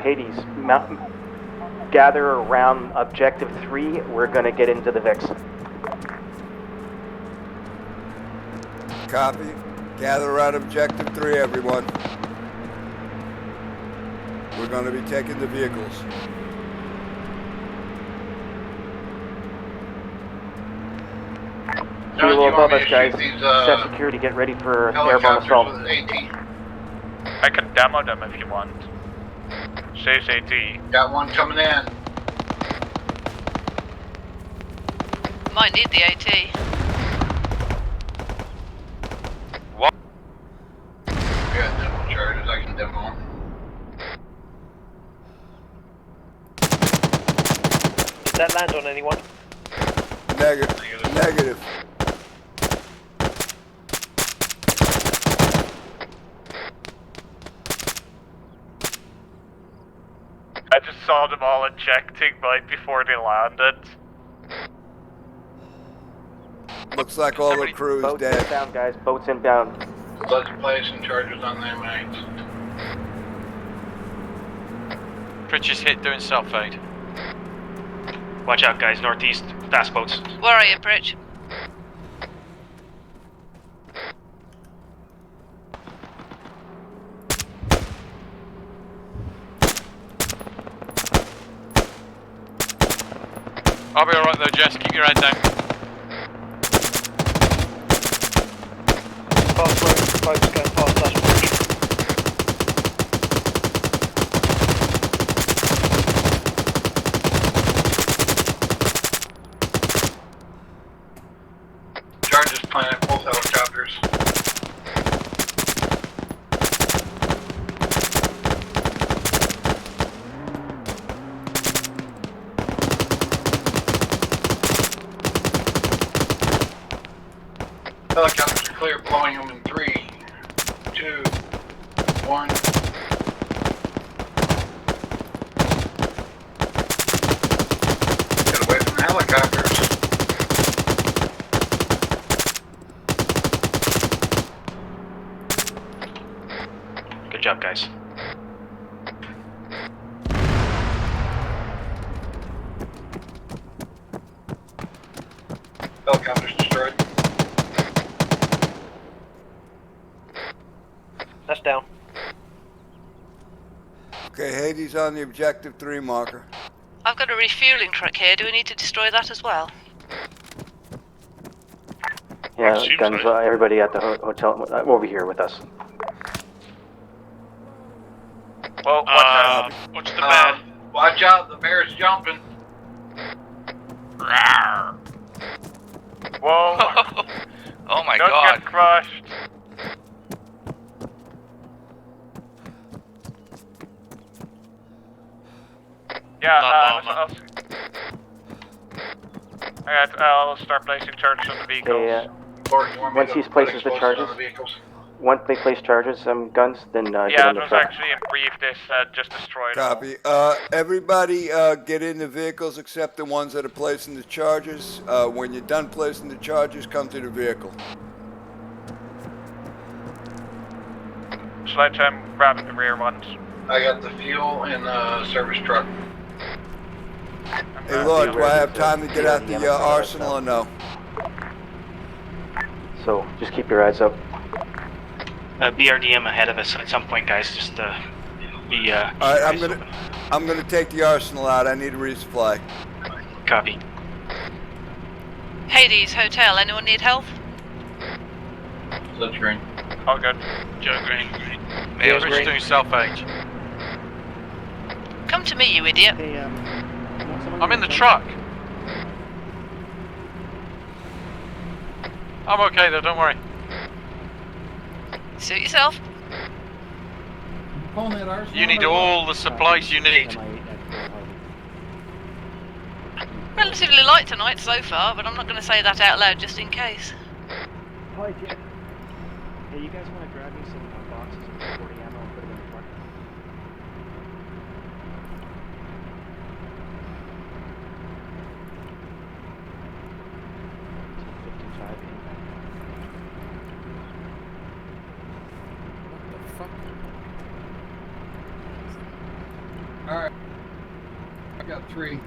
V: Hades, gather around Objective 3. We're going to get into the VIX.
B: Copy. Gather around Objective 3, everyone. We're going to be taking the vehicles.
V: Kilo above us, guys. Set security, get ready for airborne assault.
T: I can demo them if you want. Says AT.
L: Got one coming in.
G: Might need the AT.
L: What? I got demo charges, I can demo them.
K: Did that land on anyone?
B: Negative.
T: I just saw them all ejecting right before they landed.
B: Looks like all the crew is
V: Boats
B: dead.
V: inbound, guys. Boats inbound.
L: Let's place some charges on them, mates.
R: Pritchard's hit doing self-aid.
M: Watch out, guys. Northeast. Fast boats.
G: Where are you, Pritch?
R: I'll be alright though, Jess. Keep your head down.
K: Fast boats going past us.
L: Charges planet, both helicopters. Helicopters are clear, blowing them in 3, 2, 1. Get away from the helicopters.
M: Good job, guys.
L: Helicopters destroyed.
K: That's down.
B: Okay, Hades on the Objective 3 marker.
G: I've got a refueling truck here. Do we need to destroy that as well?
V: Yeah, guns. Everybody at the hotel over here with us.
T: Well, watch the bear.
L: Watch out, the bear's jumping.
T: Rawr. Whoa.
R: Oh my
T: Don't
R: god.
T: get crushed. Yeah, I'll start placing charges on the vehicles.
V: Once he places the charges, once they place charges, guns, then
T: yeah,
V: get in
T: it
V: the
T: was
V: truck.
T: actually a brief. This just destroyed.
B: Copy. Everybody get in the vehicles except the ones that are placing the charges. When you're done placing the charges, come to the vehicle.
T: Sledgehammer grabbing the rear ones.
L: I got the fuel in the service truck.
B: Hey, Lord, do I have time to get out the arsenal or no?
V: So just keep your eyes up.
M: BRDM ahead of us at some point, guys. Just be.
B: All right, I'm gonna take the arsenal out. I need a resupply.
M: Copy.
G: Hades Hotel. Anyone need help?
L: That's green.
T: All good.
R: Joe Green. Yeah, Pritchard's doing self-aid.
G: Come to me, you idiot.
M: Hey,
R: I'm in the truck. I'm okay though, don't worry.
G: Suit yourself.
R: You need all the supplies you need.
G: Relatively light tonight so far, but I'm not going to say that out loud just in case.
N: Hi, Jeff.
M: Hey, you guys want to grab me some boxes of 40 ammo and put them in the truck?
I: Got 3.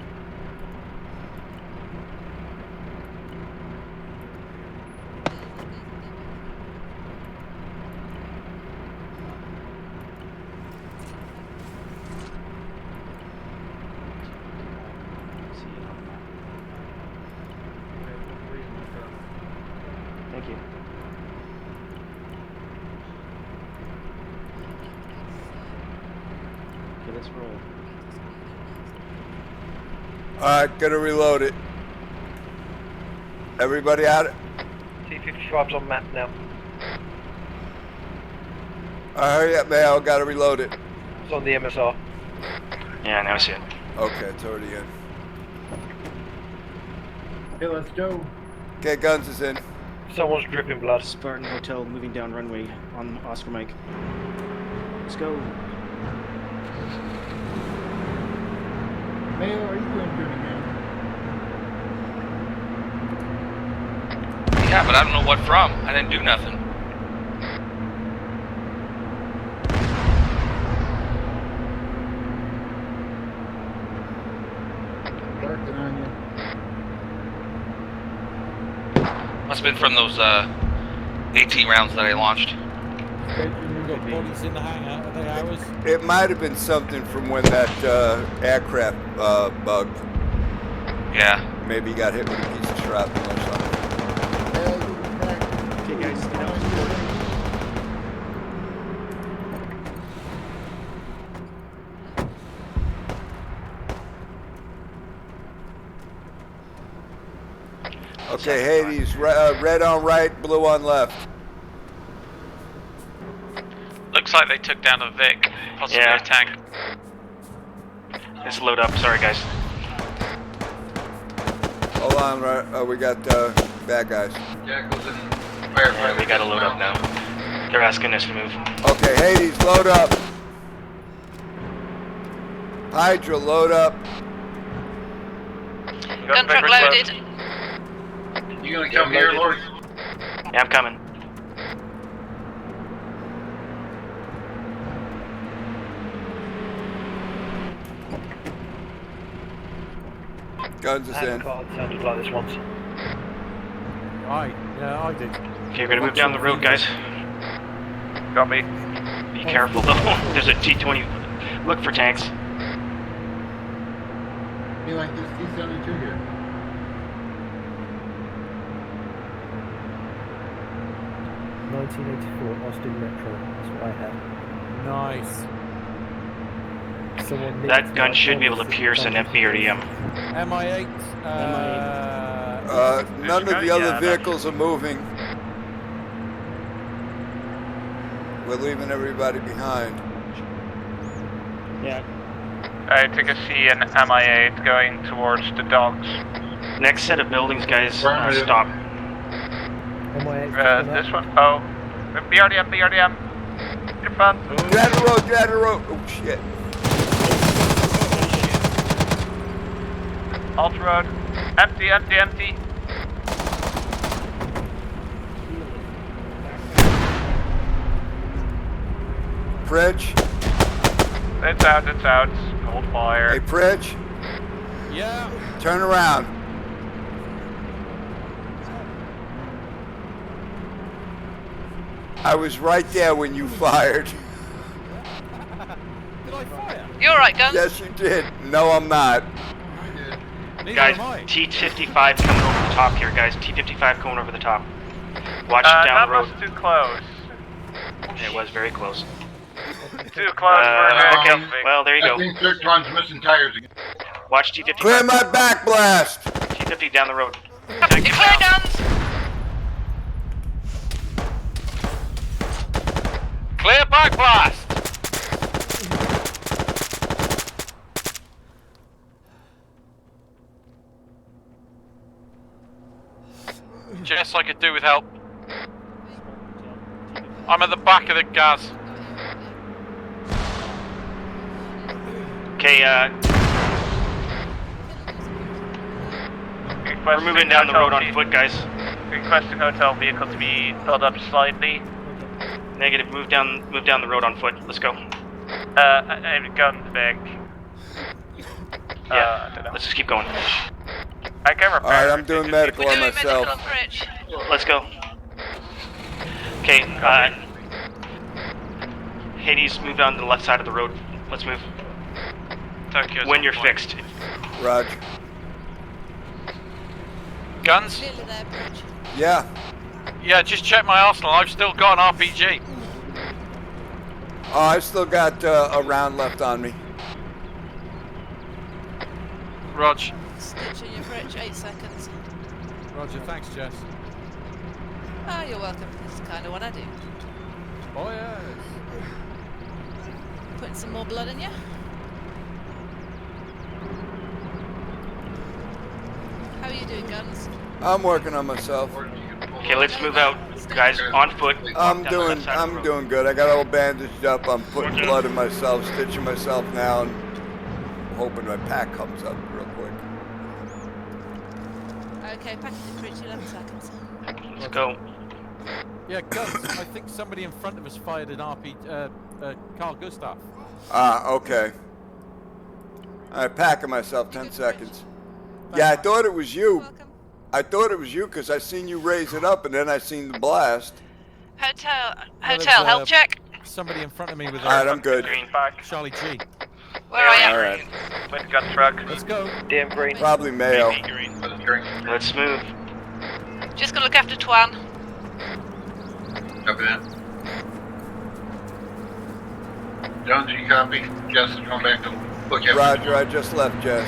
M: Thank you. Okay, let's roll.
B: Alright, gonna reload it. Everybody out?
K: T-55's on map now.
B: Hurry up, man. Gotta reload it.
K: It's on the MSR.
M: Yeah, now I see it.
B: Okay, it's already in.
I: Hey, let's go.
B: Okay, guns is in.
K: Someone's dripping blood.
M: Spartan Hotel moving down runway on Oscar Mike. Let's go.
I: Mayo, are you doing good again?
U: Yeah, but I don't know what from. I didn't do nothing.
I: Working on you.
U: Must have been from those 18 rounds that I launched.
A: We've got bodies in the hangar. Are they ours?
B: It might have been something from when that aircraft bugged.
U: Yeah.
B: Maybe he got hit with a piece of shrapnel or something.
M: Okay, guys, get out.
B: Okay, Hades, red on right, blue on left.
J: Looks like they took down a Vic, possibly
M: Yeah.
J: a tank.
M: Let's load up. Sorry, guys.
B: Hold on, we got bad guys.
I: Jackals and
M: Yeah, we gotta load up now. They're asking us to move.
B: Okay, Hades, load up. Hydra, load up.
G: Gun truck loaded.
I: You gonna come here, Lord?
M: Yeah, I'm coming.
B: Guns is in.
K: Sounded like this once.
A: Yeah, I did.
M: Okay, we're gonna move down the road, guys.
T: Got me.
M: Be careful though. There's a T-20. Look for tanks.
I: Be like this T-72 here.
N: Austin Metro. That's what I had.
A: Nice.
M: That gun should be able to pierce an MP or DM.
A: MI8.
B: None of the other vehicles are moving. We're leaving everybody behind.
M: Yeah.
T: I took a C and MI8 going towards the docks.
M: Next set of buildings, guys. Stop.
T: This one. Oh. BRDM. In front.
B: Get out of the road. Oh, shit.
T: Alt road. Empty.
B: Bridge.
T: It's out. Hold fire.
B: Hey, Bridge.
A: Yeah.
B: Turn around. I was right there when you fired.
A: Did I fire?
G: You alright, Guns?
B: Yes, you did. No, I'm not.
M: Guys, T-55 coming over the top here, guys. T-55 coming over the top. Watch it down the road.
T: That was too close.
M: It was very close.
T: Too close for
M: okay, well, there you go.
I: I think third one's missing tires again.
M: Watch T-55.
B: Clear my back blast.
M: T-50 down the road.
G: You clear, Guns?
U: Clear back blast! Jess, I could do with help. I'm at the back of the gas.
M: Okay, we're moving down the road on foot, guys.
T: Requesting hotel vehicle to be filled up slightly.
M: Negative, move down the road on foot. Let's go.
T: I've gun Vic.
M: Yeah, let's just keep going.
T: I can repair.
B: Alright, I'm doing medical
G: We're
B: on
G: doing
B: myself.
G: medical on bridge.
M: Let's go. Okay, Hades, move down to the left side of the road. Let's move.
R: Tokyo's
M: When
R: on
M: you're
R: point.
M: fixed.
B: Roger.
R: Guns?
G: Nearly there, bridge.
B: Yeah.
R: Yeah, just check my arsenal. I've still got an RPG.
B: Oh, I still got a round left on me.
R: Rog.
G: Stitching your bridge, 8 seconds.
A: Roger, thanks, Jess.
G: Oh, you're welcome. This is kind of what I do.
A: Oh, yes.
G: Putting some more blood in you. How are you doing, Guns?
B: I'm working on myself.
M: Okay, let's move out, guys. On foot.
B: I'm
M: down the left side of the road.
B: doing good. I got all bandaged up. I'm putting blood in myself, stitching myself now, and hoping my pack comes up real quick.
G: Okay, packing the bridge, 11 seconds.
M: Let's go.
A: Yeah, Guns, I think somebody in front of us fired an Carl Gustav.
B: Ah, okay. Alright, packing myself, 10 seconds. Yeah, I thought it was you. I thought it was you because I seen you raise it up and then I seen the blast.
G: Hotel,
A: there's,
G: health check.
A: Somebody in front of me with
B: Alright, I'm good.
A: Charlie G.
G: Where are you?
B: Alright.
T: With the gun truck.
A: Let's go.
K: DM green.
B: Probably Mayo.
M: Let's move.
G: Just gonna look after Twan.
I: Copy that. Jones, you copy? Jess is going back to look at
B: Roger, I just left Jess.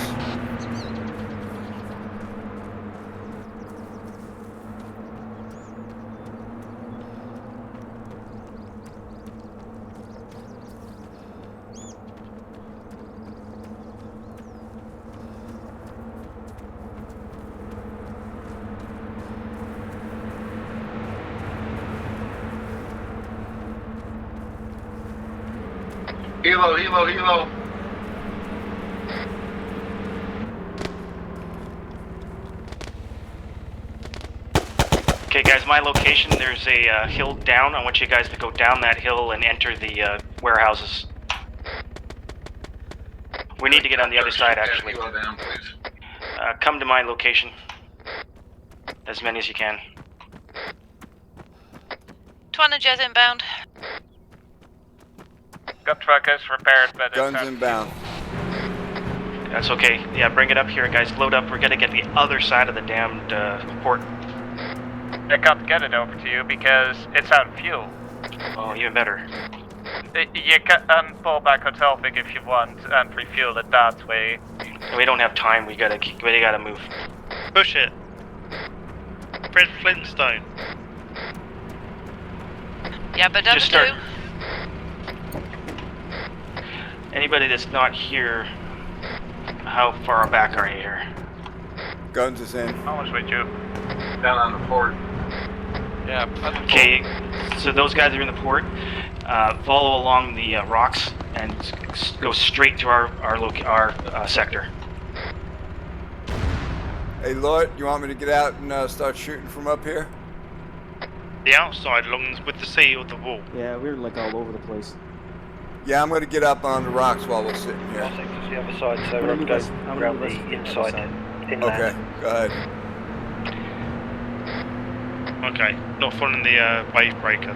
I: Helo, helo, helo.
M: Okay, guys, my location, there's a hill down. I want you guys to go down that hill and enter the warehouses. We need to get on the other side, actually.
I: Down, please.
M: Come to my location. As many as you can.
G: Twan and Jez inbound.
T: Gun truck is repaired, but
B: Guns inbound.
M: That's okay. Yeah, bring it up here, guys. Load up. We're gonna get the other side of the damned port.
T: I can't get it over to you because it's out of fuel.
M: Oh, even better.
T: You can pull back hotel thing if you want and refuel it that way.
M: We don't have time. We gotta move.
C: Push it. Fred Flintstone.
G: Yeah, but don't
M: Just
G: do.
M: start. Anybody that's not here, how far back are you here?
B: Guns is in.
T: How much with you?
I: Down on the port.
R: Yeah.
M: Okay, so those guys are in the port. Follow along the rocks and go straight to our sector.
B: Hey, Lloyd, you want me to get out and start shooting from up here?
C: The outside along with the sea or the wall.
N: Yeah, we're like all over the place.
B: Yeah, I'm going to get up on the rocks while we're sitting here.
K: I'll take to the other side, so
N: How
K: we're
N: many
K: going
N: of us-
K: to
N: how many
K: grab
N: of us
K: the
N: on the other
K: inside
N: side?
K: inland.
B: Okay, go ahead.
C: Okay, not following the wave breaker.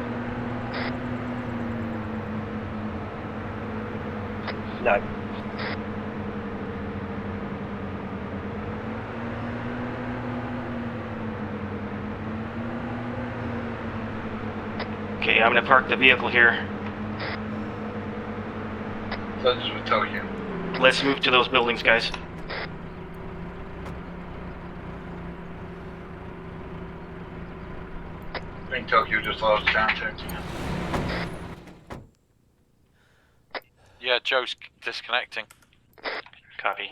K: No.
M: Okay, I'm gonna park the vehicle here.
I: Such as we tell you.
M: Let's move to those buildings, guys.
I: I think Tokyo just lost contact.
R: Yeah, Joe's disconnecting.
M: Copy.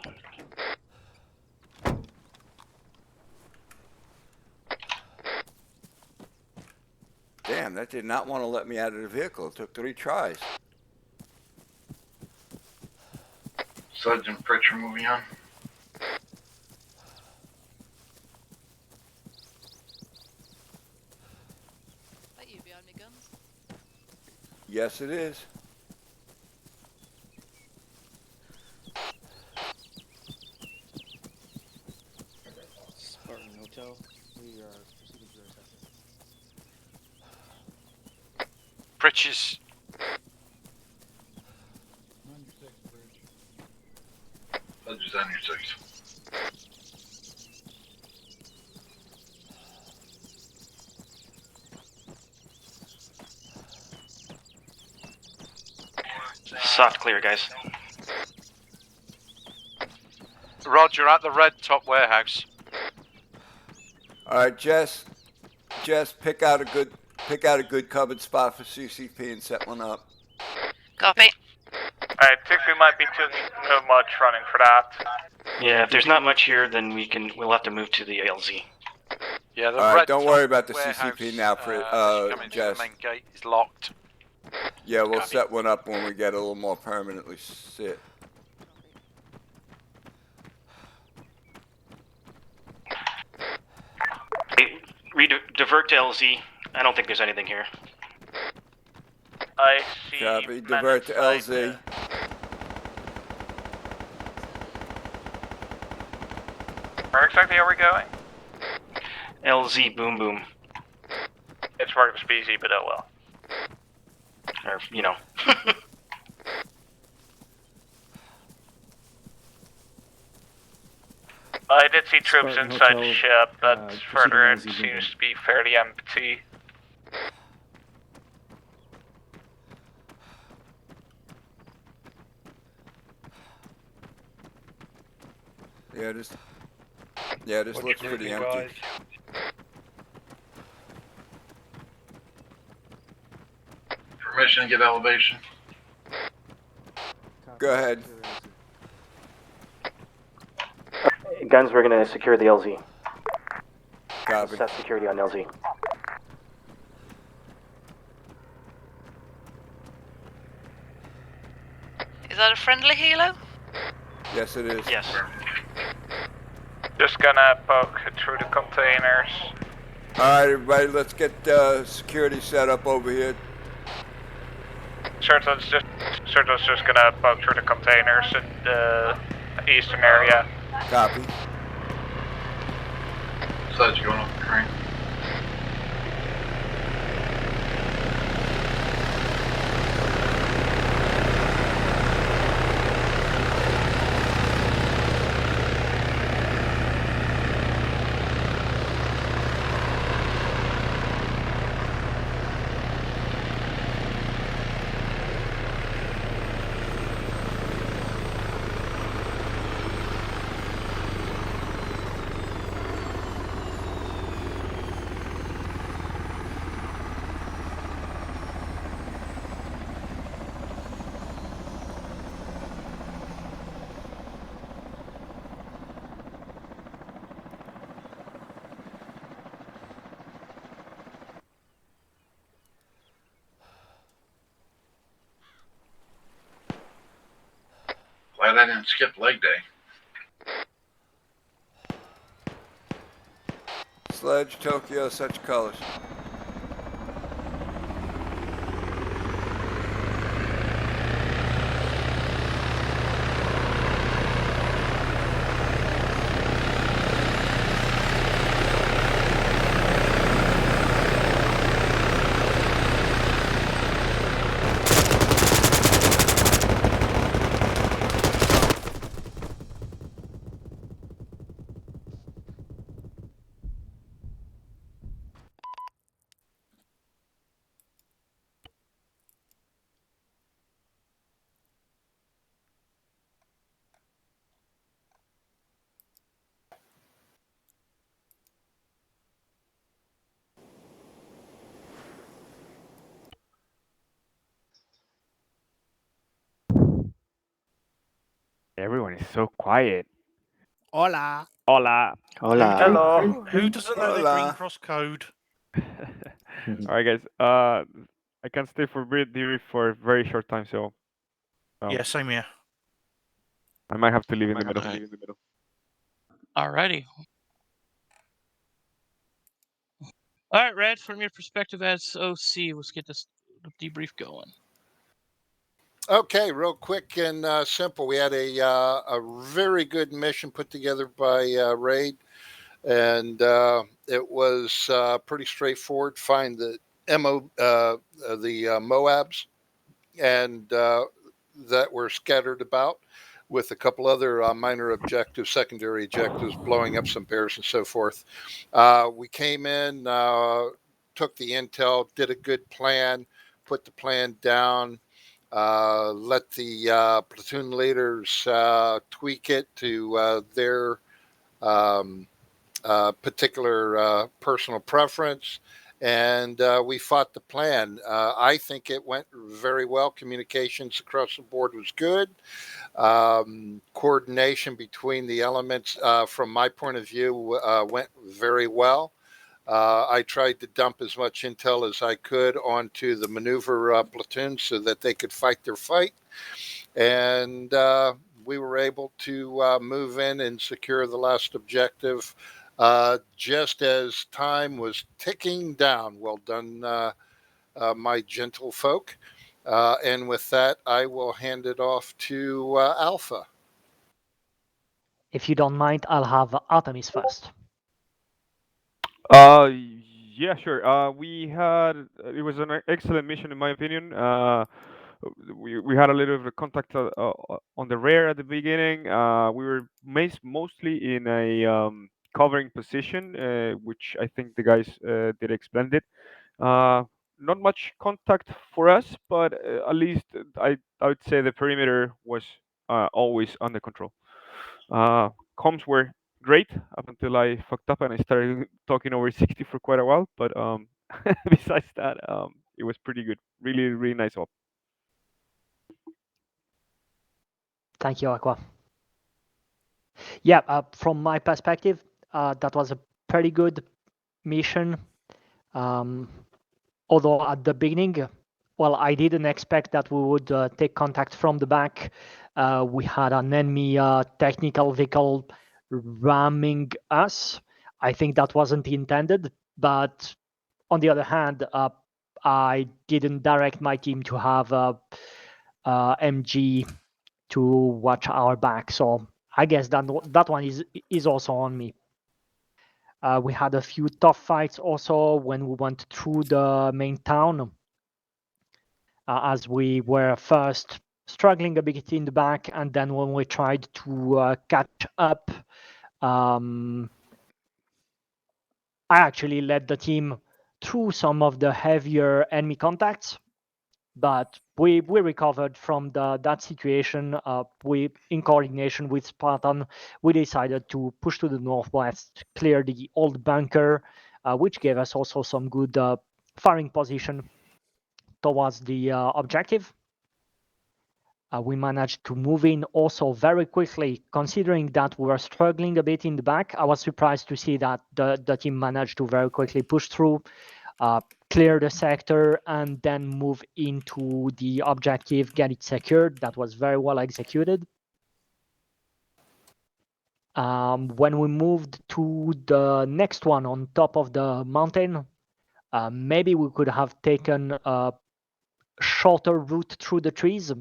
B: Damn, that did not want to let me out of the vehicle. It took 3 tries.
I: Suds and Pritchard moving on.
G: That you behind me, Guns?
B: Yes, it is.
M: detail. We are proceeding to assessment.
R: Pritch's.
I: 96 bridge. Ledger's on your 6.
M: Soft clear, guys.
R: Roger, at the red top warehouse.
B: All right, Jess, pick out a good covered spot for CCP and set one up.
G: Copy.
T: I think we might be too much running for that.
M: Yeah, if there's not much here, then we'll have to move to the LZ.
R: Yeah, the
B: All
R: red
B: right, don't
R: top
B: worry about the
R: warehouse,
B: CCP now, for
R: as you come into
B: Jess.
R: the main gate is locked.
B: Yeah, we'll
R: Copy.
B: set one up when we get a little more permanently sit.
M: Hey, divert to LZ. I don't think there's anything here.
T: I see.
B: Copy. Divert to LZ.
T: Where exactly are we going?
M: LZ, boom boom.
T: It's working speedy, but oh well.
M: Or, you know.
T: I did see troops
M: Spartan
T: inside the
M: Hotel,
T: ship, but further in
M: proceeding LZ,
T: seems to be fairly empty.
B: Yeah, this looks pretty empty.
I: Guys? Permission to give elevation.
B: Go ahead.
V: Guns, we're going to secure the LZ.
B: Copy.
V: Set security on LZ.
G: Is that a friendly helo?
B: Yes, it is.
M: Yes.
T: Just gonna poke through the containers.
B: All right, everybody, let's get security set up over here.
T: Cirtle's just gonna poke through the containers in the eastern area.
B: Copy.
I: Besides going off the crane. Glad I didn't skip leg day.
B: Sledge, Tokyo, such colors.
P: Everyone is so quiet.
F: Hola.
P: Hola.
V: Hola.
F: Hello. Who doesn't know the Green
B: Hola.
F: Cross code?
P: All right, guys. I can stay for debrief for a very short time, so.
F: Yeah, same here.
P: I might have to leave in the middle.
S: Alrighty. Alright, Red, from your perspective as OC, let's get this debrief going.
L: Okay, real quick and simple. We had a very good mission put together by Raid. and it was pretty straightforward. Find the MOABs, and that were scattered about, with a couple other minor objectives, secondary objectives, blowing up some bears and so forth. We came in, took the intel, did a good plan, put the plan down, let the platoon leaders tweak it to their particular personal preference, and we fought the plan. I think it went very well. Communications across the board was good. Coordination between the elements, from my point of view, went very well. I tried to dump as much intel as I could onto the maneuver platoon so that they could fight their fight. And we were able to move in and secure the last objective just as time was ticking down. Well done, my gentle folk. And with that, I will hand it off to Alpha.
N: If you don't mind, I'll have Artemis first.
P: Yeah, sure. We had it was an excellent mission in my opinion. We had a little bit of contact on the rear at the beginning. We were mostly in a covering position, which I think the guys did splendid. Not much contact for us, but at least I would say the perimeter was always under control. Comms were great up until I fucked up and I started talking over 60 for quite a while. But besides that, it was pretty good. Really, really nice op.
N: Thank you, Aqua. Yeah, from my perspective, that was a pretty good mission. Although at the beginning, well, I didn't expect that we would take contact from the back. We had an enemy technical vehicle ramming us. I think that wasn't intended, but on the other hand, I didn't direct my team to have MG to watch our back, so I guess that one is also on me. We had a few tough fights also when we went through the main town, as we were first struggling a bit in the back, and then when we tried to catch up, I actually led the team through some of the heavier enemy contacts, but we recovered from that situation. We, in coordination with Spartan, we decided to push to the northwest, clear the old bunker, which gave us also some good firing position towards the objective. We managed to move in also very quickly, considering that we were struggling a bit in the back. I was surprised to see that the team managed to very quickly push through, clear the sector, and then move into the objective, get it secured. That was very well executed. When we moved to the next one on top of the mountain, maybe we could have taken a shorter route through the trees.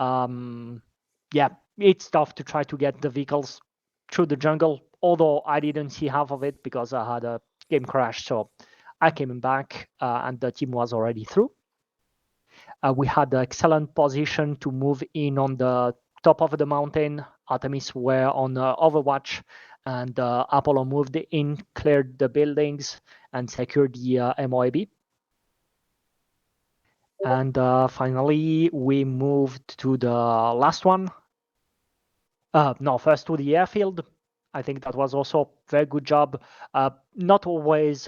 N: Yeah, it's tough to try to get the vehicles through the jungle, although I didn't see half of it because I had a game crash, so I came back and the team was already through. We had an excellent position to move in on the top of the mountain. Artemis were on Overwatch, and Apollo moved in, cleared the buildings, and secured the MOAB. And finally, we moved to the last one. No, first to the airfield. I think that was also a very good job. Not always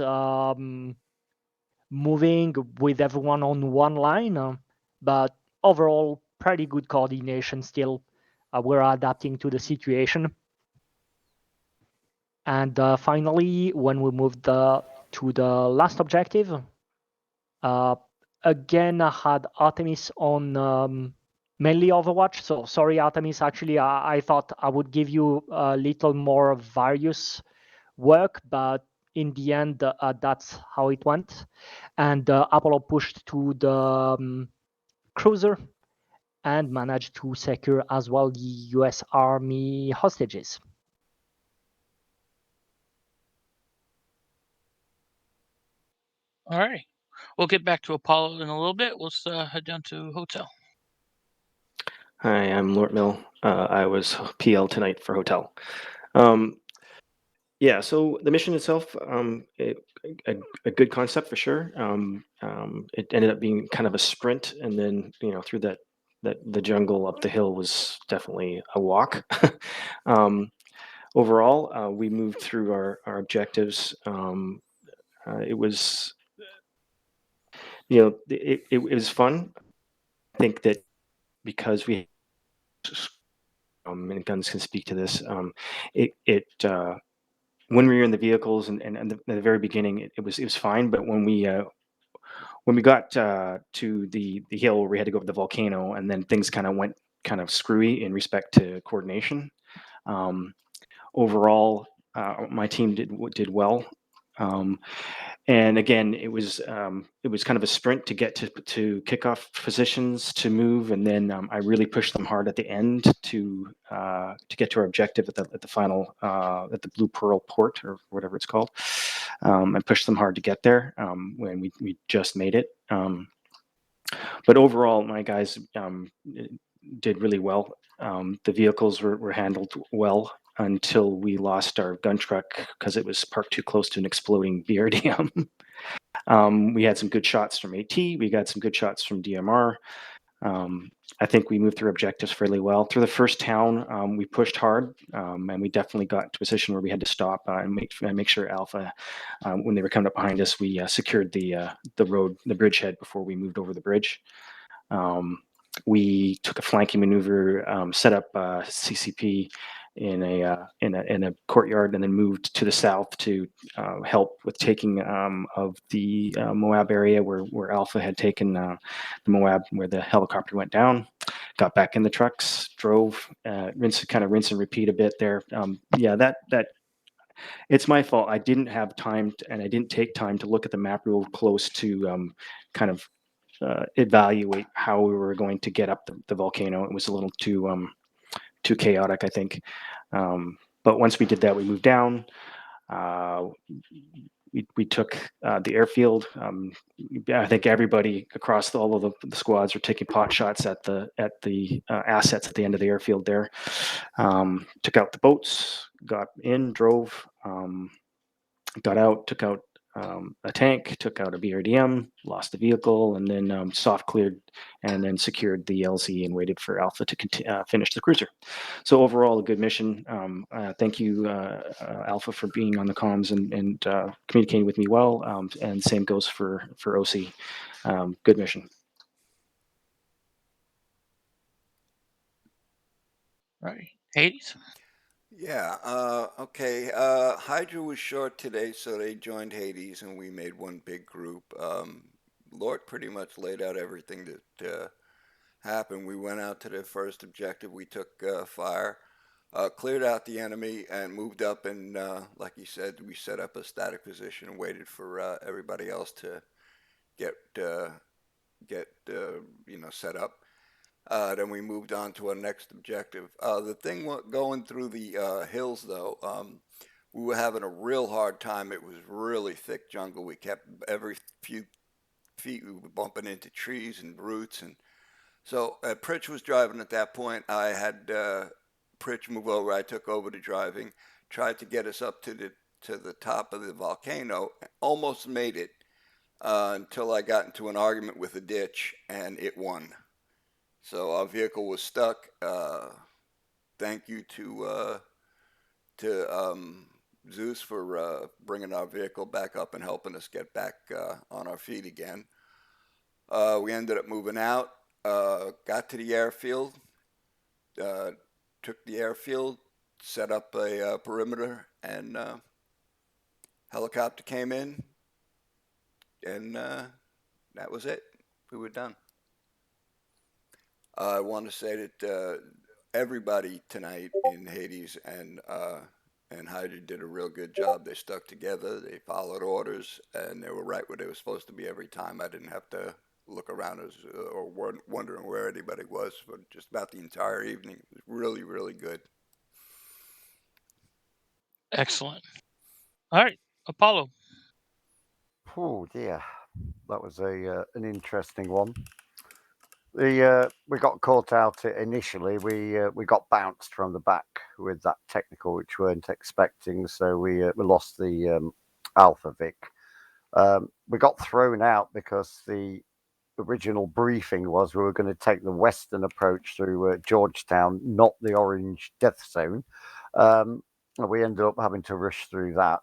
N: moving with everyone on one line, but overall, pretty good coordination still. We're adapting to the situation. And finally, when we moved to the last objective, again, I had Artemis on mainly Overwatch. So sorry, Artemis, actually, I thought I would give you a little more various work, but in the end, that's how it went. And Apollo pushed to the cruiser and managed to secure as well the US Army hostages.
S: All right. We'll get back to Apollo in a little bit. Let's head down to hotel.
M: Hi, I'm Lort Mill. I was PL tonight for hotel. Yeah, so the mission itself, a good concept for sure. It ended up being kind of a sprint, and then through that the jungle up the hill was definitely a walk. Overall, we moved through our objectives. It was it was fun. I think that because we and Guns can speak to this. When we were in the vehicles and at the very beginning, it was fine. But when we got to the hill where we had to go up the volcano, and then things kind of went kind of screwy in respect to coordination. Overall, my team did well. And again, it was kind of a sprint to get to kickoff positions to move, and then I really pushed them hard at the end to get to our objective at the final at the Blue Pearl port or whatever it's called. I pushed them hard to get there when we just made it. But overall, my guys did really well. The vehicles were handled well until we lost our gun truck because it was parked too close to an exploding VRDM. We had some good shots from AT. We got some good shots from DMR. I think we moved through objectives fairly well. Through the first town, we pushed hard, and we definitely got to a position where we had to stop and make sure Alpha, when they were coming up behind us, we secured the road, the bridgehead before we moved over the bridge. We took a flanking maneuver, set up CCP in a courtyard, and then moved to the south to help with taking of the MOAB area where Alpha had taken the MOAB, where the helicopter went down. Got back in the trucks, drove, rinse and repeat a bit there. Yeah, that it's my fault. I didn't have time and I didn't take time to look at the map real close to kind of evaluate how we were going to get up the volcano. It was a little too chaotic, I think. But once we did that, we moved down. We took the airfield. I think everybody across all of the squads were taking pot shots at the assets at the end of the airfield there. Took out the boats, got in, drove, got out, took out a tank, took out a BRDM, lost the vehicle, and then soft cleared and then secured the LZ and waited for Alpha to finish the cruiser. So overall, a good mission. Thank you, Alpha, for being on the comms and communicating with me well. And same goes for OC. Good mission.
S: Right. Hades?
B: Yeah, okay. Hydra was short today, so they joined Hades, and we made one big group. Lort pretty much laid out everything that happened. We went out to the first objective. We took fire, cleared out the enemy, and moved up. And like you said, we set up a static position and waited for everybody else to get set up. Then we moved on to our next objective. The thing going through the hills, though, we were having a real hard time. It was really thick jungle. We kept every few feet we were bumping into trees and roots, and so Pritch was driving at that point. I had Pritch move over. I took over the driving, tried to get us up to the top of the volcano. Almost made it until I got into an argument with a ditch, and it won. So our vehicle was stuck. Thank you to Zeus for bringing our vehicle back up and helping us get back on our feet again. We ended up moving out, got to the airfield, took the airfield, set up a perimeter, and helicopter came in, and that was it. We were done. I want to say that everybody tonight in Hades and Hydra did a real good job. They stuck together, they followed orders, and they were right where they were supposed to be every time. I didn't have to look around or wondering where anybody was for just about the entire evening. It was really, really good.
S: Excellent. All right, Apollo.
E: Oh dear. That was an interesting one. We got caught out initially. We got bounced from the back with that technical, which we weren't expecting. So we lost the Alpha Vic. We got thrown out because the original briefing was we were going to take the western approach through Georgetown, not the orange death zone. We ended up having to rush through that.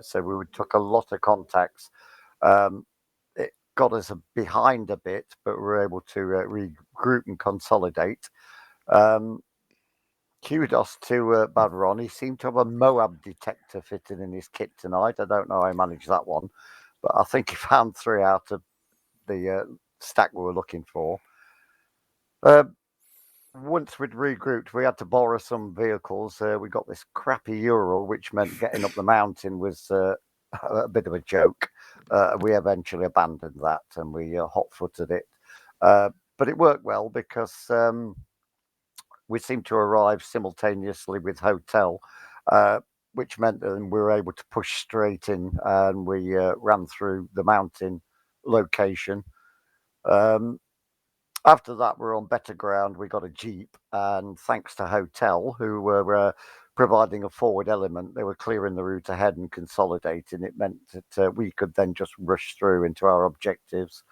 E: So we took a lot of contacts. It got us behind a bit, but we were able to regroup and consolidate. Kudos to Bad Ron. He seemed to have a MOAB detector fitted in his kit tonight. I don't know how he managed that one, but I think he found 3 out of the stack we were looking for. Once we'd regrouped, we had to borrow some vehicles. We got this crappy Ural, which meant getting up the mountain was a bit of a joke. We eventually abandoned that and we hot-footed it. But it worked well because we seemed to arrive simultaneously with Hotel, which meant that we were able to push straight in and we ran through the mountain location. After that, we're on better ground. We got a Jeep, and thanks to Hotel, who were providing a forward element, they were clearing the route ahead and consolidating. It meant that we could then just rush through into our objectives.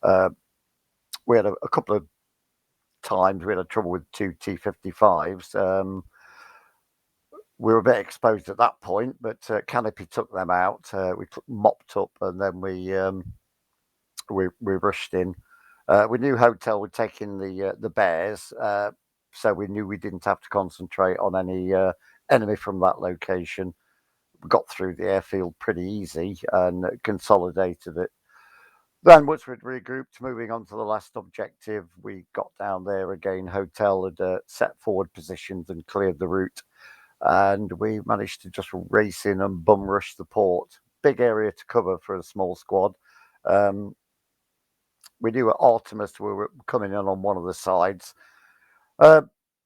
E: We had a couple of times we had trouble with 2 T-55s. We were a bit exposed at that point, but Canopy took them out. We mopped up, and then we rushed in. We knew Hotel were taking the bears, so we knew we didn't have to concentrate on any enemy from that location. We got through the airfield pretty easy and consolidated it. Then once we'd regrouped, moving on to the last objective, we got down there again. Hotel had set forward positions and cleared the route, and we managed to just race in and bum rush the port. Big area to cover for a small squad. We knew at Artemis we were coming in on one of the sides.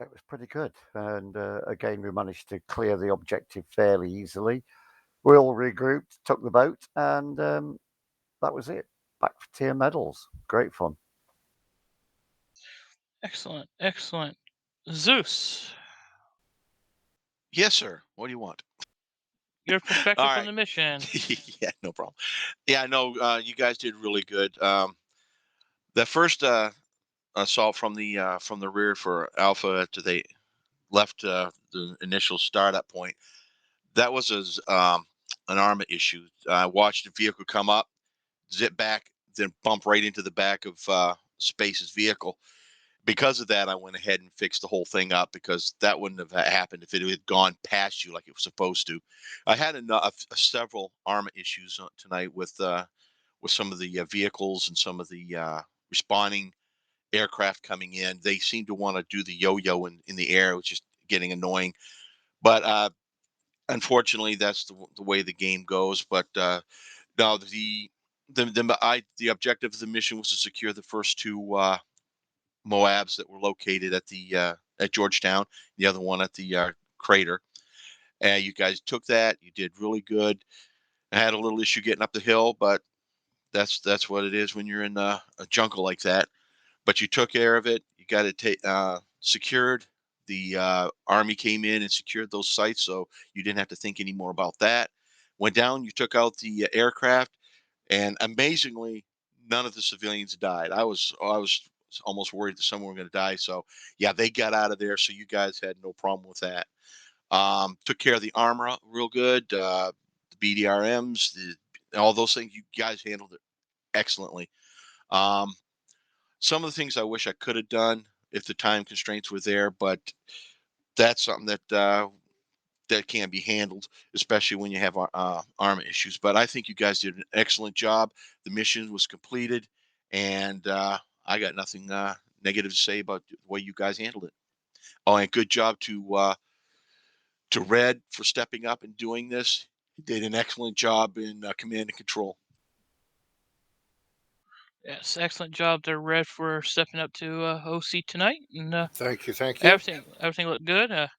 E: It was pretty good. And again, we managed to clear the objective fairly easily. We all regrouped, took the boat, and that was it. Back for tier medals. Great fun.
S: Excellent, excellent. Zeus.
H: Yes, sir. What do you want?
S: Your perspective
H: All
S: on
H: right.
S: the mission.
H: Yeah, no problem. Yeah, no, you guys did really good. The first assault from the rear for Alpha after they left the initial startup point, that was an armor issue. I watched the vehicle come up, zip back, then bump right into the back of Space's vehicle. Because of that, I went ahead and fixed the whole thing up because that wouldn't have happened if it had gone past you like it was supposed to. I had several armor issues tonight with some of the vehicles and some of the responding aircraft coming in. They seem to want to do the yo-yo in the air, which is getting annoying. But unfortunately, that's the way the game goes. But no, the objective of the mission was to secure the first 2 MOABs that were located at Georgetown, the other one at the crater. And you guys took that. You did really good. I had a little issue getting up the hill, but that's what it is when you're in a jungle like that. But you took care of it. You got it secured. The Army came in and secured those sites, so you didn't have to think anymore about that. Went down. You took out the aircraft, and amazingly, none of the civilians died. I was almost worried that someone were going to die. So yeah, they got out of there. So you guys had no problem with that. Took care of the armor real good. The BDRMs, all those things, you guys handled it excellently. Some of the things I wish I could have done if the time constraints were there, but that's something that can be handled, especially when you have armor issues. But I think you guys did an excellent job. The mission was completed, and I got nothing negative to say about the way you guys handled it. Oh, and good job to Red for stepping up and doing this. He did an excellent job in command and control.
S: Yes, excellent job there, Red, for stepping up to OC tonight. And
L: Thank you.
S: everything looked good.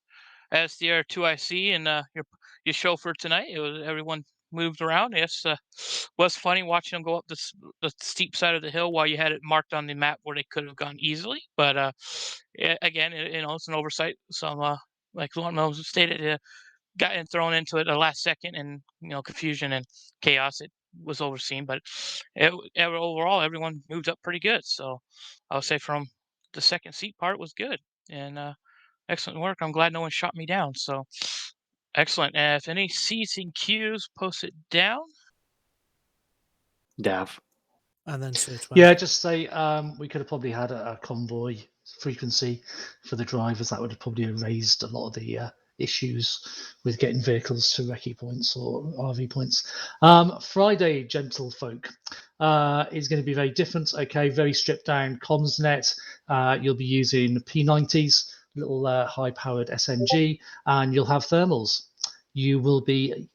S: As the R2IC and your chauffeur tonight, everyone moved around. Yes, was funny watching them go up the steep side of the hill while you had it marked on the map where they could have gone easily. But again, it's an oversight. Some like one stated, got thrown into it at the last second, and confusion and chaos. It was overseen, but overall, everyone moved up pretty good. So I would say from the second seat part was good, and excellent work. I'm glad no one shot me down. So excellent. If any C's and Q's, post it down.
D: Dav.
Q: And then Sir Twain.
W: Yeah, just say we could have probably had a convoy frequency for the drivers. That would have probably erased a lot of the issues with getting vehicles to recce points or RV points. Friday, gentle folk, is going to be very different. Okay, very stripped down comms net. You'll be using P90s, little high-powered SMG, and you'll have thermals. You will be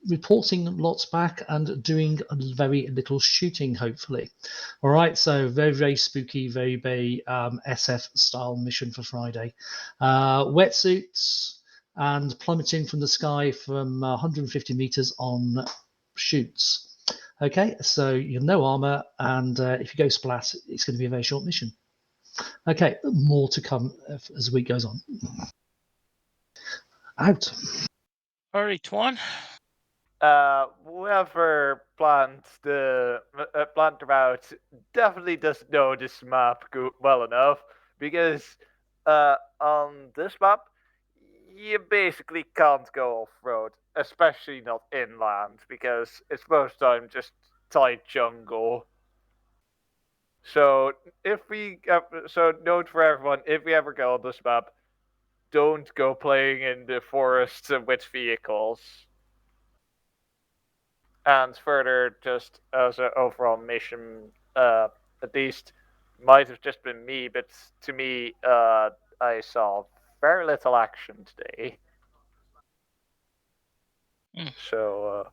W: reporting lots back and doing very little shooting, hopefully. All right, so very, very spooky, very, very SF style mission for Friday. Wetsuits and plummeting from the sky from 150 meters on shoots. Okay, so you have no armor, and if you go splat, it's going to be a very short mission. Okay, more to come as the week goes on. Out.
S: Alright, Twan.
K: Whoever planned the route definitely doesn't know this map well enough, because on this map you basically can't go off-road, especially not inland, because it's most of the time just tight jungle. So note for everyone, if we ever go on this map, don't go playing in the forests with vehicles. And further, just as an overall mission, at least might have just been me, but to me, I saw very little action today. So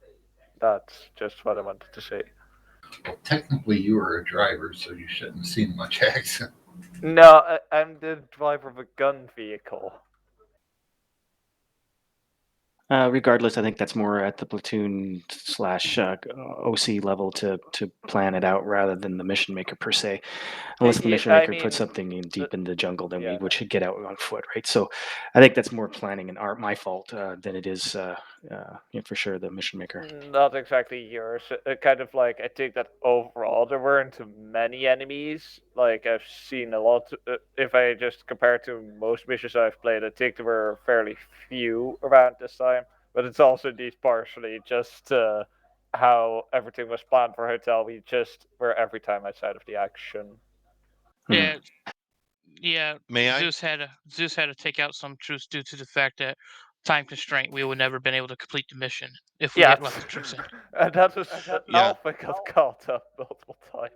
K: that's just what I wanted to say.
I: Well, technically, you were a driver, so you shouldn't have seen much action.
K: No, I'm the driver of a gun vehicle.
D: Regardless, I think that's more at the platoon / OC level to plan it out rather than the mission maker per se. Unless the mission maker puts something in deep in the jungle, then we should get out on foot, right? So I think that's more planning and my fault than it is for sure the mission maker.
K: Not exactly yours. Kind of like, I think that overall there weren't many enemies. Like, I've seen a lot. If I just compare to most missions I've played, I think there were fairly few around this time. But it's also indeed partially just how everything was planned for Hotel. We just were every time outside of the action.
S: Yeah, yeah.
H: May I?
S: Zeus had to take out some troops due to the fact that time constraint. We would never been able to complete the mission if we had left the troops in.
K: And that was Alpha got caught up multiple times.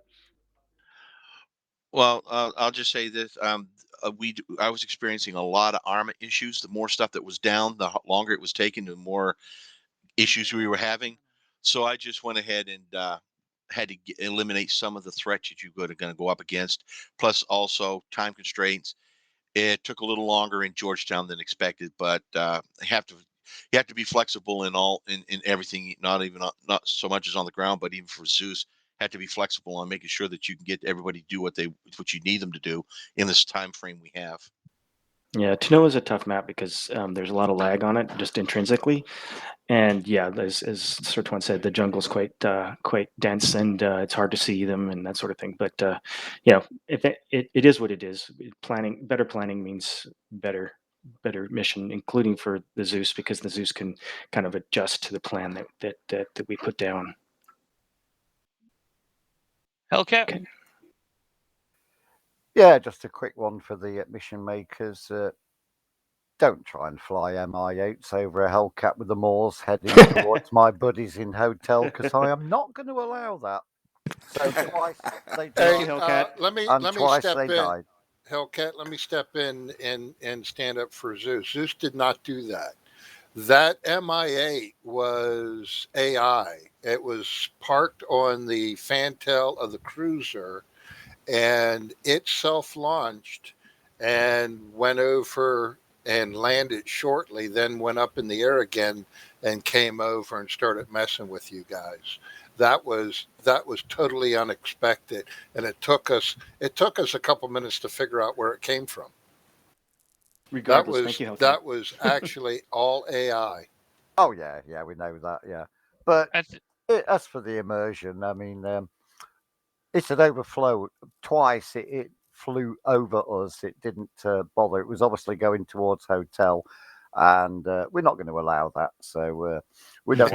H: Well, I'll just say this: I was experiencing a lot of armor issues. The more stuff that was down, the longer it was taking, the more issues we were having. So I just went ahead and had to eliminate some of the threats that you're going to go up against. Plus, also time constraints. It took a little longer in Georgetown than expected, but you have to be flexible in everything. Not so much as on the ground, but even for Zeus, had to be flexible on making sure that you can get everybody to do what you need them to do in this time frame we have.
D: Yeah, Tano is a tough map because there's a lot of lag on it just intrinsically, and yeah, as Sir Twan said, the jungle's quite dense and it's hard to see them and that sort of thing. But if it is what it is. Better planning means better mission, including for the Zeus, because the Zeus can kind of adjust to the plan that we put down.
S: Hellcat.
D: Okay.
E: Yeah, just a quick one for the mission makers. Don't try and fly MI8s over a Hellcat with the Moors heading towards my buddies in Hotel, because I am not going to allow that. So twice they died.
L: Hellcat. Let me
E: twice
L: step
E: they
L: in.
E: died.
L: Hellcat, let me step in and stand up for Zeus. Zeus did not do that. That MI8 was AI. It was parked on the fantail of the cruiser, and it self-launched and went over and landed shortly, then went up in the air again and came over and started messing with you guys. That was totally unexpected, and it took us a couple minutes to figure out where it came from.
D: Regardless, thank you, Hellcat.
L: That was actually all AI.
E: Oh yeah, we know that. Yeah, but as for the immersion, I mean, it had overflowed twice. It flew over us. It didn't bother. It was obviously going towards hotel, and we're not going to allow that. So we don't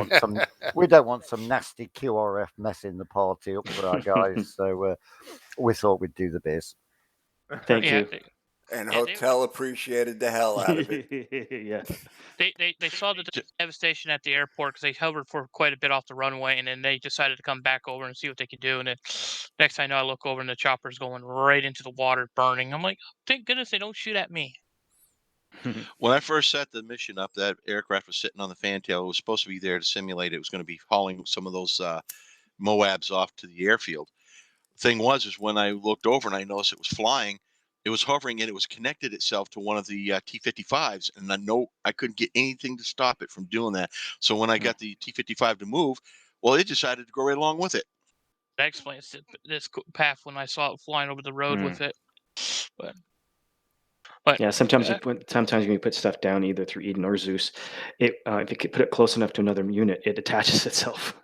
E: want some nasty QRF messing the party up for our guys. So we thought we'd do the biz.
D: Thank you.
B: And hotel appreciated the hell out of it.
D: Yeah.
S: They saw the devastation at the airport because they hovered for quite a bit off the runway, and then they decided to come back over and see what they could do. And then next thing I know, I look over and the chopper's going right into the water, burning. I'm like, thank goodness they don't shoot at me.
H: When I first set the mission up, that aircraft was sitting on the fantail. It was supposed to be there to simulate it was going to be hauling some of those MOABs off to the airfield. Thing was when I looked over and I noticed it was flying, it was hovering and it was connected itself to one of the T-55s, and I couldn't get anything to stop it from doing that. So when I got the T-55 to move, well, it decided to go right along with it.
S: That explains this path when I saw it flying over the road with it. But
D: yeah, sometimes when you put stuff down either through Eden or Zeus, if you could put it close enough to another unit, it attaches itself.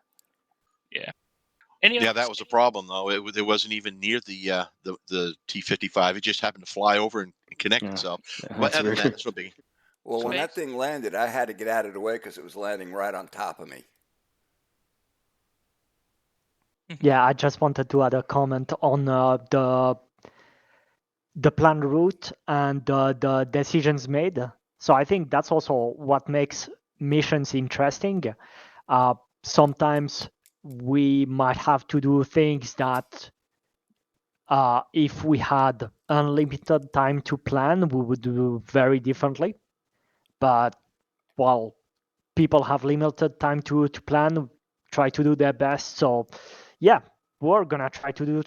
S: Yeah.
H: Yeah, that was a problem though. It wasn't even near the T-55. It just happened to fly over and connect itself. But other than that, it's no biggie.
B: Well, when that thing landed, I had to get out of the way because it was landing right on top of me.
N: Yeah, I just wanted to add a comment on the planned route and the decisions made. So I think that's also what makes missions interesting. Sometimes we might have to do things that if we had unlimited time to plan, we would do very differently. But while people have limited time to plan, try to do their best. So yeah, we're gonna try to go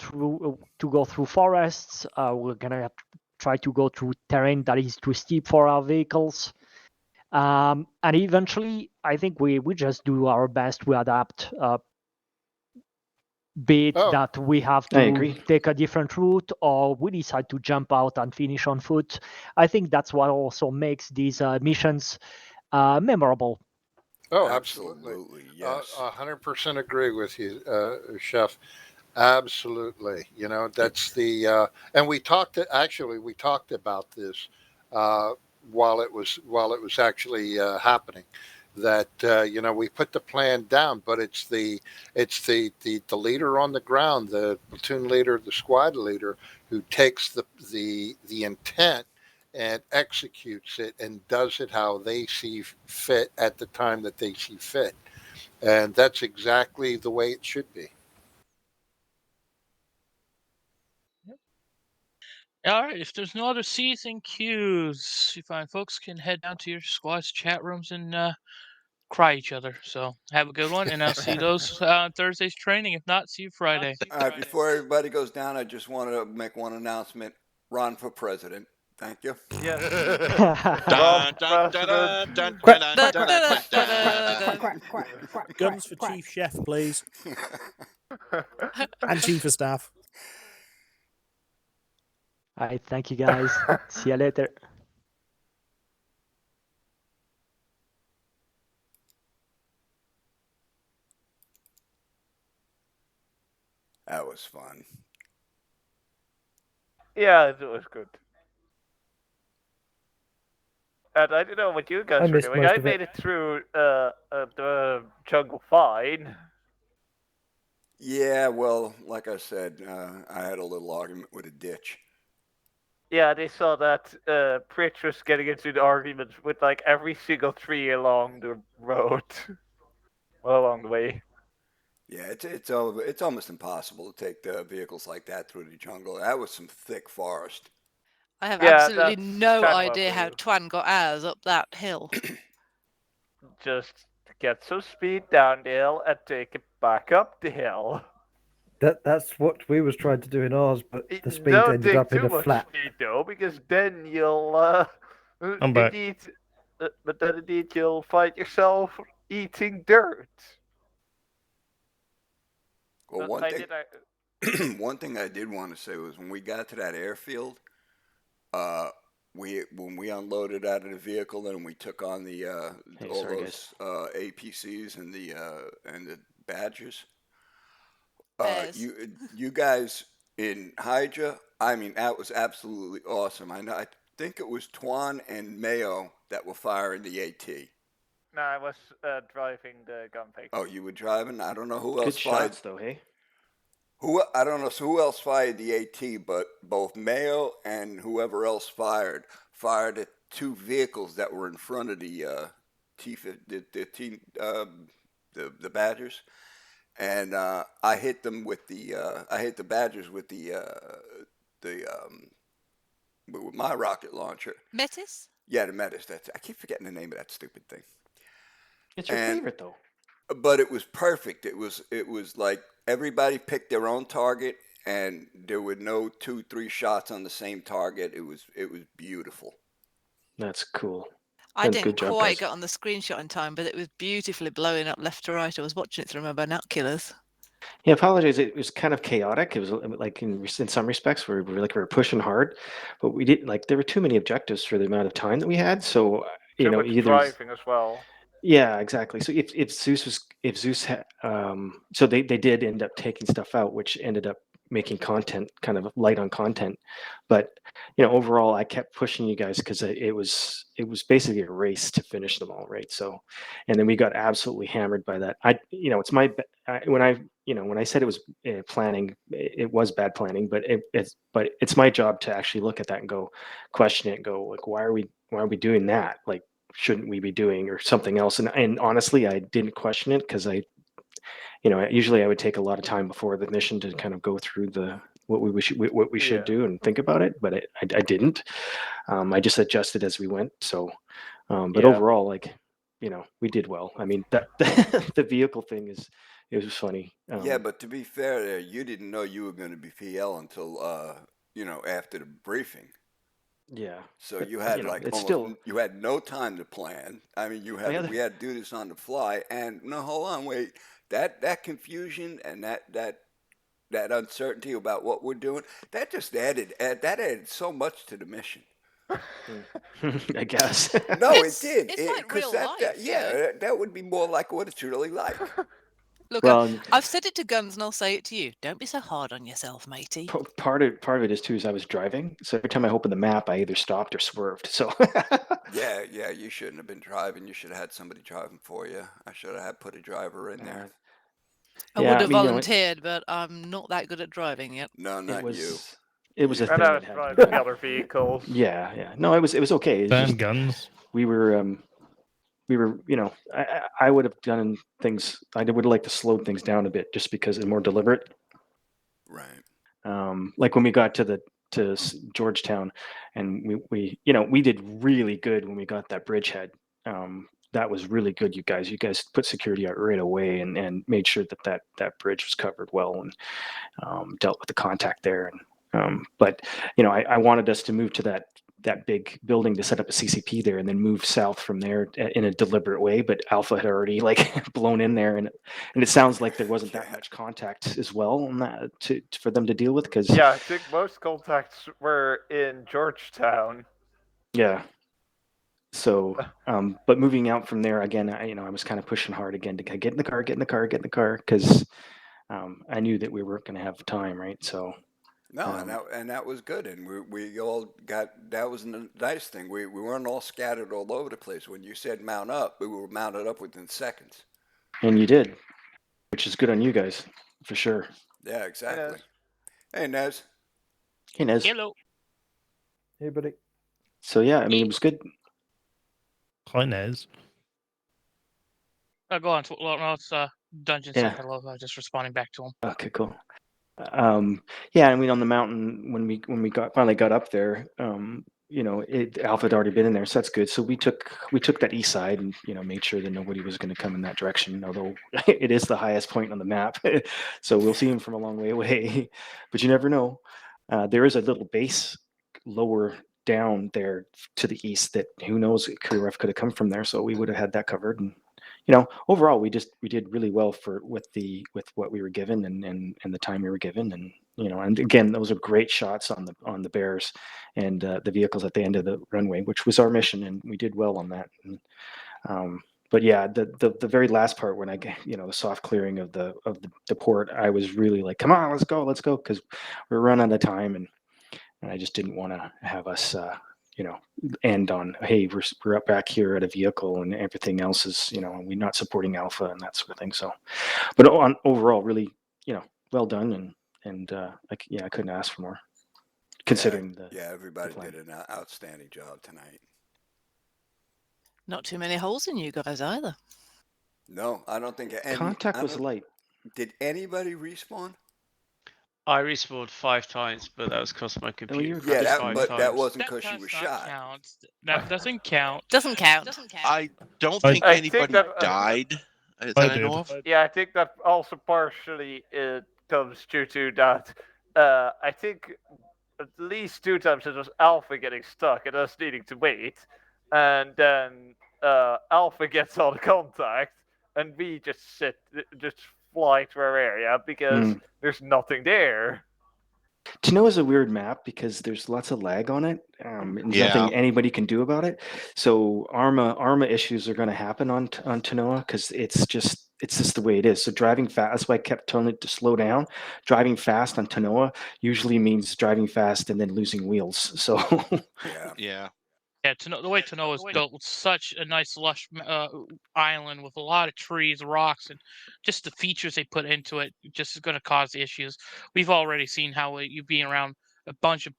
N: through forests. We're gonna try to go through terrain that is too steep for our vehicles. And eventually, I think we just do our best. We adapt. Be it that we have to take a different route or we decide to jump out and finish on foot. I think that's what also makes these missions memorable.
L: Oh, absolutely. Yes. 100% agree with you, Chef. Absolutely. You know, that's the and we talked about this while it was actually happening. That we put the plan down, but it's the leader on the ground, the platoon leader, the squad leader, who takes the intent and executes it and does it how they see fit at the time that they see fit, and that's exactly the way it should be.
S: All right, if there's no other C's and Q's, you fine folks can head down to your squad's chat rooms and cry each other. So have a good one, and I'll see those on Thursday's training. If not, see you Friday.
B: Before everybody goes down, I just want to make one announcement. Run for president. Thank you.
T: Yes.
J: Guns for Chief Chef, please. And Chief of Staff.
N: All right, thank you guys. See you later.
B: That was fun.
T: Yeah, it was good. And I don't know what you guys were doing. I made it through the jungle fine.
B: Yeah, well, like I said, I had a little argument with a ditch.
T: Yeah, they saw that Pritch was getting into the argument with like every single tree along the road, along the way.
B: Yeah, it's almost impossible to take the vehicles like that through the jungle. That was some thick forest.
G: I have absolutely no idea how Twan got ours up that hill.
T: Just get some speed down the hill and take it back up the hill.
O: That's what we was trying to do in ours, but the speed
T: Don't
O: ended
T: take
O: up in
T: too
O: a
T: much
O: flat.
T: speed though, because then you'll
F: I'm back.
K: Indeed, but then indeed you'll find yourself eating dirt.
B: Well, one thing I did want to say was when we got to that airfield, when we unloaded out of the vehicle and we took on the all
D: sorry,
B: those APCs and the Badgers, you guys in Hydra, I mean that was absolutely awesome. I think it was Twan and Mayo that were firing the AT.
K: No, I was driving the gunfight.
B: Oh, you were driving? I don't know who else
D: Good
B: fired.
D: shots, though, hey?
B: I don't know who else fired the AT, but both Mayo and whoever else fired at two vehicles that were in front of the the Badgers, and I hit them with I hit the Badgers with with my rocket launcher.
G: Metis?
B: Yeah, the Metis. I keep forgetting the name of that stupid thing.
D: It's your favorite, though.
B: But it was perfect. It was like everybody picked their own target, and there were no 2-3 shots on the same target. It was beautiful.
D: That's cool.
G: I didn't quite get on the screenshot in time, but it was beautifully blowing up left to right. I was watching it through my binoculars.
D: Yeah, apologize. It was kind of chaotic. It was like in some respects we were pushing hard, but we didn't like there were too many objectives for the amount of time that we had. So
K: Too much driving as well.
D: Yeah, exactly. So if Zeus so they did end up taking stuff out, which ended up making content kind of light on content. But overall, I kept pushing you guys because it was basically a race to finish them all, right? So, and then we got absolutely hammered by that. It's my when I said it was planning, it was bad planning, but it's my job to actually look at that and go question it and go like, why are we doing that? Like, shouldn't we be doing or something else? And honestly, I didn't question it because usually I would take a lot of time before the mission to kind of go through what we should do and think about it, but I didn't. I just adjusted as we went. So, but overall, like, we did well. I mean, that the vehicle thing it was funny.
B: Yeah, but to be fair, you didn't know you were going to be PL until after the briefing.
D: Yeah.
B: So you had you had no time to plan. I mean, we had to do this on the fly. And no, hold on, wait. That confusion and that uncertainty about what we're doing, that just added so much to the mission.
D: I guess.
B: No, it did.
G: It's like real life.
B: That would be more like what it's really like.
G: Look, I've said it to Guns, and I'll say it to you. Don't be so hard on yourself, matey.
D: Part of it is too is I was driving, so every time I opened the map, I either stopped or swerved. So.
B: Yeah, you shouldn't have been driving. You should have had somebody driving for you. I should have put a driver in there.
G: I would have volunteered, but I'm not that good at driving yet.
B: No, not you.
D: It was a thing.
K: I was driving the other vehicles.
D: Yeah. No, it was okay.
F: Guns.
D: We were, I would have done things. I would have liked to slow things down a bit just because it's more deliberate.
B: Right.
D: Like when we got to Georgetown, and we did really good when we got that bridgehead. That was really good, you guys. You guys put security out right away and made sure that bridge was covered well and dealt with the contact there. And but I wanted us to move to that big building to set up a CCP there and then move south from there in a deliberate way. But Alpha had already blown in there, and it sounds like there wasn't that much contact as well on that for them to deal with. Because
K: I think most contacts were in Georgetown.
D: Yeah. So, but moving out from there again, I was kind of pushing hard again to get in the car, because I knew that we weren't going to have time, right? So.
B: No, and that was good, and we all got. That was the nice thing. We weren't all scattered all over the place. When you said mount up, we were mounted up within seconds.
D: And you did, which is good on you guys, for sure.
B: Yeah, exactly. Hey, Nez.
D: Hey, Nez.
S: Hello.
O: Hey, buddy.
D: So yeah, I mean, it was good.
F: Hi, Nez.
S: Go on. Well, no, it's Dungeon said hello. I was just responding back to him.
D: Okay, cool. Yeah, I mean, on the mountain when we finally got up there, Alpha had already been in there, so that's good. So we took that east side and made sure that nobody was going to come in that direction. Although it is the highest point on the map, so we'll see him from a long way away. But you never know. There is a little base lower down there to the east that who knows, KRF could have come from there, so we would have had that covered. And overall we did really well with what we were given and the time we were given. And and again, those are great shots on the bears and the vehicles at the end of the runway, which was our mission, and we did well on that. And, but yeah, the very last part when I the soft clearing of the port, I was really like, come on, let's go, because we're running out of time, and I just didn't want to have us end on, hey, we're up back here at a vehicle and everything else is we're not supporting Alpha and that sort of thing. So, but overall, really well done, and I couldn't ask for more, considering
B: everybody did an outstanding job tonight.
G: Not too many holes in you guys either.
B: No, I don't think
D: contact was light.
B: Did anybody respawn?
A: I respawned 5 times, but that was because my computer
B: crashed
A: 5 times.
B: That wasn't because you were shot.
S: That doesn't count.
G: Doesn't count.
H: I don't think anybody died that I know of.
K: Yeah, I think that also partially comes due to that. I think at least 2 times it was Alpha getting stuck and us needing to wait, and then Alpha gets on contact, and we just fly to our area because there's nothing there.
D: Tanoa is a weird map because there's lots of lag on it. And nothing anybody can do about it. So ARMA issues are going to happen on Tanoa because it's just the way it is. So driving fast, that's why I kept telling it to slow down. Driving fast on Tanoa usually means driving fast and then losing wheels. So
H: yeah.
S: Yeah, the way Tanoa is built with such a nice lush island with a lot of trees, rocks, and just the features they put into it just is going to cause issues. We've already seen how you being around a bunch of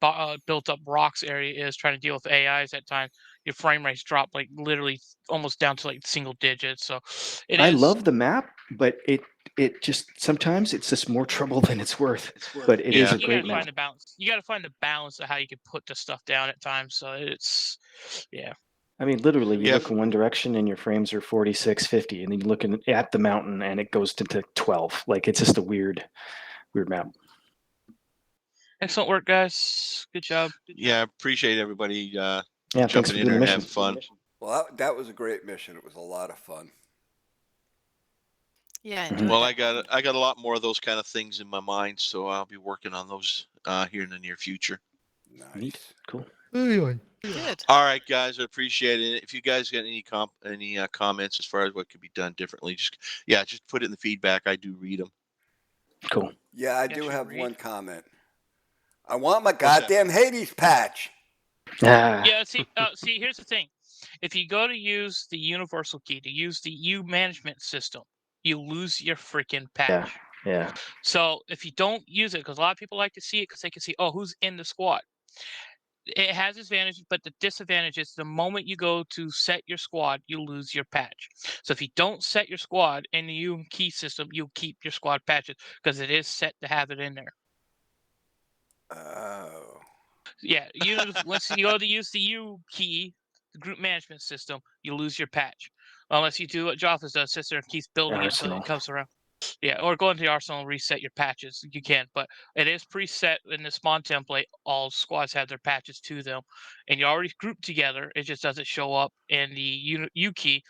S: built-up rocks area is trying to deal with AIs at times. Your frame rates drop like literally almost down to like single digits. So
D: I love the map, but it just sometimes it's just more trouble than it's worth. But it is a great map.
S: Find the balance. You got to find the balance of how you can put the stuff down at times. So it's
D: I mean, literally, you look in one direction and your frames are 46, 50, and then you look at the mountain and it goes to 12. Like, it's just a weird map.
S: Excellent work, guys. Good job.
H: Yeah, appreciate everybody
D: thanks
H: jumping
D: for
H: in
D: doing
H: there
D: the
H: and having
D: mission.
H: fun.
B: Well, that was a great mission. It was a lot of fun.
G: Yeah.
H: Well, I got a lot more of those kind of things in my mind, so I'll be working on those here in the near future.
B: Nice.
D: Neat. Cool.
G: Good.
H: All right, guys, I appreciate it. If you guys got any comments as far as what could be done differently, just put it in the feedback. I do read them.
D: Cool.
B: Yeah, I do have one comment. I want my goddamn Hades patch.
S: Yeah, see, here's the thing. If you go to use the universal key, to use the U management system, you lose your freaking patch.
D: Yeah.
S: So if you don't use it, because a lot of people like to see it because they can see, who's in the squad. It has its advantages, but the disadvantage is the moment you go to set your squad, you lose your patch. So if you don't set your squad in the U key system, you'll keep your squad patches because it is set to have it in there.
B: Oh.
S: Yeah, once you go to use the U key, the group management system, you lose your patch. Unless you do what Joffas does, sits there and keeps building it until it comes around. Yeah, or go into the arsenal and reset your patches. You can, but it is preset in the spawn template. All squads have their patches to them, and you already grouped together. It just doesn't show up in the U key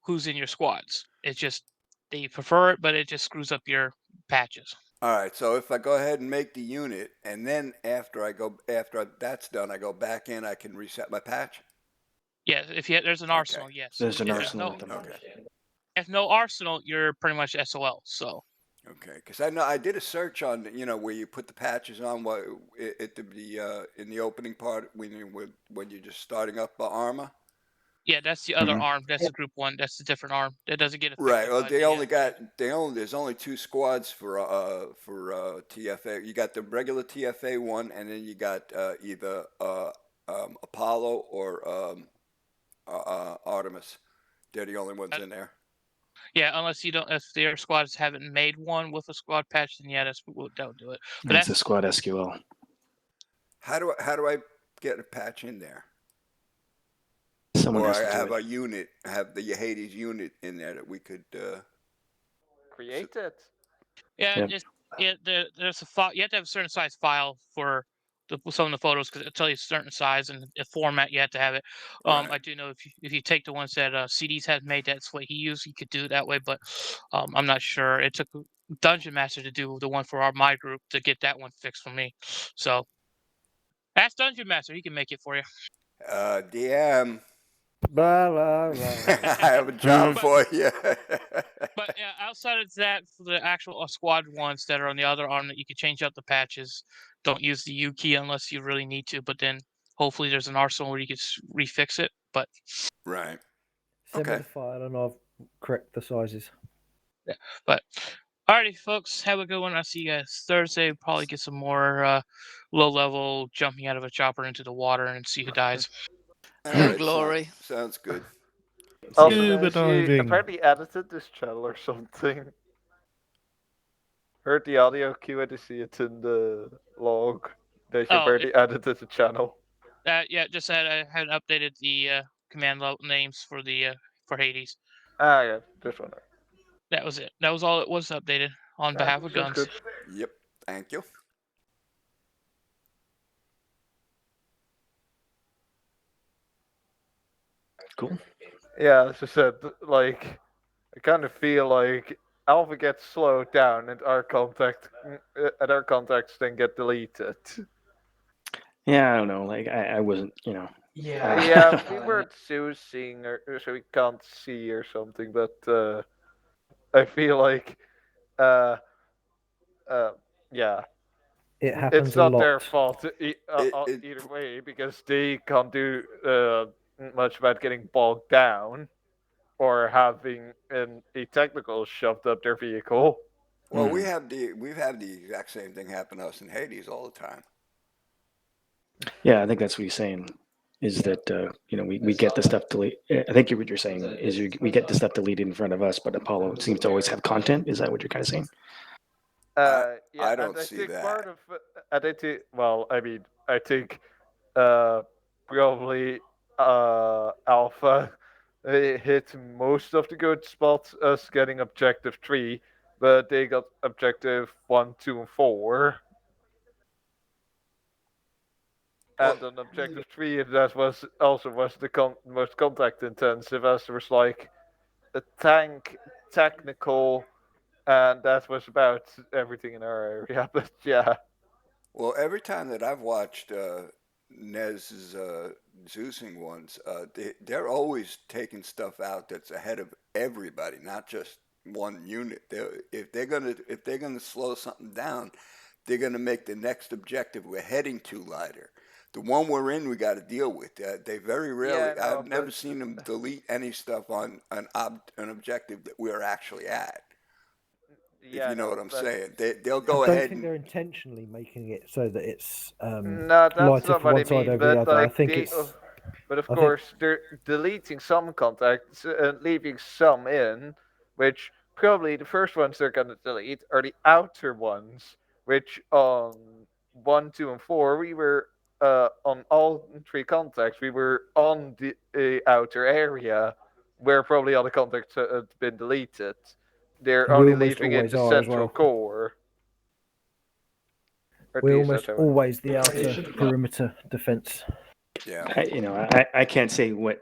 S: who's in your squads. It's just they prefer it, but it just screws up your patches.
B: All right, so if I go ahead and make the unit, and then after that's done, I go back in, I can reset my patch?
S: Yeah, there's an arsenal, yes.
D: There's an arsenal.
S: If no arsenal, you're pretty much SOL. So.
B: Okay, because I know I did a search on where you put the patches on in the opening part when you're just starting up Arma.
S: Yeah, that's the other arm. That's the group 1. That's the different arm. That doesn't get affected.
B: Right. Well, there's only 2 squads for TFA. You got the regular TFA one, and then you got either Apollo or Artemis. They're the only ones in there.
S: Yeah, if their squads haven't made one with a squad patch, then don't do it. But
D: that's a squad SQL.
B: How do I get a patch in there?
D: Someone
B: or
D: has to
B: I have
D: do it.
B: a unit, have the Hades unit in there that we could
K: create it.
S: Yeah, there's a file. You have to have a certain size file for some of the photos because it'll tell you a certain size and the format you have to have it. I do know if you take the ones that CDs had made, that's what he used. You could do it that way, but I'm not sure. It took Dungeon Master to do the one for my group to get that one fixed for me. So ask Dungeon Master; he can make it for you.
B: DM.
O: Blah, blah, blah.
B: I have a job for you.
S: But yeah, outside of that, for the actual squad ones that are on the other arm, that you can change out the patches. Don't use the U key unless you really need to. But then hopefully there's an arsenal where you can refix it. But
B: right.
O: Send me the file and I'll correct the sizes.
S: yeah, but alrighty, folks, have a good one. I'll see you guys Thursday. Probably get some more low level jumping out of a chopper into the water and see who dies.
B: All
G: glory.
B: Sounds good.
K: Also,
F: Scuba
K: she
F: diving.
K: apparently edited this channel or something. Heard the audio queue, I didn't see it in the log. They
S: Oh,
K: apparently edited the channel.
S: Yeah, just said I had updated the command names for the for Hades.
K: Ah, yeah, this one.
S: That was it. That was all it was updated on behalf of
K: sounds
S: Guns.
K: good.
B: Yep. Thank you.
D: Cool.
K: Yeah, as I said, like, I kind of feel like Alpha gets slowed down and our contacts then get deleted.
D: Yeah, I don't know. Like I wasn't,
K: Yeah, we weren't seeing or so we can't see or something, but I feel like, yeah.
O: It happens
K: It's not
O: a
K: their
O: lot.
K: fault either way because they can't do much about getting bogged down or having a technical shoved up their vehicle.
B: Well, we've had the exact same thing happen to us in Hades all the time.
D: Yeah, I think that's what he's saying. Is that we get the stuff deleted? I think what you're saying is we get the stuff deleted in front of us, but Apollo seems to always have content. Is that what you're kind of saying?
K: Yeah,
B: I don't
K: and I
B: see
K: think
B: that.
K: part of I think probably Alpha hit most of the good spots, us getting objective 3, but they got objective 1, 2, and 4. And on objective 3, that was the most contact intensive, as there was like a tank, technical, and that was about everything in our area. But yeah.
B: Well, every time that I've watched Nez's Zeusing ones, they're always taking stuff out that's ahead of everybody, not just one unit. If they're gonna slow something down, they're gonna make the next objective we're heading to lighter. The one we're in, we got to deal with. They very rarely.
K: Yeah, no,
B: I've never seen them delete any stuff on an objective that we're actually at.
K: Yeah,
B: if you know
K: no,
B: what I'm
K: but
B: saying, they'll go
O: I don't
B: ahead.
O: think they're intentionally making it so that it's
K: No, that's
O: lighter
K: not
O: for
K: what
O: one
K: I
O: side
K: mean.
O: over
K: But
O: the other. I
K: like,
O: think it's.
K: but of
O: I think-
K: course, they're deleting some contacts and leaving some in, which probably the first ones they're gonna delete are the outer ones, which on 1, 2, and 4 we were on all 3 contacts we were on the outer area, where probably all the contacts had been deleted. They're
O: We
K: only
O: almost
K: leaving in
O: always
K: the
O: are as
K: central
O: well.
K: core. Or
O: We're
K: at least
O: almost
K: that's how it-
O: always the outer perimeter defense.
B: Yeah.
D: I can't say what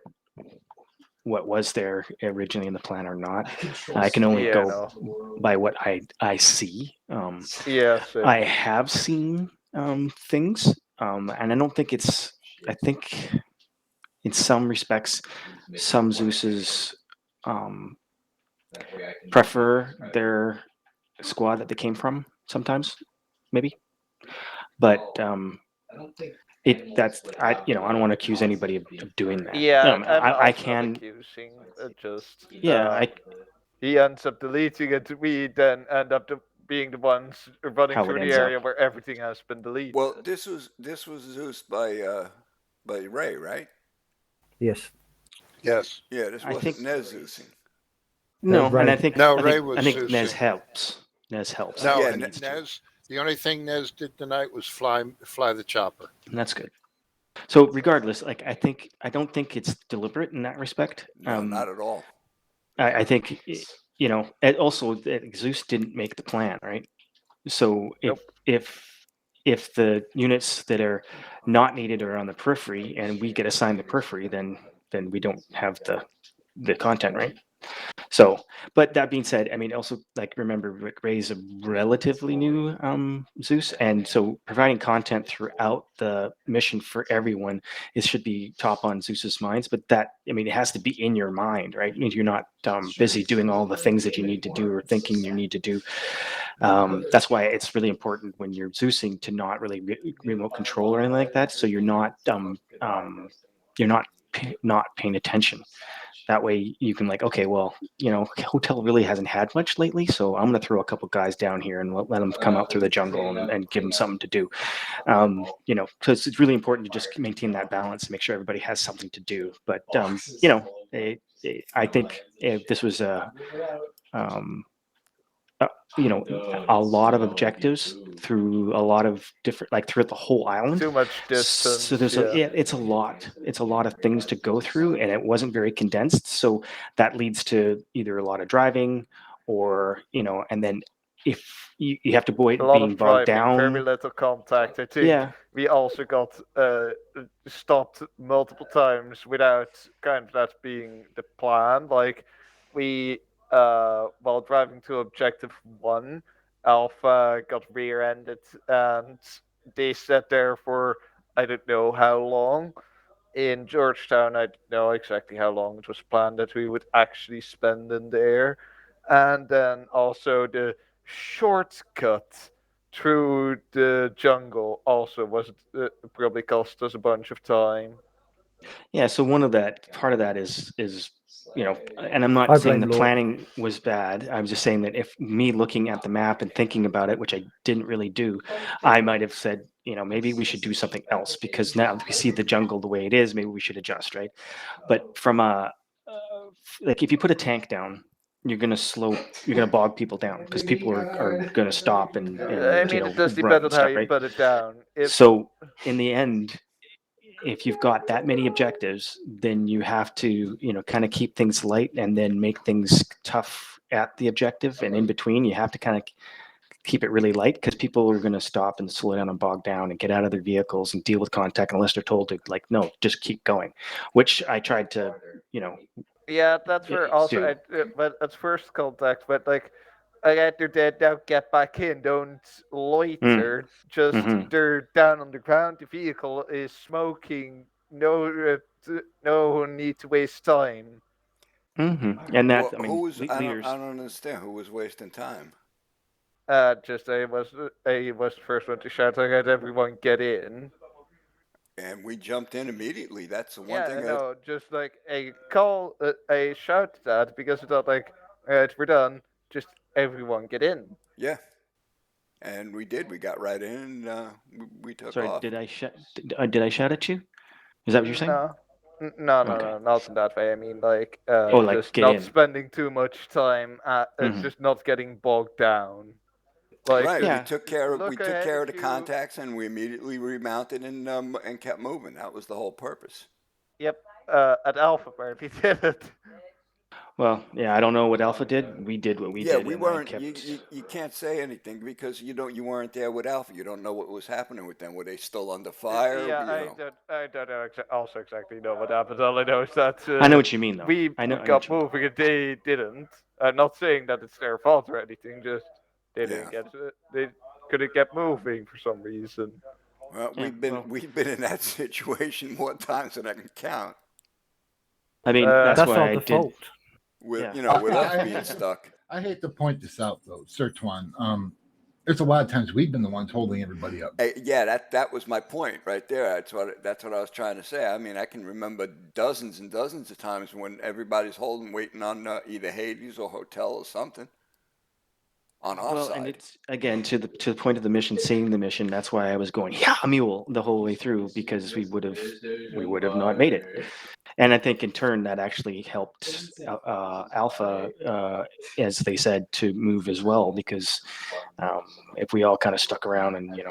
D: was there originally in the plan or not. I can only
K: Yeah,
D: go by what I see.
K: Yeah, same.
D: I have seen things, and I don't think it's. I think in some respects, some Zeus's prefer their squad that they came from. Sometimes, maybe, but that's I don't want to accuse anybody of doing that.
K: Yeah, I'm
D: I
K: also
D: can.
K: not accusing. Just
D: Yeah,
K: he ends up deleting it. We then end up being the ones running
D: How it
K: through the
D: ends
K: area
D: up.
K: where everything has been deleted.
B: Well, this was Zeus by Ray, right?
O: Yes.
L: Yes.
B: Yeah, this
D: I
B: wasn't
D: think-
B: Nez Zeusing.
D: No,
O: Ray.
D: and I think
L: No,
D: I
L: Ray
D: think,
L: was
D: I think
L: Zeusing.
D: Nez helps. Nez helps.
L: No,
B: Yeah,
L: and
B: Nez-
L: Nez. The only thing Nez did tonight was fly the chopper.
D: And that's good. So regardless, like I don't think it's deliberate in that respect.
B: No, not at all.
D: I think and also Zeus didn't make the plan, right? So if if the units that are not needed are on the periphery and we get assigned the periphery, then we don't have the content, right? So, but that being said, I mean, also like remember Ray's a relatively new Zeus, and so providing content throughout the mission for everyone should be top on Zeus's minds. But that, I mean, it has to be in your mind, right? You're not busy doing all the things that you need to do or thinking you need to do. That's why it's really important when you're Zeusing to not really remote control or anything like that. So you're not not paying attention. That way you can like, okay, well, hotel really hasn't had much lately, so I'm going to throw a couple guys down here and let them come out through the jungle and give them something to do. So it's really important to just maintain that balance, make sure everybody has something to do. But I think if this was a lot of objectives through a lot of different, like throughout the whole island.
K: Too much distance.
D: So there's it's a lot. It's a lot of things to go through, and it wasn't very condensed. So that leads to either a lot of driving, or and then if you have to avoid
K: A lot
D: being
K: of
D: bogged
K: driving, very
D: down.
K: little contact. I think
D: Yeah.
K: we also got stopped multiple times without kind of that being the plan. Like we, while driving to Objective 1, Alpha got rear-ended and they sat there for I don't know how long. In Georgetown, I don't know exactly how long it was planned that we would actually spend in there. And then also the shortcut through the jungle also was probably cost us a bunch of time.
D: Yeah, so part of that is and I'm
O: I
D: not saying
O: blame
D: the
O: Lord.
D: planning was bad. I'm just saying that if me looking at the map and thinking about it, which I didn't really do, I might have said, maybe we should do something else because now we see the jungle the way it is, maybe we should adjust, right? But from like if you put a tank down, you're gonna bog people down because people are gonna stop and
K: I mean, it does
D: run
K: depend on
D: and
K: how
D: stuff,
K: you
D: right?
K: put it down.
D: So in the end, if you've got that many objectives, then you have to, kind of keep things light and then make things tough at the objective. And in between, you have to kind of keep it really light because people are going to stop and slow down and bog down and get out of their vehicles and deal with contact unless they're told to, like, no, just keep going, which I tried to,
K: Yeah, that's where also, but at first contact, but like, they're dead now, get back in, don't loiter. Just they're down on the ground. The vehicle is smoking. No need to waste time.
D: And that,
B: Well, who was? I don't understand who was wasting time.
K: Just I was the first one to shout like, everyone get in.
B: And we jumped in immediately. That's the one
K: Yeah,
B: thing.
K: no, just like a call, a shout that because it's not like, alright, we're done. Just everyone get in.
B: Yeah. And we did. We got right in. And, we took
D: Sorry,
B: off.
D: did I shout at you? Is that what you're saying?
K: No,
D: Okay.
K: not in that way. I mean, like,
D: like
K: just
D: get
K: not
D: in.
K: spending too much time at, just not getting bogged down. Like,
B: right, we took care of the
K: you.
B: contacts, and we immediately remounted and kept moving. That was the whole purpose.
K: Yep, at Alpha Bird, we did it.
D: Well, yeah, I don't know what Alpha did. We did what we did.
B: Yeah, we
D: and
B: weren't.
D: I kept...
B: You can't say anything because you weren't there with Alpha. You don't know what was happening with them. Were they still under fire?
K: Yeah, I don't know also exactly know what happened. All I know is that
D: I know what you mean, though.
K: We got moving and they didn't. I'm not saying that it's their fault or anything. Just they didn't get. They couldn't get moving for some reason.
B: Well, we've been in that situation more times than I can count.
D: I mean, that's why I did.
B: With with us being stuck.
I: I hate to point this out though, Sir Twan. There's a lot of times we've been the ones holding everybody up.
B: Yeah, that was my point right there. That's what I was trying to say. I mean, I can remember dozens and dozens of times when everybody's waiting on either Hades or hotel or something. On our side.
D: And it's again to the point of the mission, seeing the mission. That's why I was going, yeah, mule the whole way through because we would have not made it. And I think in turn that actually helped Alpha, as they said, to move as well because if we all kind of stuck around and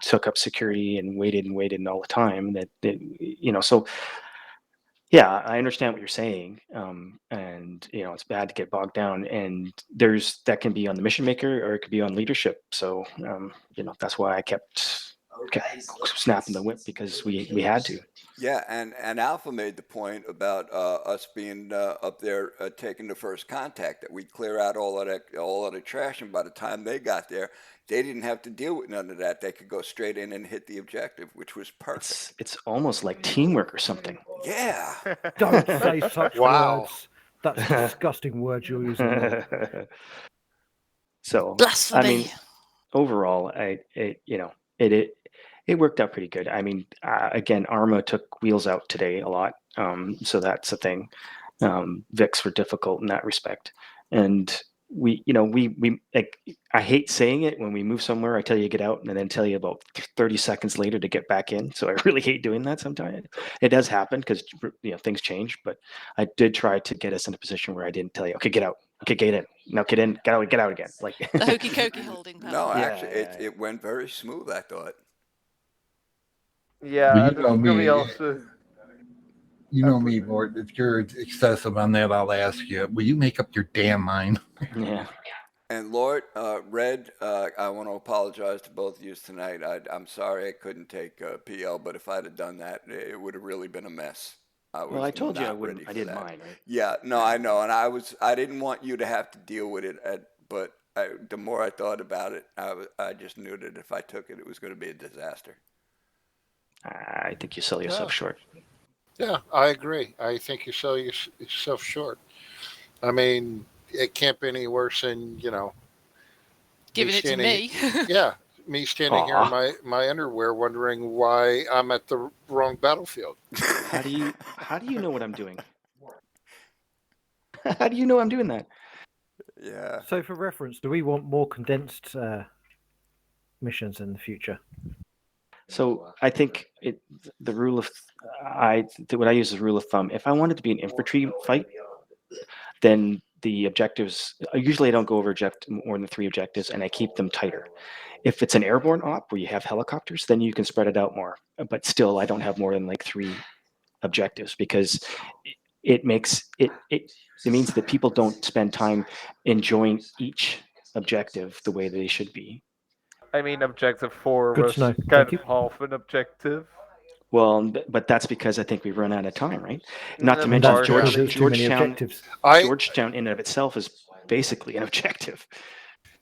D: took up security and waited all the time, so Yeah, I understand what you're saying, and it's bad to get bogged down. And that can be on the mission maker, or it could be on leadership. So that's why I kept snapping the whip, because we had to.
B: Yeah, and Alpha made the point about us being up there taking the first contact, that we'd clear out all of the trash, and by the time they got there, they didn't have to deal with none of that. They could go straight in and hit the objective, which was perfect.
D: It's almost like teamwork or something.
B: Yeah.
O: Don't say such
L: Wow.
O: words. That's disgusting words you're using.
D: So
G: Blasphemy.
D: I mean, overall, it worked out pretty good. I mean, again, Arma took wheels out today a lot, so that's a thing. Vics were difficult in that respect, and we like, I hate saying it, when we move somewhere, I tell you to get out, and then tell you about 30 seconds later to get back in. So I really hate doing that sometimes. It does happen because things change, but I did try to get us in a position where I didn't tell you, okay, get out, okay, get in, now get in, get out again. Like
G: The hokey cokey holding pattern.
B: No,
D: Yeah,
B: actually, it went very smooth, I thought.
K: Yeah,
I: Well, you
K: that's
I: know
K: gonna be
I: me.
K: also.
I: You know me, Mort. If you're excessive on that, I'll ask you, will you make up your damn mind?
D: Yeah.
B: And Lord, Red, I want to apologize to both of you tonight. I'm sorry I couldn't take PL, but if I'd have done that, it would have really been a mess.
D: Well, I told you I
B: not
D: wouldn't.
B: ready
D: I
B: for
D: didn't
B: that.
D: mind, right?
B: Yeah, no, I know, and I didn't want you to have to deal with it. But the more I thought about it, I just knew that if I took it, it was going to be a disaster.
D: I think you sell yourself short.
L: Yeah, I agree. I think you sell yourself short. I mean, it can't be any worse than
G: Giving it to me.
L: Yeah, me standing here in
D: Aw.
L: my underwear, wondering why I'm at the wrong battlefield.
D: How do you know what I'm doing? How do you know I'm doing that?
B: Yeah.
O: So, for reference, do we want more condensed missions in the future?
D: So I think the rule of what I use as a rule of thumb. If I wanted to be an infantry fight, then the objectives, usually I don't go over more than 3 objectives, and I keep them tighter. If it's an airborne op where you have helicopters, then you can spread it out more. But still, I don't have more than like 3 objectives, because it makes it means that people don't spend time enjoying each objective the way they should be.
K: I mean, objective 4
O: Good
K: was
O: to know.
K: kind
O: Thank
K: of
O: you.
K: half an objective.
D: Well, but that's because I think we've run out of time, right? Not to
K: And
D: mention
K: that's because
O: there's too many
D: Georgetown.
O: objectives.
D: Georgetown in and of itself is basically an objective.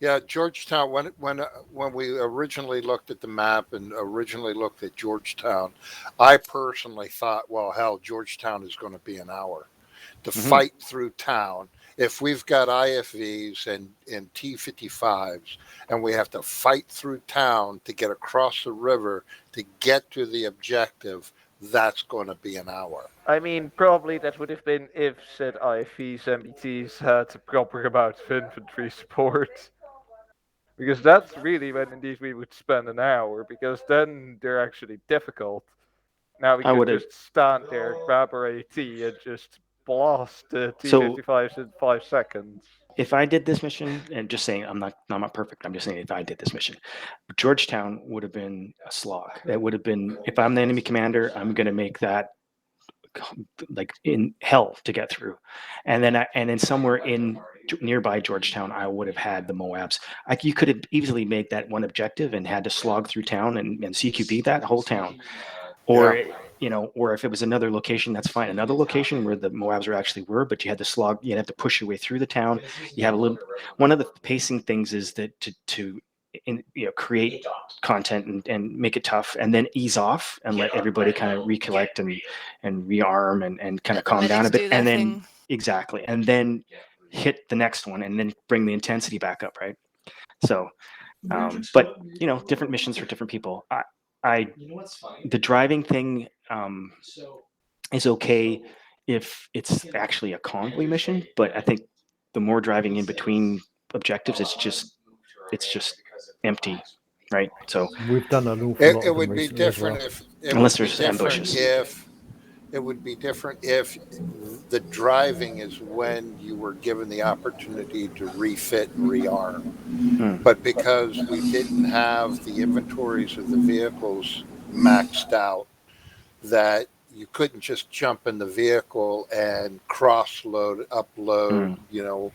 L: Yeah, Georgetown. When we originally looked at the map and originally looked at Georgetown, I personally thought, well, hell, Georgetown is going to be an hour to fight through town. If we've got IFVs and T-55s, and we have to fight through town to get across the river to get to the objective, that's going to be an hour.
K: I mean, probably that would have been if said IFVs and BTs had a proper amount of infantry support. Because that's really when indeed we would spend an hour, because then they're actually difficult. Now we could just stand there, grab our AT, and just blast the T-55s in 5 seconds.
D: If I did this mission, and just saying, I'm not perfect. I'm just saying, if I did this mission, Georgetown would have been a slog. It would have been, if I'm the enemy commander, I'm going to make that like in hell to get through, and then somewhere in nearby Georgetown, I would have had the MOABs. You could have easily made that one objective and had to slog through town and CQB that whole town. Or or if it was another location, that's fine. Another location where the MOABs actually were, but you had to slog. You have to push your way through the town. You have a little. One of the pacing things is that to create content and make it tough, and then ease off and let everybody kind of recollect and rearm and kind of calm down a bit, and then exactly, and then hit the next one, and then bring the intensity back up, right? So, but different missions for different people. The driving thing is okay if it's actually a convoy mission, but I think the more driving in between objectives, it's just empty, right? So
O: we've done an awful lot.
L: It would be different if
D: unless there's ambushes.
L: It would be different if the driving is when you were given the opportunity to refit and rearm. But because we didn't have the inventories of the vehicles maxed out, that you couldn't just jump in the vehicle and cross load, upload, you know.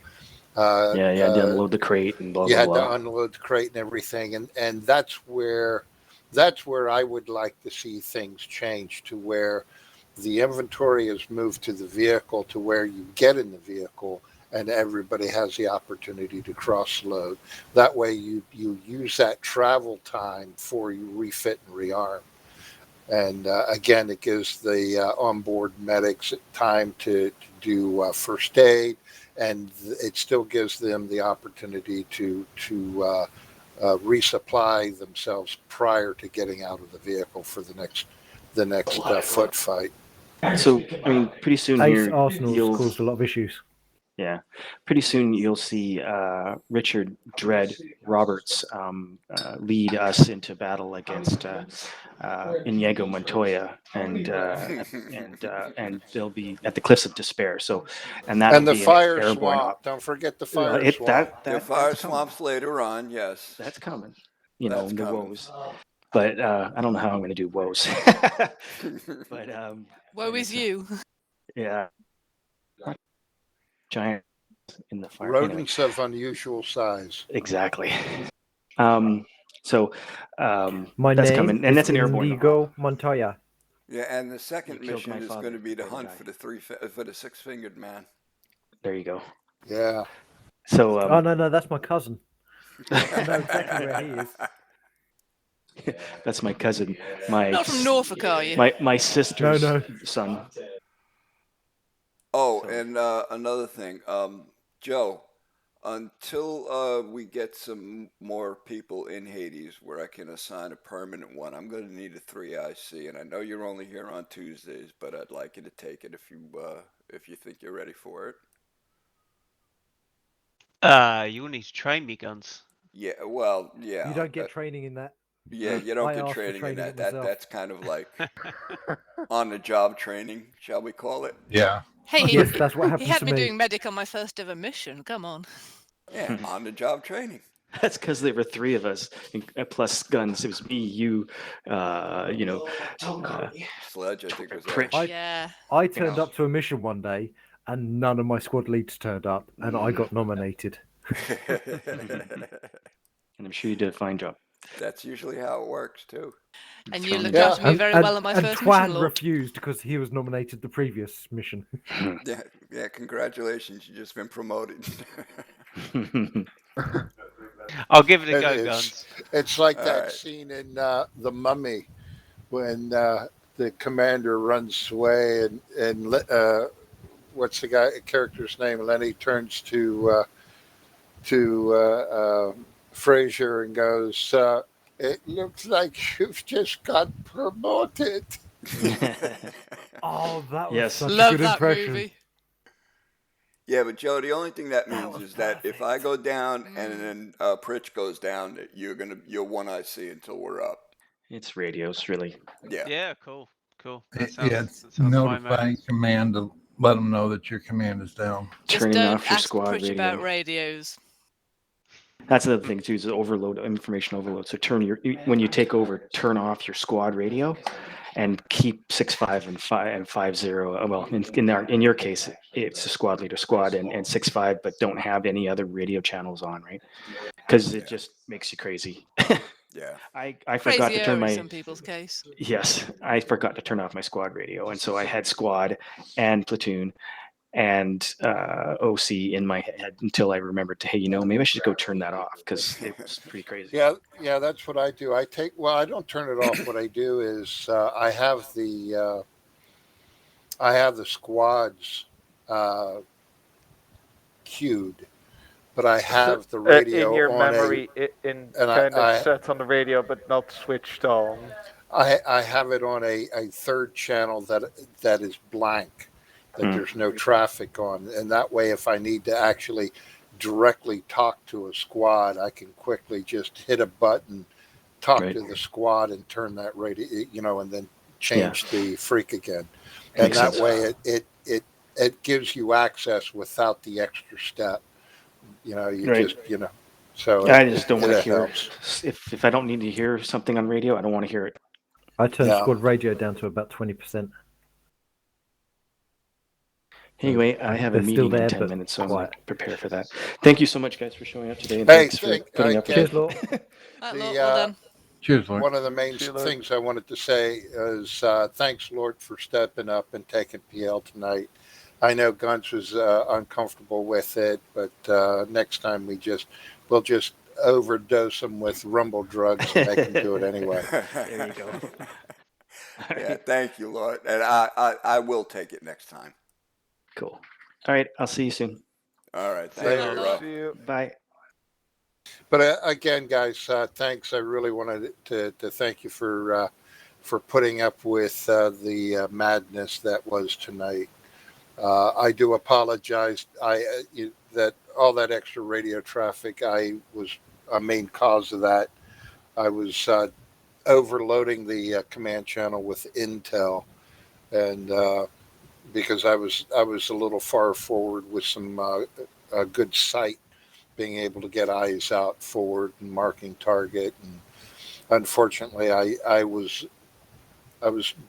D: Yeah, you had to unload the crate and blah
L: You
D: blah
L: had
D: blah.
L: to unload the crate and everything, and that's where I would like to see things change to where the inventory is moved to the vehicle, to where you get in the vehicle and everybody has the opportunity to cross load. That way you use that travel time for you refit and rearm. And again, it gives the onboard medics time to do first aid, and it still gives them the opportunity to resupply themselves prior to getting out of the vehicle for the next foot fight.
D: So I mean, pretty soon
O: Ace
D: here
O: Arsenal's caused a lot of issues.
D: Yeah, pretty soon you'll see Richard Dredd Roberts lead us into battle against Inigo Montoya, and they'll be at the Cliffs of Despair. So, and that will
L: And the
D: be
L: fire
D: an airborne
L: swamp.
D: op.
L: Don't forget the fire
D: The
L: swamp.
B: fire
D: that's coming.
B: swamps later on. Yes,
D: that's coming. You know,
B: That's
D: the
B: coming.
D: woes. But I don't know how I'm going to do woes. But
G: Woe is you.
D: yeah, giant in the fire.
L: Rodents of unusual size.
D: Exactly. So
O: My
D: that's
O: name
D: coming, and
O: is
D: that's an airborne.
O: Inigo Montoya.
B: Yeah, and the second
D: You killed
B: mission
D: my
B: is
D: father
B: going to be to
D: before he
B: hunt
D: died.
B: for the six-fingered man.
D: There you go.
L: Yeah.
D: So
O: Oh no, that's my cousin. I know exactly where he is.
D: That's my cousin. My
G: Not from Norfolk, are you?
D: My sister's
O: No.
D: son.
B: Oh, and another thing, Joe, until we get some more people in Hades where I can assign a permanent one, I'm going to need a 3IC, and I know you're only here on Tuesdays, but I'd like you to take it if you think you're ready for it.
A: You need to train me, Guns.
B: Yeah, well, yeah.
O: You don't get training in that.
B: Yeah, you don't
O: I
B: get
O: asked for
B: training in
O: training
B: that.
O: it myself.
B: That's kind of like on-the-job training, shall we call it?
I: Yeah.
G: Hey,
O: Yes, that's what
G: he
O: happens
G: had
O: to
G: me
O: me.
G: doing medic on my first ever mission. Come on.
B: Yeah, on-the-job training.
D: That's because there were three of us, plus Guns. It was me, you,
B: Sledge, I think was
D: Pritch.
O: I turned up to a mission one day, and none of my squad leads turned up, and I got nominated.
D: And I'm sure you did a fine job.
B: That's usually how it works too.
G: And you looked after me very well on my first mission,
O: Twan
G: Lord.
O: refused because he was nominated the previous mission.
B: Yeah, congratulations, you've just been promoted.
A: I'll give it a go, Guns.
L: It's like
B: All
L: that
B: right.
L: scene in The Mummy when the commander runs away and what's the character's name? Lenny turns to Fraser and goes, "It looks like you've just got promoted."
O: Oh, that was
D: Yes.
O: such
G: Love
O: a good
G: that
O: impression.
G: movie.
B: Yeah, but Joe, the only thing that means is that if I go down and then Pritch goes down, that you're one IC until we're up.
D: It's radios, really.
B: Yeah.
A: Yeah, cool. That
I: Yeah,
A: sounds,
I: it's
A: that sounds fine, mate.
I: notifying command to let them know that your command is down.
G: Just
D: Turning
G: don't
D: off your
G: ask
D: squad
G: Pritch
D: radio.
G: about radios.
D: That's another thing too, is overload, information overload. So when you take over, turn off your squad radio, and keep 6.5 and 5.0. Well, in your case, it's a squad leader squad and 6.5, but don't have any other radio channels on, right? Because it just makes you crazy.
B: Yeah.
D: I forgot to turn
G: in
D: my
G: some people's case.
D: Yes, I forgot to turn off my squad radio, and so I had squad and platoon and OC in my head until I remembered to, hey, maybe I should go turn that off because it was pretty crazy.
L: Yeah, that's what I do. I don't turn it off. What I do is I have the squads queued, but I have the radio
K: in your
L: on
K: memory,
L: I
K: set on the radio but not switched on.
L: I have it on a third channel that is blank, that there's no traffic on, and that way, if I need to actually directly talk to a squad, I can quickly just hit a button, talk to the squad, and turn that radio, and then change the freak again. And
D: Makes
L: that
D: sense.
L: way, it gives you access without the extra step. So
D: I just don't want to hear
L: helps.
D: if I don't need to hear something on radio, I don't want to hear it.
O: I turned squad radio down to about 20%.
D: Anyway, I have a
O: They're still
D: meeting in
O: there,
D: 10
O: but
D: minutes, so I'm going
O: quiet.
D: to prepare for that. Thank you so much, guys, for showing up today, and
L: Hey,
D: thanks for putting up with
L: again,
D: it.
G: Well done.
C: Cheers, Lord.
L: one of the main
K: See you, Lord.
L: things I wanted to say is thanks, Lord, for stepping up and taking PL tonight. I know Guns was uncomfortable with it, but next time we'll just overdose them with rumble drugs and make them do it anyway.
D: There you go.
B: Yeah, thank you, Lord. And I will take it next time.
D: Cool. All right, I'll see you soon.
B: All right,
K: Later,
B: thank you, bro.
K: see you.
D: Bye.
L: But again, guys, thanks. I really wanted to thank you for putting up with the madness that was tonight. I do apologize. That all that extra radio traffic, I was a main cause of that. I was overloading the command channel with intel, and because I was a little far forward with some a good sight, being able to get eyes out forward and marking target. And unfortunately, I was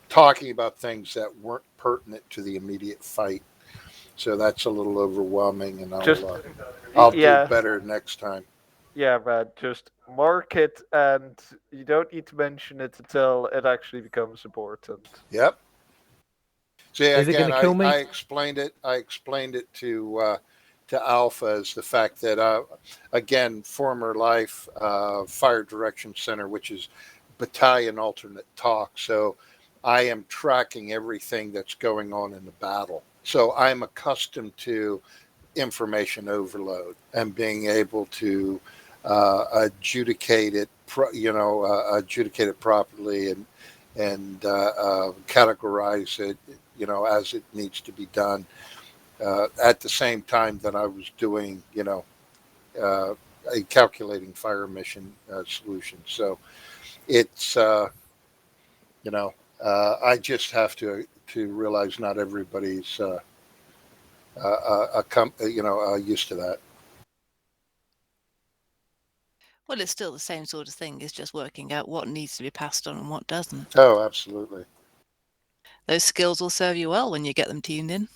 L: talking about things that weren't pertinent to the immediate fight. So that's a little overwhelming, and I'll do better next time.
K: Yeah, man, just mark it, and you don't need to mention it until it actually becomes important.
L: Yep. See,
O: Is it
L: again,
O: gonna kill me?
L: I explained it. I explained it to Alpha as the fact that again, former life Fire Direction Center, which is battalion alternate talk. So I am tracking everything that's going on in the battle. So I'm accustomed to information overload and being able to adjudicate it, adjudicate it properly and categorize it, as it needs to be done. At the same time that I was doing, a calculating fire mission solution. So it's, I just have to realize not everybody's, used to that.
G: Well, it's still the same sort of thing. It's just working out what needs to be passed on and what doesn't.
L: Oh, absolutely.
G: Those skills will serve you well when you get them tuned in.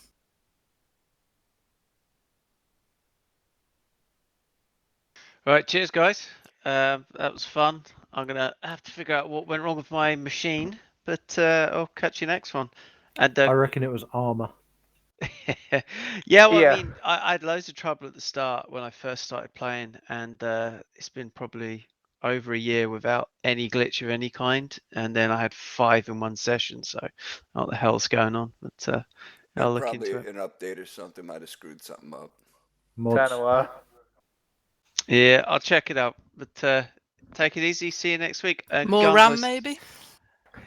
A: Right, cheers, guys. That was fun. I'm gonna have to figure out what went wrong with my machine, but I'll catch you next one. And
O: I reckon it was armor.
A: yeah, well,
K: Yeah.
A: I mean, I had loads of trouble at the start when I first started playing, and it's been probably over a year without any glitch of any kind, and then I had 5 in one session. So, what the hell's going on? But I'll look
B: Probably
A: into it.
B: an update or something might have screwed something up.
O: Mods.
A: Yeah, I'll check it out. But take it easy. See you next week. And
G: More
A: Guns,
G: RAM, maybe?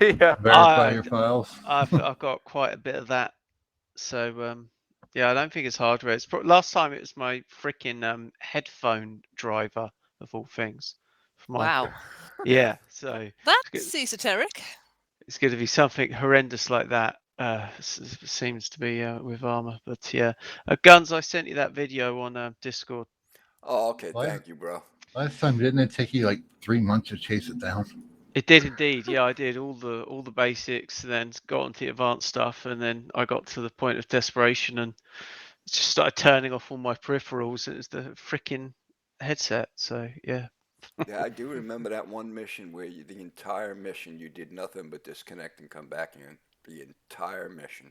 K: Yeah.
C: Verify your files.
A: I've got quite a bit of that. So yeah, I don't think it's hardware. It's last time it was my freaking headphone driver of all things. For my,
G: Wow.
A: Yeah. So
G: That's esoteric.
A: it's going to be something horrendous like that. Seems to be with armor. But yeah, Guns. I sent you that video on Discord.
B: Oh, okay. Thank you, bro.
C: Last time, didn't it take you like 3 months to chase it down?
A: It did indeed. Yeah, I did all the basics, and then got onto the advanced stuff, and then I got to the point of desperation and just started turning off all my peripherals. It was the freaking headset. So yeah.
B: Yeah, I do remember that one mission where the entire mission you did nothing but disconnect and come back in. The entire mission.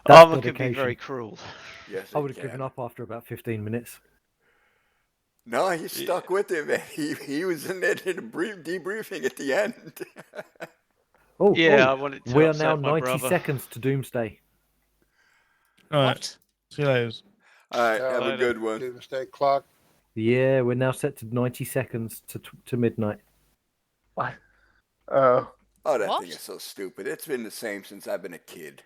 A: Armor can be very cruel.
B: Yes,
O: I would have given up after about 15 minutes.
B: No, he stuck with it, man. He was in there debriefing at the end.
O: Oh,
A: Yeah,
O: oh,
A: I wanted to
O: we are
A: upset
O: now
A: my
O: 90
A: brother.
O: seconds to Doomsday.
F: All right. See you later.
B: All right, have a good one.
L: Doomsday clock.
O: Yeah, we're now set to 90 seconds to midnight.
K: What?
B: Oh, that thing is so stupid. It's been the same since I've been a kid.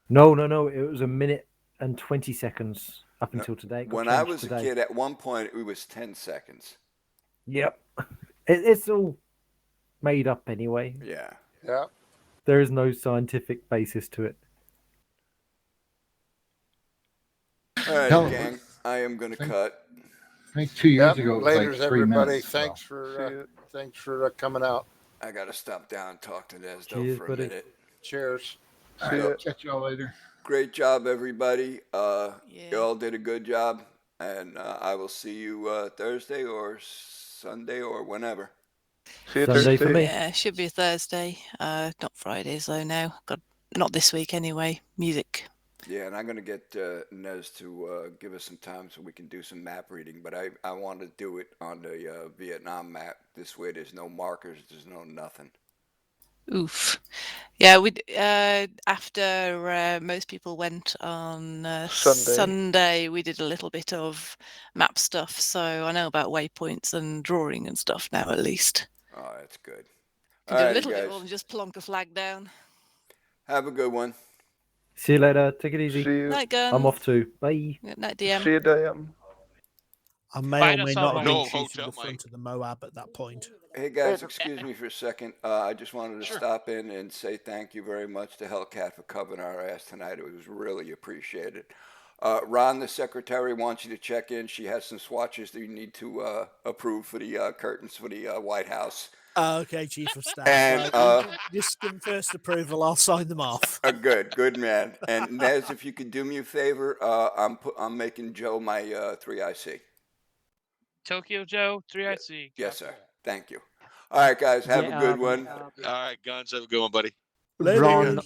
O: No. It was 1 minute and 20 seconds up until today. It got
B: When I
O: changed
B: was
O: today.
B: a kid, at one point it was 10 seconds.
O: Yep. It's all made up anyway.
B: Yeah.
L: Yeah.
O: There is no scientific basis to it.
B: All right,
C: No.
B: gang. I am going to cut.
C: I think 2 years ago it was
L: Laters,
C: like 3
L: everybody.
C: minutes.
L: Thanks for coming out.
B: I got to stop down and talk to Nesdo
O: Cheers,
B: for a
O: buddy.
B: minute.
L: Cheers.
C: All right, I'll catch y'all later.
B: Great job, everybody. You all did a good job, and I will see you Thursday or Sunday or whenever.
K: See you
O: Sunday
K: Thursday.
O: for me.
G: Yeah, should be Thursday. Not Fridays though now. Not this week anyway. Music.
B: Yeah, and I'm going to get Nez to give us some time so we can do some map reading, but I want to do it on the Vietnam map. This way there's no markers, there's no nothing.
G: Oof. Yeah, we after most people went on Sunday, we did a little bit of map stuff. So I know about waypoints and drawing and stuff now at least.
B: Oh, that's good.
G: Can
B: All
G: do a
B: right,
G: little bit
B: guys.
G: more than just plonk a flag down.
B: Have a good one.
O: See you later. Take it easy.
K: See you.
G: Night, Guns.
O: I'm off too. Bye.
G: Night, DM.
K: See you, DM.
J: I may
S: Find
J: or may
S: us
J: not have been
S: online.
J: chief of the front of the MOAB at that point.
B: Hey guys, excuse me for a second. I just wanted to stop in and say thank you very much to Hellcat for covering our ass tonight. It was really appreciated. Ron, the secretary, wants you to check in. She has some swatches that you need to approve for the curtains for the White House.
J: Okay, Chief of Staff.
B: And
J: just give first approval. I'll sign them off.
B: Good man. And Nez, if you could do me a favor, I'm making Joe my 3IC.
S: Tokyo Joe, 3IC.
B: Yes, sir. Thank you. All right, guys, have a good one.
H: All right, Guns, have a good one, buddy.
N: Ron,